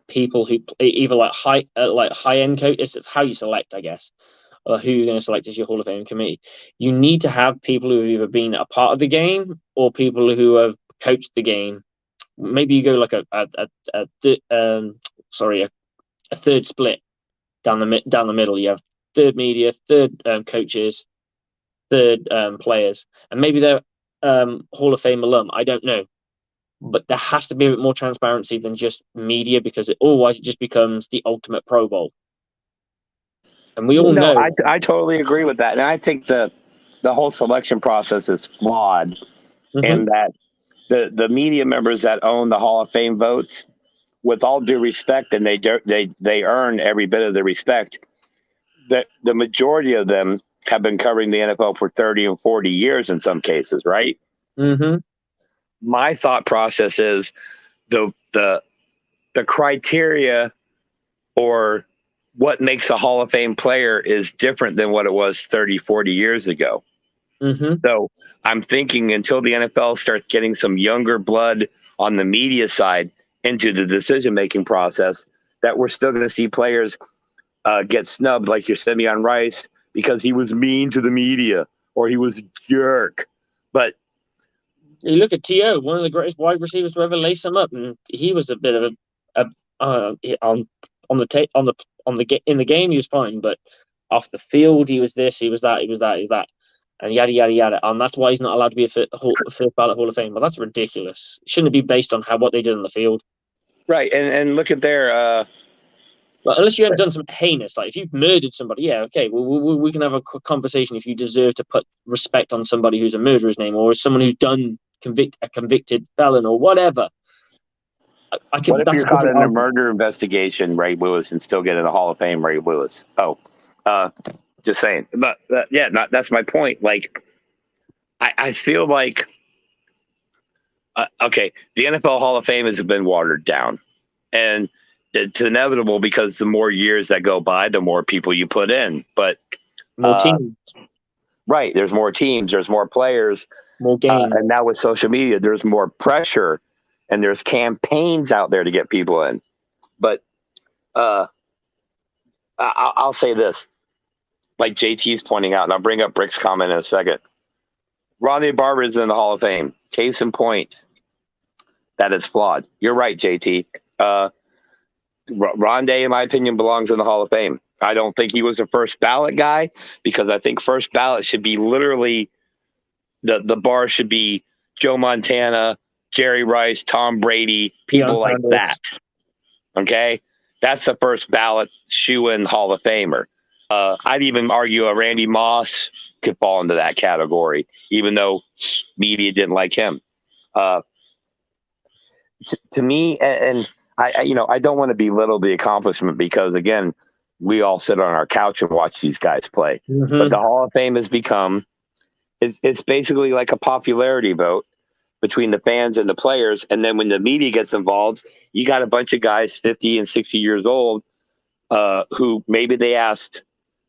[SPEAKER 1] people who either like high end coaches. It's how you select, I guess, or who you're going to select as your Hall of Fame committee. You need to have people who have either been a part of the game or people who have coached the game. Maybe you go like a third split down the middle. You have third media, third coaches, third players, and maybe they're Hall of Fame alum. I don't know, but there has to be a bit more transparency than just media because otherwise it just becomes the ultimate Pro Bowl. And we all know.
[SPEAKER 2] I totally agree with that, and I think the whole selection process is flawed, and that the media members that own the Hall of Fame votes, with all due respect, and they earn every bit of the respect, that the majority of them have been covering the NFL for 30 and 40 years in some cases, right? My thought process is the criteria or what makes a Hall of Fame player is different than what it was 30, 40 years ago. So I'm thinking until the NFL starts getting some younger blood on the media side into the decision-making process, that we're still going to see players get snubbed like your Simeon Rice because he was mean to the media or he was a jerk. But
[SPEAKER 1] you look at T.O., one of the greatest wide receivers to ever lace him up, and he was a bit of in the game he was fine, but off the field he was this, he was that, and yada yada yada, and that's why he's not allowed to be a first ballot Hall of Fame. But that's ridiculous. Shouldn't it be based on what they did on the field?
[SPEAKER 2] Right, and look at their
[SPEAKER 1] Well, unless you haven't done something heinous, like if you've murdered somebody, yeah, okay, well, we can have a conversation if you deserve to put respect on somebody who's a murderer's name or someone who's done a convicted felon or whatever. I can.
[SPEAKER 2] What if
[SPEAKER 1] That's
[SPEAKER 2] you're
[SPEAKER 1] a
[SPEAKER 2] caught
[SPEAKER 1] different
[SPEAKER 2] in a
[SPEAKER 1] argument.
[SPEAKER 2] murder investigation, Ray Lewis, and still get in the Hall of Fame, Ray Lewis? Just saying. But yeah, that's my point. Like, I feel like, okay, the NFL Hall of Fame has been watered down, and it's inevitable because the more years that go by, the more people you put in. But
[SPEAKER 1] More teams,
[SPEAKER 2] right, there's more teams, there's more players,
[SPEAKER 1] more games.
[SPEAKER 2] and now with social media, there's more pressure, and there's campaigns out there to get people in. But I'll say this, like JT's pointing out, and I'll bring up Brick's comment in a second. Ronnie Barber is in the Hall of Fame. Case in point, that is flawed. You're right, JT. Rondé, in my opinion, belongs in the Hall of Fame. I don't think he was a first ballot guy because I think first ballot should be literally the bar should be Joe Montana, Jerry Rice, Tom Brady, people like that. Okay? That's the first ballot shoe-in Hall of Famer. I'd even argue a Randy Moss could fall into that category, even though media didn't like him. To me, and I don't want to belittle the accomplishment because, again, we all sit on our couch and watch these guys play.
[SPEAKER 1] Mm-hmm.
[SPEAKER 2] But the Hall of Fame has become, it's basically like a popularity vote between the fans and the players. And then when the media gets involved, you got a bunch of guys 50 and 60 years old who maybe they asked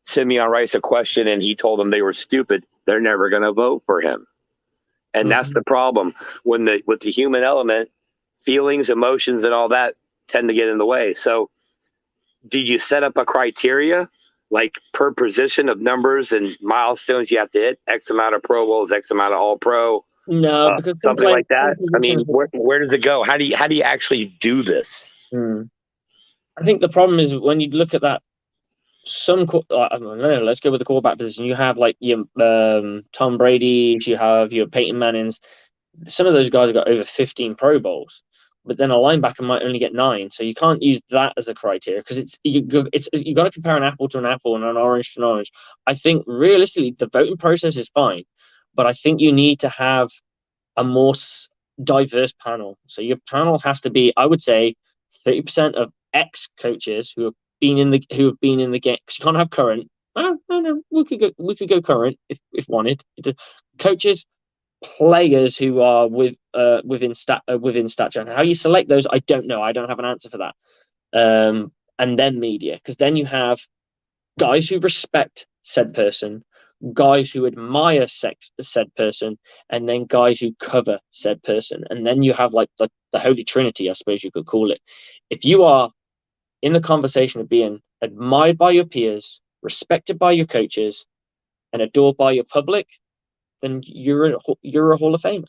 [SPEAKER 2] Simeon Rice a question and he told them they were stupid. They're never going to vote for him. And that's the problem. With the human element, feelings, emotions, and all that tend to get in the way. So do you set up a criteria like per position of numbers and milestones you have to hit, X amount of Pro Bowls, X amount of All Pro,
[SPEAKER 1] because
[SPEAKER 2] something like that? I mean, where does it go? How do you actually do this?
[SPEAKER 1] I think the problem is when you look at that, I don't know, let's go with the quarterback position. You have like your Tom Brady, you have your Peyton Mannings. Some of those guys have got over 15 Pro Bowls, but then a linebacker might only get 9. So you can't use that as a criteria because you got to compare an apple to an apple and an orange to an orange. I think realistically the voting process is fine, but I think you need to have a more diverse panel. So your panel has to be, I would say, 30% of ex-coaches who have been in the game. Because you can't have current. No, we could go current if wanted. Coaches, players who are within stature. And how you select those, I don't know. I don't have an answer for that. And then media, because then you have guys who respect said person, guys who admire said person, and then guys who cover said person. And then you have like the Holy Trinity, I suppose you could call it. If you are in the conversation of being admired by your peers, respected by your coaches, and adored by your public, then you're a Hall of Famer.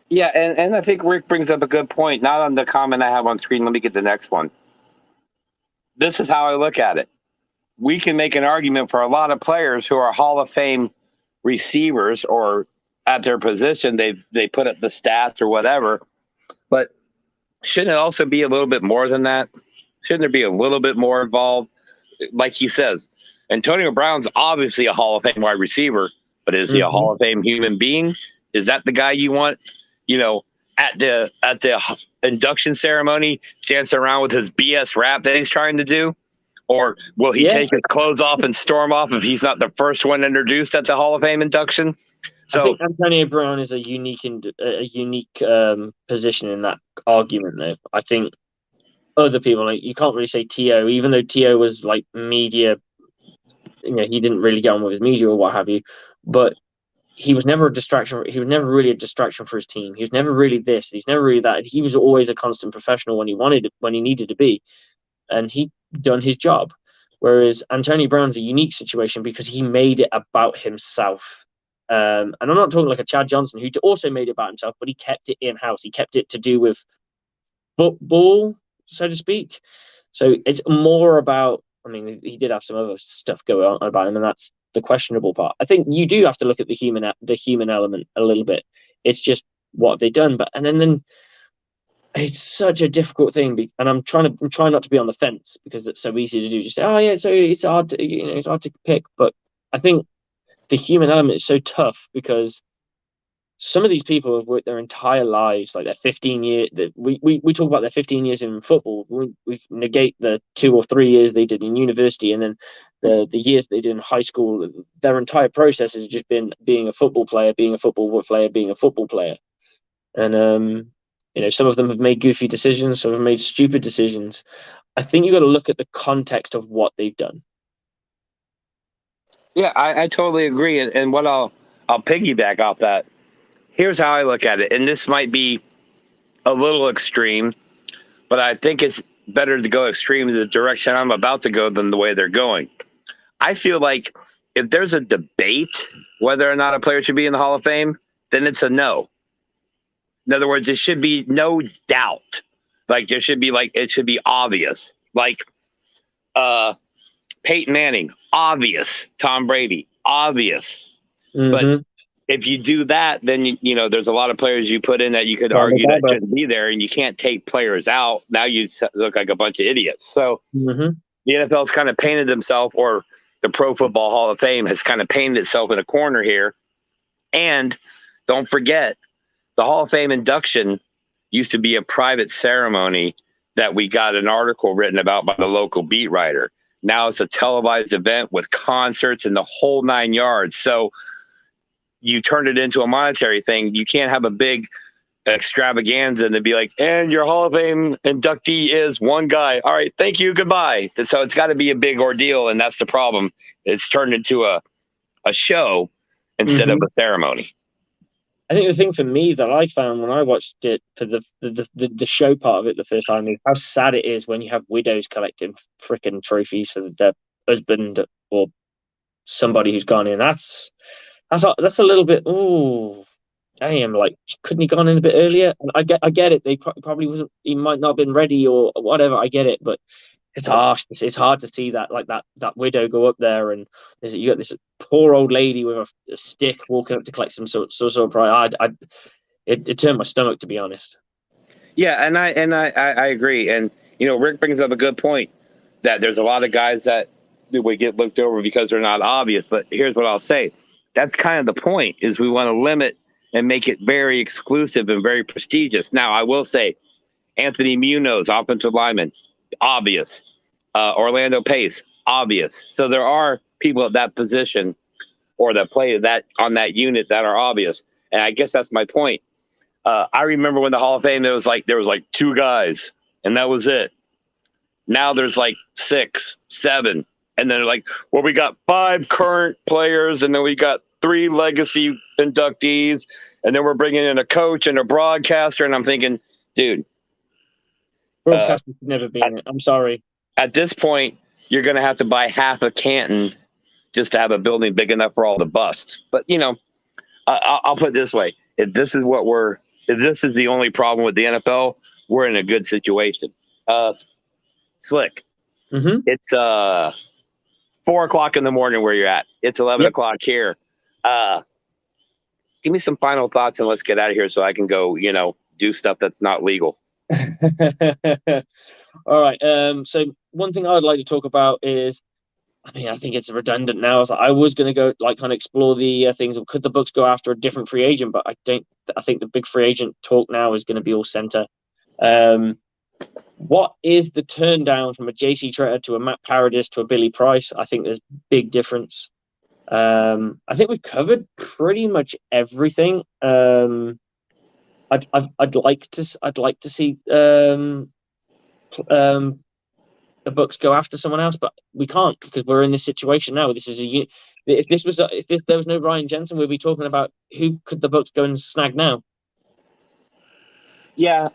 [SPEAKER 2] Yeah, and I think Rick brings up a good point. Not on the comment I have on screen. Let me get the next one. This is how I look at it. We can make an argument for a lot of players who are Hall of Fame receivers or at their position, they put up the stats or whatever. But shouldn't it also be a little bit more than that? Shouldn't there be a little bit more involved? Like he says, Antonio Brown's obviously a Hall of Fame wide receiver, but is he a Hall of Fame human being? Is that the guy you want, at the induction ceremony, dancing around with his BS rap that he's trying to do? Or will he take his clothes off and storm off if he's not the first one introduced at the Hall of Fame induction? So
[SPEAKER 1] I think Antonio Brown is a unique position in that argument, though. I think other people, like, you can't really say T.O., even though T.O. was like media, he didn't really get on with his media or what have you, but he was never a distraction. He was never really a distraction for his team. He was never really this. He's never really that. He was always a constant professional when he needed to be, and he done his job. Whereas Antonio Brown's a unique situation because he made it about himself. And I'm not talking like a Chad Johnson who also made it about himself, but he kept it in-house. He kept it to do with football, so to speak. So it's more about, he did have some other stuff going on about him, and that's the questionable part. I think you do have to look at the human element a little bit. It's just what have they done? But and then it's such a difficult thing, and I'm trying not to be on the fence because it's so easy to do. Just say, oh yeah, so it's hard to it's hard to pick, but I think the human element is so tough because some of these people have worked their entire lives, like their 15 years. We talk about their 15 years in football. We negate the 2 or 3 years they did in university, and then the years they did in high school. Their entire process has just been being a football player, being a football player, being a football player. And some of them have made goofy decisions, some have made stupid decisions. I think you got to look at the context of what they've done.
[SPEAKER 2] Yeah, I totally agree. And what I'll piggyback off that. Here's how I look at it, and this might be a little extreme, but I think it's better to go extreme in the direction I'm about to go than the way they're going. I feel like if there's a debate whether or not a player should be in the Hall of Fame, then it's a no. In other words, it should be no doubt. Like there should be it should be obvious. Like Peyton Manning, obvious. Tom Brady, obvious.
[SPEAKER 1] Mm-hmm.
[SPEAKER 2] But if you do that, then you know there's a lot of players you put in that you could argue that shouldn't be there, and you can't take players out. Now you look like a bunch of idiots. So the NFL's kind of painted themselves, or the Pro Football Hall of Fame has kind of painted itself in a corner here. And don't forget, the Hall of Fame induction used to be a private ceremony that we got an article written about by the local beat writer. Now it's a televised event with concerts and the whole 9 yards. So you turn it into a monetary thing. You can't have a big extravaganza and then be like, and your Hall of Fame inductee is one guy. All right, thank you, goodbye. So it's got to be a big ordeal, and that's the problem. It's turned into a show instead of a ceremony.
[SPEAKER 1] I think the thing for me that I found when I watched it for the show part of it the first time is how sad it is when you have widows collecting freaking trophies for their husband or somebody who's gone in. That's a little bit. Oh, damn! Like, couldn't he gone in a bit earlier? And I get it. They probably wasn't. He might not have been ready or whatever. I get it, but it's harsh. It's hard to see that that widow go up there, and you got this poor old lady with a stick walking up to collect some sort of pride. It turned my stomach, to be honest.
[SPEAKER 2] Yeah, and I agree. And Rick brings up a good point that there's a lot of guys that we get looked over because they're not obvious. But here's what I'll say: that's kind of the point. Is we want to limit and make it very exclusive and very prestigious. Now, I will say, Anthony Munoz, offensive lineman, obvious. Orlando Pace, obvious. So there are people at that position or that play that on that unit that are obvious. And I guess that's my point. I remember when the Hall of Fame, there was like 2 guys, and that was it. Now there's like 6, 7, and then like, well, we got 5 current players, and then we got 3 legacy inductees, and then we're bringing in a coach and a broadcaster, and I'm thinking, dude,
[SPEAKER 1] broadcaster should never be in it. I'm sorry.
[SPEAKER 2] At this point, you're going to have to buy half a Canton just to have a building big enough for all the busts. But I'll put it this way: if this is the only problem with the NFL, we're in a good situation. Slick, it's 4:00 in the morning where you're at. It's 11 o'clock here. Give me some final thoughts and let's get out of here so I can go, do stuff that's not legal.
[SPEAKER 1] All right. So one thing I would like to talk about is, I think it's redundant now. I was going to go kind of explore the things of could the Bucs go after a different free agent, but I think the big free agent talk now is going to be all center. What is the turn down from a JC Tretter to a Matt Paradis to a Billy Price? I think there's big difference. I think we've covered pretty much everything. I'd like to see the Bucs go after someone else, but we can't because we're in this situation now. This is if there was no Ryan Jensen, we'd be talking about who could the Bucs go and snag now.
[SPEAKER 2] Yeah,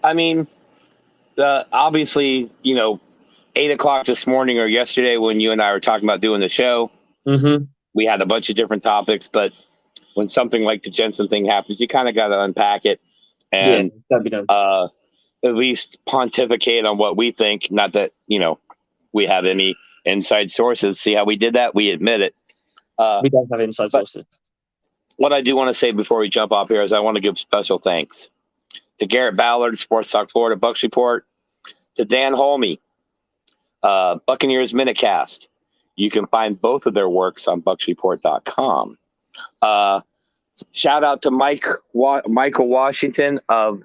[SPEAKER 2] obviously, 8 o'clock this morning or yesterday when you and I were talking about doing the show, we had a bunch of different topics, but when something like the Jensen thing happens, you kind of got to unpack it and
[SPEAKER 1] that'd be done.
[SPEAKER 2] At least pontificate on what we think. Not that, we have any inside sources. See how we did that? We admit it.
[SPEAKER 1] We don't have inside sources.
[SPEAKER 2] What I do want to say before we jump off here is I want to give special thanks to Garrett Ballard, Sports Talk Florida Bucs Report, to Dan Holmi, Buccaneers MinuteCast. You can find both of their works on bucksreport.com. Shout out to Michael Washington of,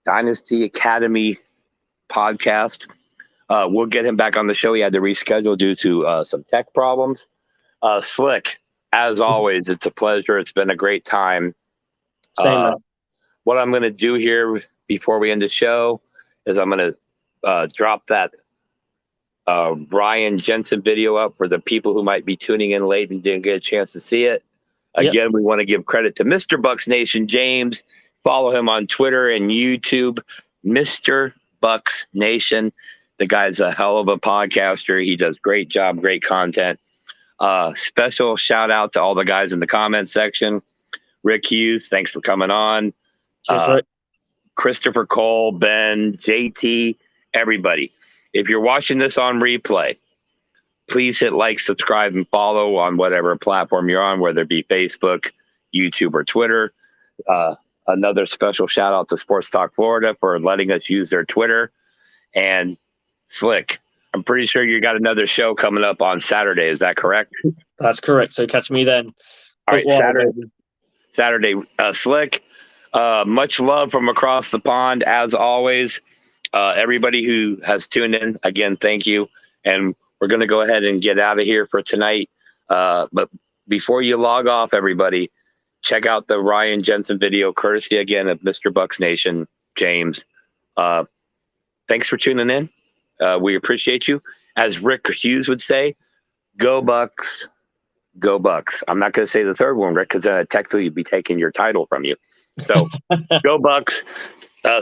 [SPEAKER 2] Dynasty Academy podcast. We'll get him back on the show. He had to reschedule due to some tech problems. Slick, as always, it's a pleasure. It's been a great time. What I'm going to do here before we end the show is I'm going to drop that Ryan Jensen video up for the people who might be tuning in late and didn't get a chance to see it. Again, we want to give credit to Mr. Bucs Nation James. Follow him on Twitter and YouTube, Mr. Bucs Nation. The guy's a hell of a podcaster. He does great job, great content. Special shout out to all the guys in the comments section. Rick Hughes, thanks for coming on. Christopher Cole, Ben, JT, everybody. If you're watching this on replay, please hit like, subscribe, and follow on whatever platform you're on, whether it be Facebook, YouTube, or Twitter. Another special shout out to Sports Talk Florida for letting us use their Twitter. And Slick, I'm pretty sure you got another show coming up on Saturday. Is that correct?
[SPEAKER 1] That's correct. So catch me then.
[SPEAKER 2] All right, Saturday, Slick. Much love from across the pond, as always. Everybody who has tuned in, again, thank you. And we're going to go ahead and get out of here for tonight. But before you log off, everybody, check out the Ryan Jensen video, courtesy again of Mr. Bucs Nation, James. Thanks for tuning in. We appreciate you. As Rick Hughes would say, go Bucs, go Bucs. I'm not going to say the third one, Rick, because technically you'd be taking your title from you. So go Bucs.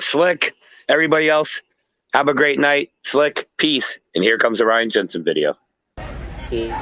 [SPEAKER 2] Slick, everybody else, have a great night. Slick, peace. And here comes the Ryan Jensen video.
[SPEAKER 1] See you.